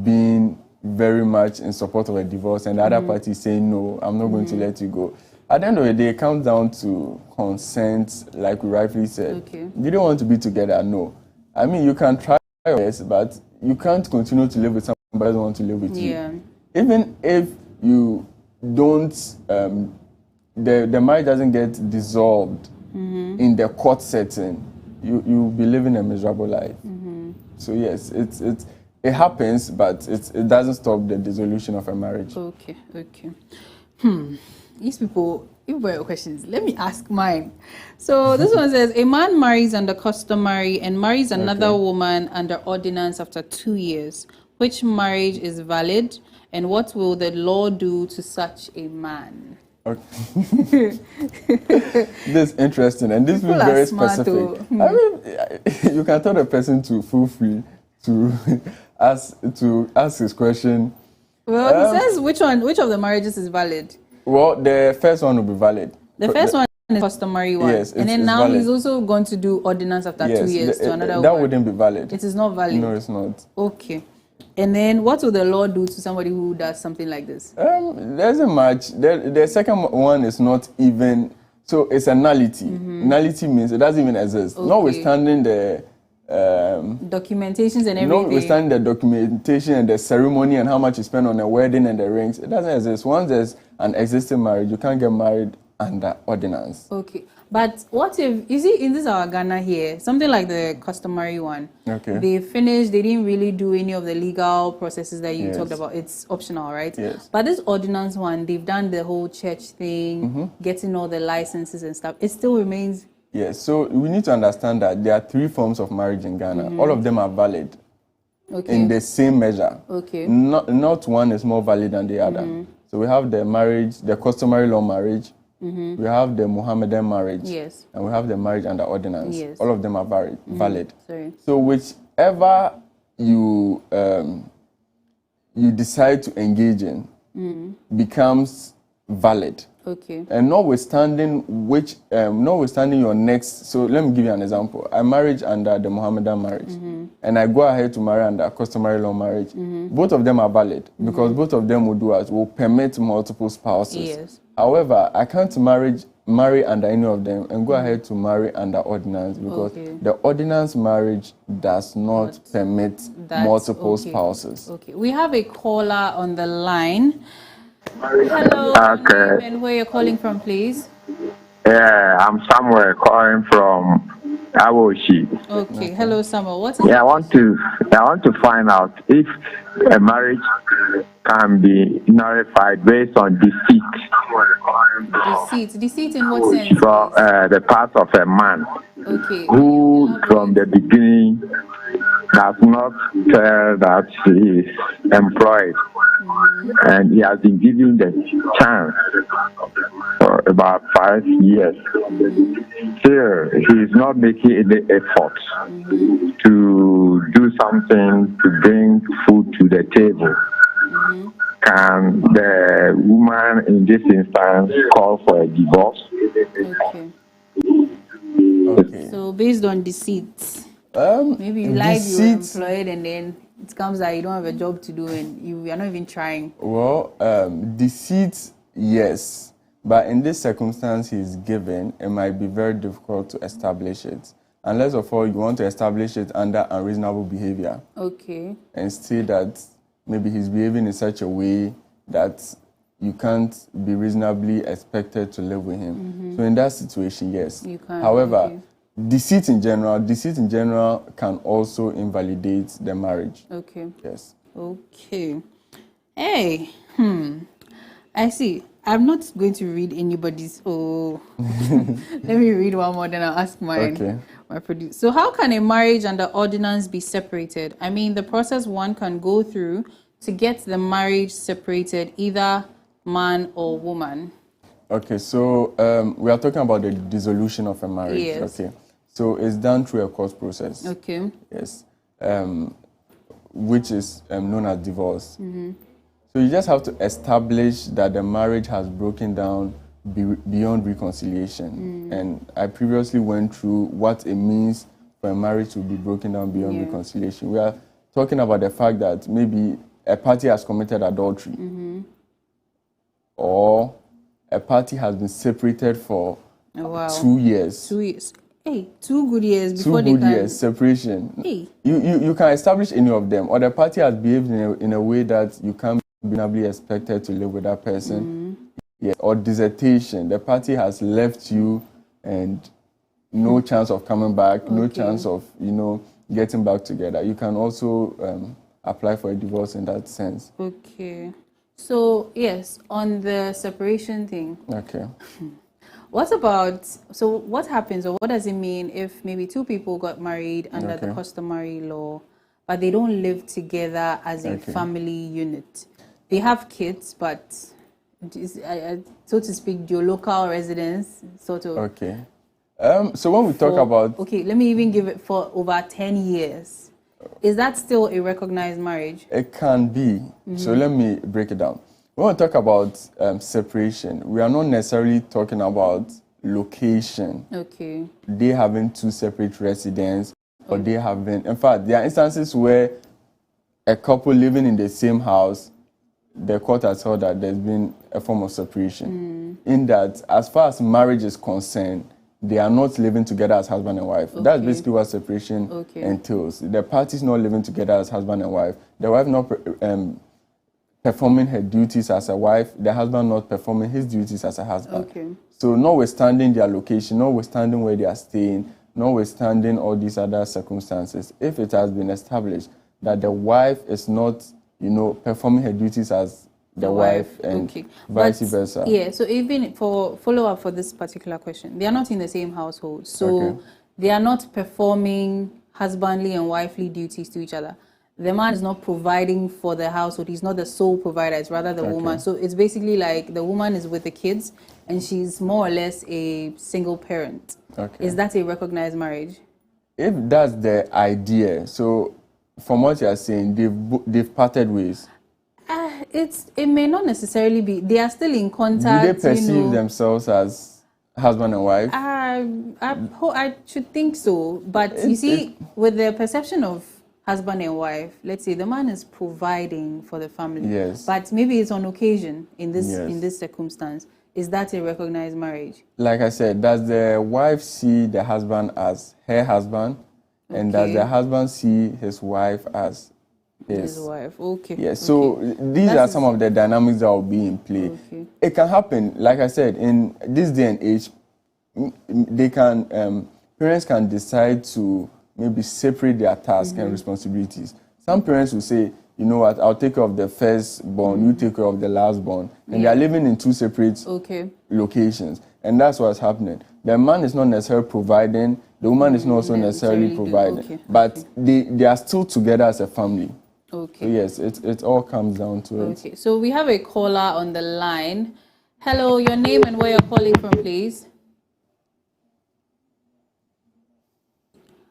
being very much in support of a divorce and the other party saying, no, I'm not going to let you go. At the end of the day, it comes down to consent, like we rightfully said. Okay. You don't want to be together, no. I mean, you can try, yes, but you can't continue to live with someone who doesn't want to live with you. Even if you don't, the marriage doesn't get dissolved in the court setting, you'll be living a miserable life. So yes, it happens, but it doesn't stop the dissolution of a marriage. Okay. These people, if you have questions, let me ask mine. So this one says, a man marries under customary and marries another woman under ordinance after 2 years. Which marriage is valid? And what will the law do to such a man? Okay. This is interesting, and this is very specific. I mean, you can tell the person to feel free to ask his question. Well, he says which of the marriages is valid? Well, the first one will be valid. The first one is customary one. Yes, and then now valid. He's also going to do ordinance after 2 years to another one. That wouldn't be valid. It is not valid? No, it's not. Okay. And then what will the law do to somebody who does something like this? There's a match. The second one is not even, so it's a nullity. Nullity means it doesn't even exist. Okay. Notwithstanding the documentations and everything. Notwithstanding the documentation and the ceremony and how much you spend on a wedding and the rings, it doesn't exist. Once there's an existing marriage, you can't get married under ordinance. Okay. But what if, you see, in this our Ghana here, something like the customary one, they finished, they didn't really do any of the legal processes that you talked about. It's optional, right? Yes. But this ordinance one, they've done the whole church thing, getting all the licenses and stuff. It still remains. Yes, so we need to understand that there are 3 forms of marriage in Ghana. All of them are valid in the same measure. Okay. Not one is more valid than the other. So we have the marriage, the customary law marriage. We have the Mohammedan marriage, and we have the marriage under ordinance. All of them are valid. So whichever you decide to engage in becomes valid. Okay. And notwithstanding your next, so let me give you an example. I married under the Mohammedan marriage, and I go ahead to marry under customary law marriage. Both of them are valid because both of them will permit multiple spouses. Yes. However, I can't marry under any of them and go ahead to marry under ordinance because the ordinance marriage does not permit multiple spouses. Okay. We have a caller on the line. Hello. Okay. And where you're calling from, please? Yeah, I'm Samuel calling from Awoshi. Okay. Hello, Samuel. What's I want to find out if a marriage can be nullified based on deceit. Deceit in what sense? From the part of a man who from the beginning does not tell that he is employed, and he has been given the chance for about 5 years. Still, he is not making any effort to do something to bring food to the table. Can the woman in this instance call for a divorce? Okay. So based on deceit, maybe you lied, you were employed, and then it comes that you don't have a job to do and you are not even trying. Well, deceit, yes. But in this circumstance he's given, it might be very difficult to establish it. Unless, of all, you want to establish it under unreasonable behavior. Okay. And say that maybe he's behaving in such a way that you can't be reasonably expected to live with him. So in that situation, yes. You can. However, deceit in general can also invalidate the marriage. Okay. Yes. Okay. Hey, I see. I'm not going to read anybody's. Oh, let me read one more, then I'll ask mine. Okay. My producer. So, how can a marriage under ordinance be separated? I mean, the process one can go through to get the marriage separated, either man or woman. Okay, so we are talking about the dissolution of a marriage. Yes. Okay, so it's done through a court process. Okay. Yes, which is known as divorce. So you just have to establish that the marriage has broken down beyond reconciliation. And I previously went through what it means for a marriage to be broken down beyond reconciliation. We are talking about the fact that maybe a party has committed adultery, or a party has been separated for 2 years. 2 years. Hey, 2 good years before 2 good years separation. Hey. You can establish any of them, or the party has behaved in a way that you can't be reasonably expected to live with that person. Yeah, or dissertation. The party has left you and no chance of coming back, no chance of, getting back together. You can also apply for a divorce in that sense. Okay. So, yes, on the separation thing. Okay. What about, so what happens, or what does it mean if maybe 2 people got married under the customary law, but they don't live together as a family unit? They have kids, but so to speak, your local residents, sort of. Okay. So when we talk about... Okay, let me even give it for over 10 years. Is that still a recognized marriage? It can be. So let me break it down. When we talk about separation, we are not necessarily talking about location. Okay. They having 2 separate residents, or they having... In fact, there are instances where a couple living in the same house, the court has held that there's been a form of separation. In that, as far as marriage is concerned, they are not living together as husband and wife. That's basically what separation entails. The parties not living together as husband and wife. The wife not performing her duties as a wife. The husband not performing his duties as a husband. So notwithstanding their location, notwithstanding where they are staying, notwithstanding all these other circumstances, if it has been established that the wife is not, performing her duties as the wife and vice versa. Yeah, so even for follow-up for this particular question, they are not in the same household. So they are not performing husbandly and wifely duties to each other. The man is not providing for the household. He's not the sole provider. It's rather the woman. So it's basically like the woman is with the kids and she's more or less a single parent. Is that a recognized marriage? If that's the idea, so from what you are saying, they've parted ways. It may not necessarily be. They are still in contact. Do they perceive themselves as husband and wife? I should think so. But you see, with the perception of husband and wife, let's say the man is providing for the family. Yes. But maybe it's on occasion in this circumstance. Is that a recognized marriage? Like I said, does the wife see the husband as her husband? And does the husband see his wife as his wife? Okay. Yes. So these are some of the dynamics that will be in play. It can happen, like I said, in this day and age, they can parents can decide to maybe separate their tasks and responsibilities. Some parents will say, you know what, I'll take care of the firstborn, you take care of the lastborn. And they are living in 2 separate locations. And that's what's happening. The man is not necessarily providing, the woman is not also necessarily providing. But they are still together as a family. So yes, it all comes down to it. Okay, so we have a caller on the line. Hello, your name and where you're calling from, please.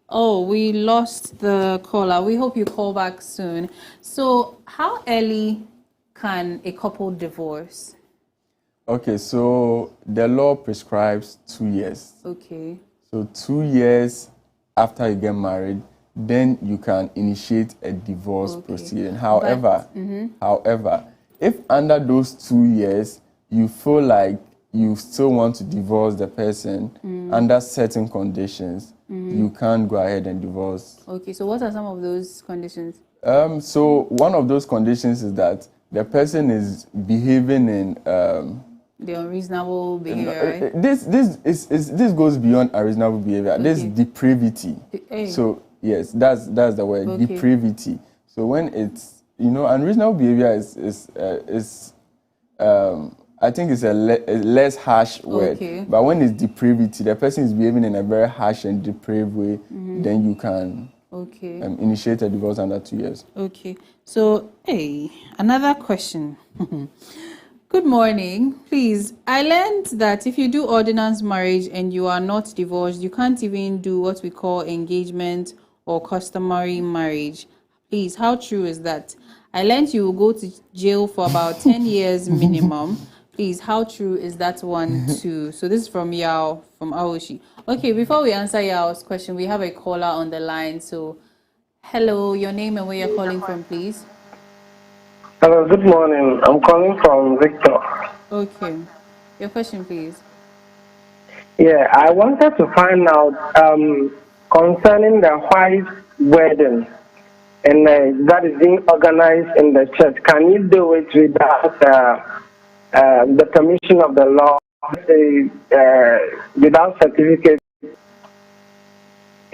Oh, we lost the caller. We hope you call back soon. So how early can a couple divorce? Okay, so the law prescribes 2 years. Okay. So 2 years after you get married, then you can initiate a divorce proceeding. However, if under those 2 years you feel like you still want to divorce the person under certain conditions, you can't go ahead and divorce. Okay, so what are some of those conditions? So one of those conditions is that the person is behaving in the unreasonable behavior, right? This goes beyond unreasonable behavior. Okay. This depravity. Hey. So yes, that's the word, Okay. depravity. So when it's, unreasonable behavior is I think it's a less harsh word. Okay. But when it's depravity, the person is behaving in a very harsh and depraved way, then you can initiate a divorce under 2 years. Okay. So, another question. Good morning. Please, I learned that if you do ordinance marriage and you are not divorced, you can't even do what we call engagement or customary marriage. Please, how true is that? I learned you will go to jail for about 10 years minimum. Please, how true is that one too? So this is from Yao, from Aoshi. Okay, before we answer Yao's question, we have a caller on the line. So, hello, your name and where you're calling from, please. Hello, good morning. I'm calling from Victor. Okay. Your question, please. Yeah, I wanted to find out concerning the white wedding, and that is being organized in the church. Can you do it without the permission of the law, without certificate,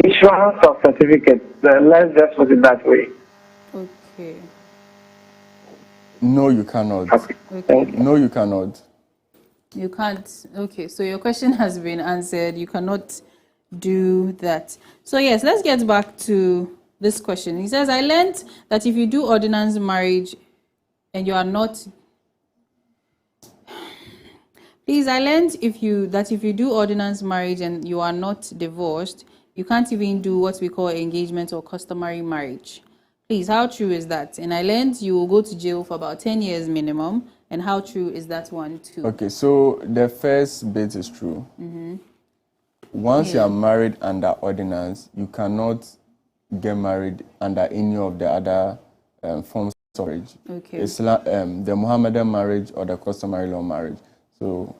issuance of certificate? Let's just put it that way. Okay. No, you cannot. Okay. No, you cannot. You can't. Okay, so your question has been answered. You cannot do that. So yes, let's get back to this question. He says, I learned that if you do ordinance marriage and you are not... Please, I learned that if you do ordinance marriage and you are not divorced, you can't even do what we call engagement or customary marriage. Please, how true is that? And I learned you will go to jail for about 10 years minimum. And how true is that one too? Okay, so the first bit is true. Once you are married under ordinance, you cannot get married under any of the other forms of marriage. Okay. The Mohammedan marriage or the customary law marriage. So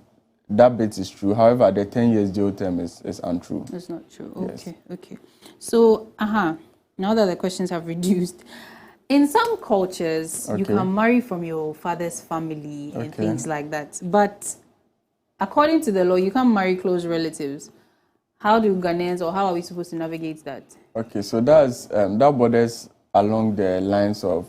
that bit is true. However, the 10 years jail term is untrue. It's not true. Yes. Okay, okay. So, now that the questions have reduced, in some cultures, you can marry from your father's family and things like that. But according to the law, you can't marry close relatives. How do Ghanaians, or how are we supposed to navigate that? Okay, so that borders along the lines of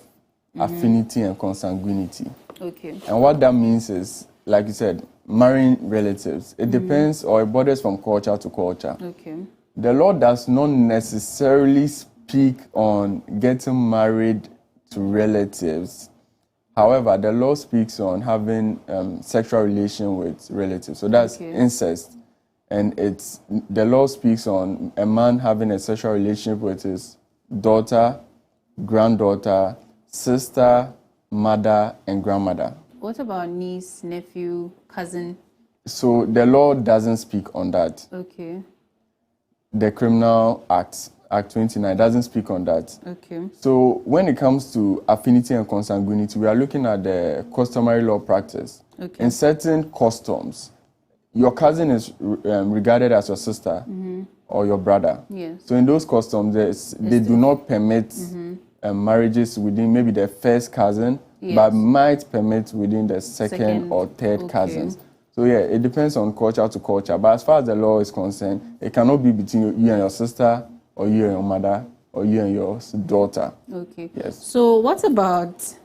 affinity and consanguinity. Okay. And what that means is, like you said, marrying relatives. It depends, or it borders from culture to culture. Okay. The law does not necessarily speak on getting married to relatives. However, the law speaks on having sexual relation with relatives. So that's incest. And the law speaks on a man having a sexual relationship with his daughter, granddaughter, sister, mother, and grandmother. What about niece, nephew, cousin? So the law doesn't speak on that. Okay. The Criminal Act, Act 29, doesn't speak on that. Okay. So when it comes to affinity and consanguinity, we are looking at the customary law practice. Okay. In certain customs, your cousin is regarded as your sister or your brother. Yes. So in those customs, they do not permit marriages within maybe the first cousin, but might permit within the second or third cousins. So yeah, it depends on culture to culture. But as far as the law is concerned, it cannot be between you and your sister, or you and your mother, or you and your daughter. Okay. Yes. So what about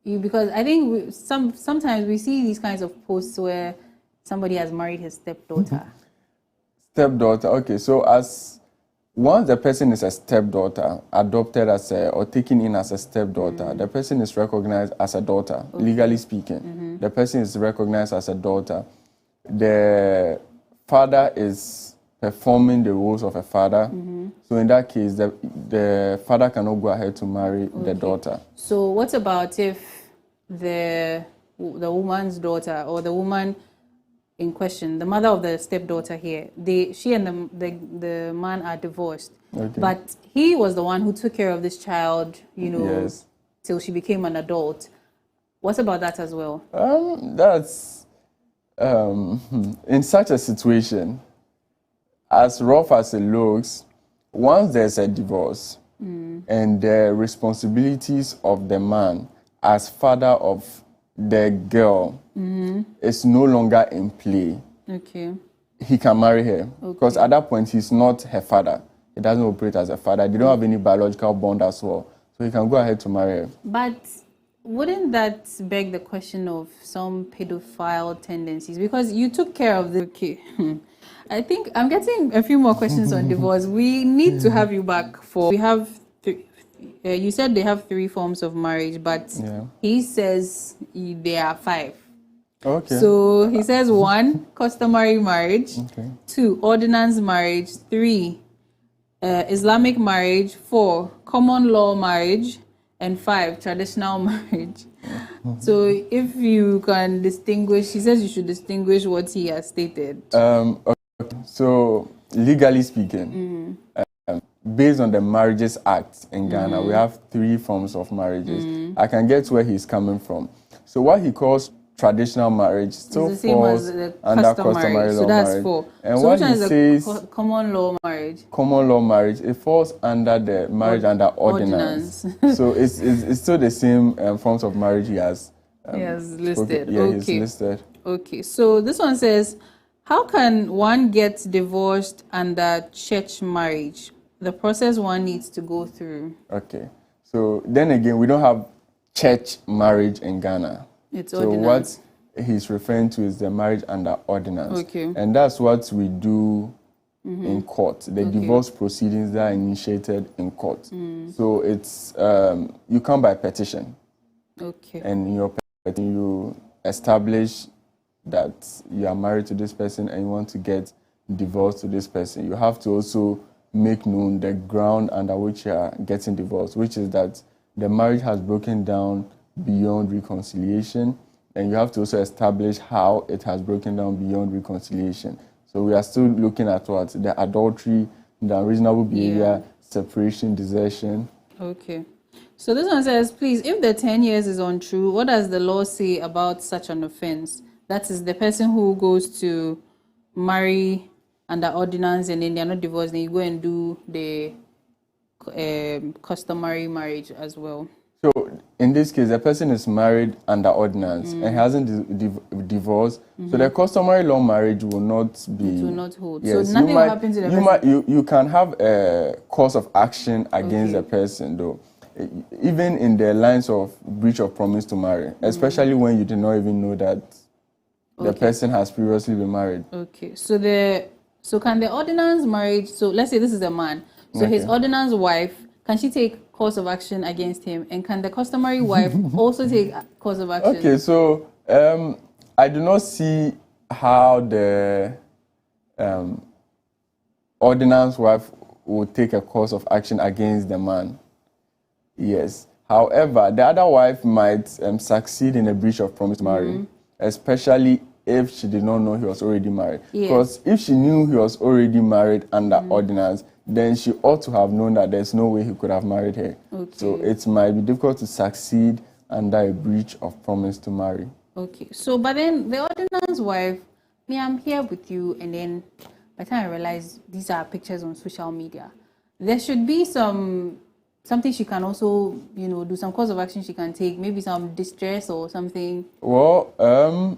because I think sometimes we see these kinds of posts where somebody has married his stepdaughter. Stepdaughter. Okay. So once the person is a stepdaughter, adopted or taken in as a stepdaughter, the person is recognized as a daughter, legally speaking. The person is recognized as a daughter. The father is performing the roles of a father. So in that case, the father cannot go ahead to marry the daughter. So what about if the woman's daughter, or the woman in question, the mother of the stepdaughter here, she and the man are divorced, but he was the one who took care of this child, till she became an adult. What about that as well? That's in such a situation, as rough as it looks, once there's a divorce, and the responsibilities of the man as father of the girl is no longer in play, Okay. he can marry her. Because at that point, he's not her father. He doesn't operate as a father. They don't have any biological bond as well. So he can go ahead to marry her. But wouldn't that beg the question of some pedophile tendencies? Because you took care of the... Okay. I think I'm getting a few more questions on divorce. We need to have you back for... We have... you said they have 3 forms of marriage, but he says there are 5. Okay. So he says 1, customary marriage. 2, ordinance marriage. 3, Islamic marriage. 4, common law marriage. And 5, traditional marriage. So if you can distinguish, he says you should distinguish what he has stated. Okay. So legally speaking, based on the Marriages Act in Ghana, we have 3 forms of marriages. I can get where he's coming from. So what he calls traditional marriage still falls under customary law marriage. 4. And so what he says, common law marriage? Common law marriage, it falls under the marriage under ordinance. So it's still the same forms of marriage he has listed. He's listed. Okay, so this one says, how can one get divorced under church marriage? The process one needs to go through. Okay, so then again, we don't have church marriage in Ghana. It's so ordinance. What he's referring to is the marriage under ordinance. Okay. And that's what we do in court, the divorce proceedings that are initiated in court. So it's, you come by petition. Okay. And in your petition, you establish that you are married to this person and you want to get divorced to this person. You have to also make known the ground under which you are getting divorced, which is that the marriage has broken down beyond reconciliation, and you have to also establish how it has broken down beyond reconciliation. So we are still looking at what? The adultery, the unreasonable behavior, separation, desertion. Okay. So this one says, please, if the 10 years is untrue, what does the law say about such an offense? That is the person who goes to marry under ordinance and then they're not divorced, then you go and do the customary marriage as well. So in this case, the person is married under ordinance and hasn't divorced. So the customary law marriage will not be... It will not hold. Yes, so nothing will happen to the person? You can have a cause of action against the person, though. Even in the lines of breach of promise to marry, especially when you did not even know that the person has previously been married. Okay. So can the ordinance marriage... So let's say this is a man. So his ordinance wife, can she take cause of action against him? And can the customary wife also take cause of action? Okay, so I do not see how the ordinance wife would take a cause of action against the man. Yes. However, the other wife might succeed in a breach of promise to marry, especially if she did not know he was already married. Because if she knew he was already married under ordinance, then she ought to have known that there's no way he could have married her. So it might be difficult to succeed under a breach of promise to marry. Okay. So, but then the ordinance wife, me, I'm here with you, and then by the time I realize these are pictures on social media, there should be something she can also, do some course of action she can take, maybe some distress or something. Well,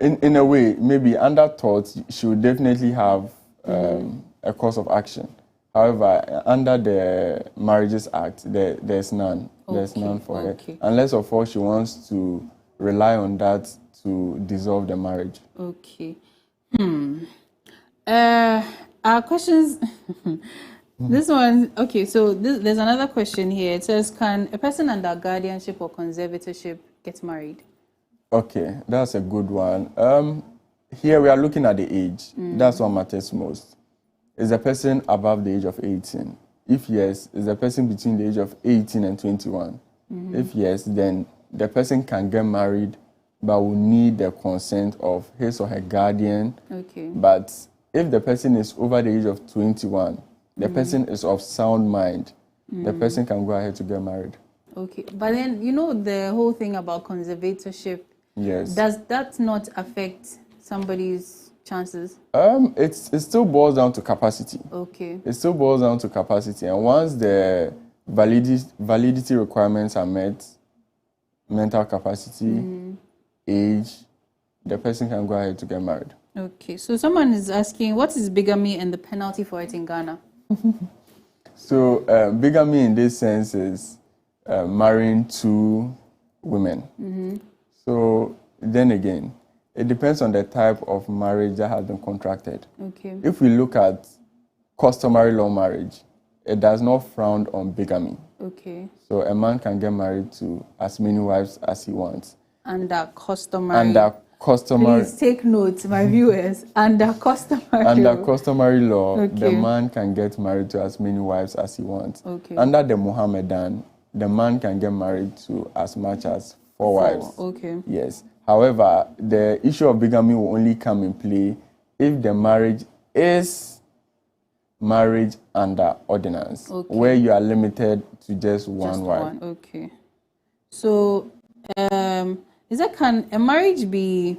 in a way, maybe under thought, she would definitely have a course of action. However, under the Marriages Act, there's none. There's none for her. Unless, of course, she wants to rely on that to dissolve the marriage. Okay. Our questions... This one, okay, so there's another question here. It says, can a person under guardianship or conservatorship get married? Okay, that's a good one. Here we are looking at the age. That's what matters most. Is a person above the age of 18? If yes, is a person between the age of 18 and 21? If yes, then the person can get married, but will need the consent of his or her guardian. Okay. But if the person is over the age of 21, the person is of sound mind, the person can go ahead to get married. Okay, but then, the whole thing about conservatorship, does that not affect somebody's chances? It still boils down to capacity. Okay. It still boils down to capacity. And once the validity requirements are met, mental capacity, age, the person can go ahead to get married. Okay, so someone is asking, what is bigamy and the penalty for it in Ghana? So bigamy in this sense is marrying two women. So then again, it depends on the type of marriage that has been contracted. Okay. If we look at customary law marriage, it does not frown on bigamy. Okay. So a man can get married to as many wives as he wants. Under customary. Please take note, my viewers. Under customary law, okay. The man can get married to as many wives as he wants. Okay. Under the Mohammedan, the man can get married to as much as 4 wives. Okay. Yes. However, the issue of bigamy will only come in play if the marriage is marriage under ordinance, okay. where you are limited to just one wife. Okay. So, can a marriage be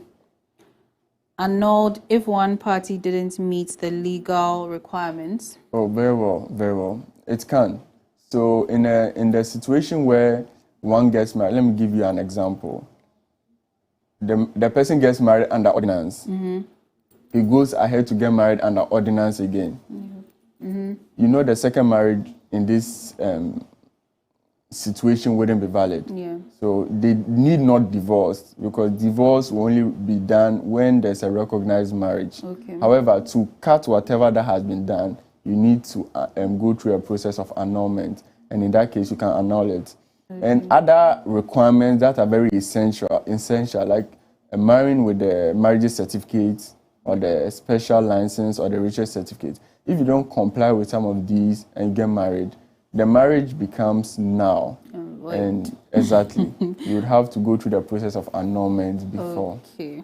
annulled if one party didn't meet the legal requirements? Oh, very well, very well. It can. So, in the situation where one gets married, let me give you an example. The person gets married under ordinance. He goes ahead to get married under ordinance again. You know, the second marriage in this situation wouldn't be valid. Yeah. So they need not divorce, because divorce will only be done when there's a recognized marriage. Okay. However, to cut whatever that has been done, you need to go through a process of annulment, and in that case, you can annul it. Okay. And other requirements that are very essential, like marrying with the marriage certificate or the special license or the riches certificate. If you don't comply with some of these and get married, the marriage becomes null. And exactly, you would have to go through the process of annulment before. Okay.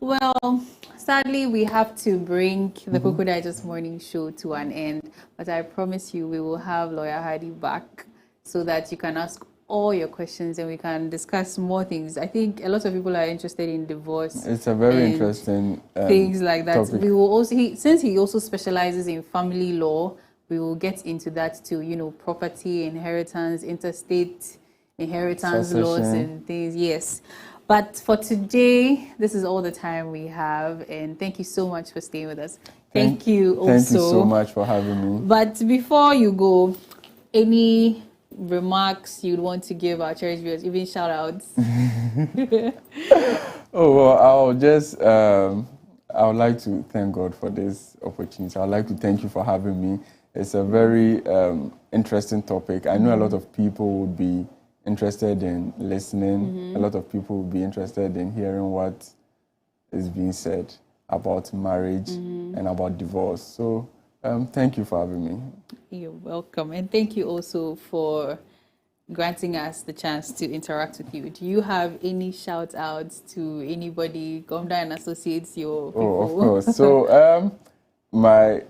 Well, sadly, we have to bring the Cocoa Digest Morning Show to an end. But I promise you, we will have Lawyer Hardy back so that you can ask all your questions and we can discuss more things. I think a lot of people are interested in divorce. It's a very interesting things like that. Topic. We will also, since he also specializes in family law, we will get into that too. You know, property, inheritance, interstate inheritance laws and things. Yes. But for today, this is all the time we have. And thank you so much for staying with us. Thank you also. Thank you so much for having me. But before you go, any remarks you'd want to give our cherished viewers, even shout outs? Oh, well, I would like to thank God for this opportunity. I'd like to thank you for having me. It's a very interesting topic. I know a lot of people would be interested in listening. A lot of people would be interested in hearing what is being said about marriage and about divorce. So thank you for having me. You're welcome. And thank you also for granting us the chance to interact with you. Do you have any shout outs to anybody, Gomda and Associates, your people? Oh, of course. So my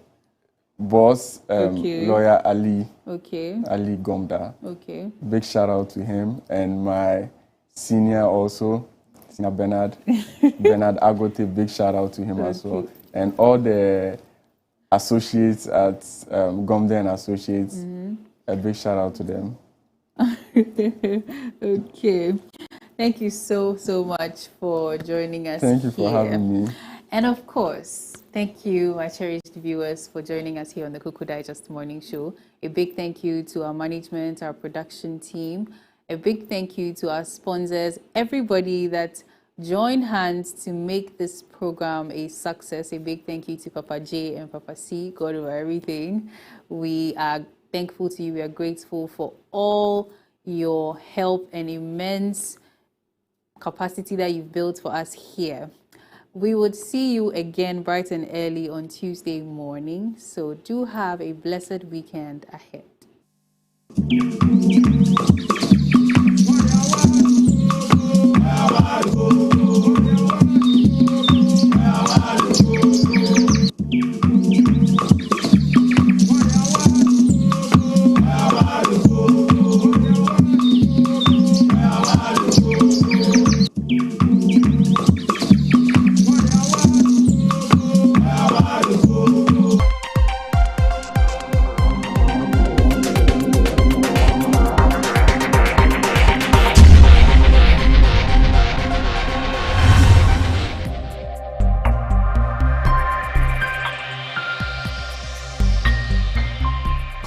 boss, lawyer Ali Gomda. Okay. Big shout out to him. And my senior also, Senior Bernard Agote, big shout out to him as well. And all the associates at Gomda and Associates, a big shout out to them. Okay. Thank you so much for joining us. Thank you for having me. And of course, thank you, my cherished viewers, for joining us here on the Cocoa Digest Morning Show. A big thank you to our management, our production team. A big thank you to our sponsors, everybody that joined hands to make this program a success. A big thank you to Papa J and Papa C, God over everything. We are thankful to you. We are grateful for all your help and immense capacity that you've built for us here. We would see you again bright and early on Tuesday morning. So do have a blessed weekend ahead.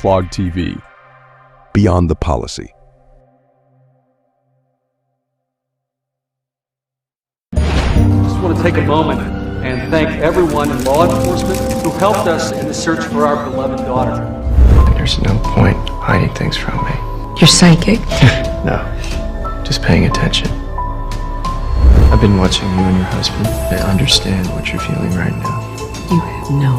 Clog TV. Beyond the Policy. I just want to take a moment and thank everyone in law enforcement who helped us in the search for our beloved daughter. There's no point hiding things from me. You're psychic? No, just paying attention. I've been watching you and your husband. I understand what you're feeling right now. You have no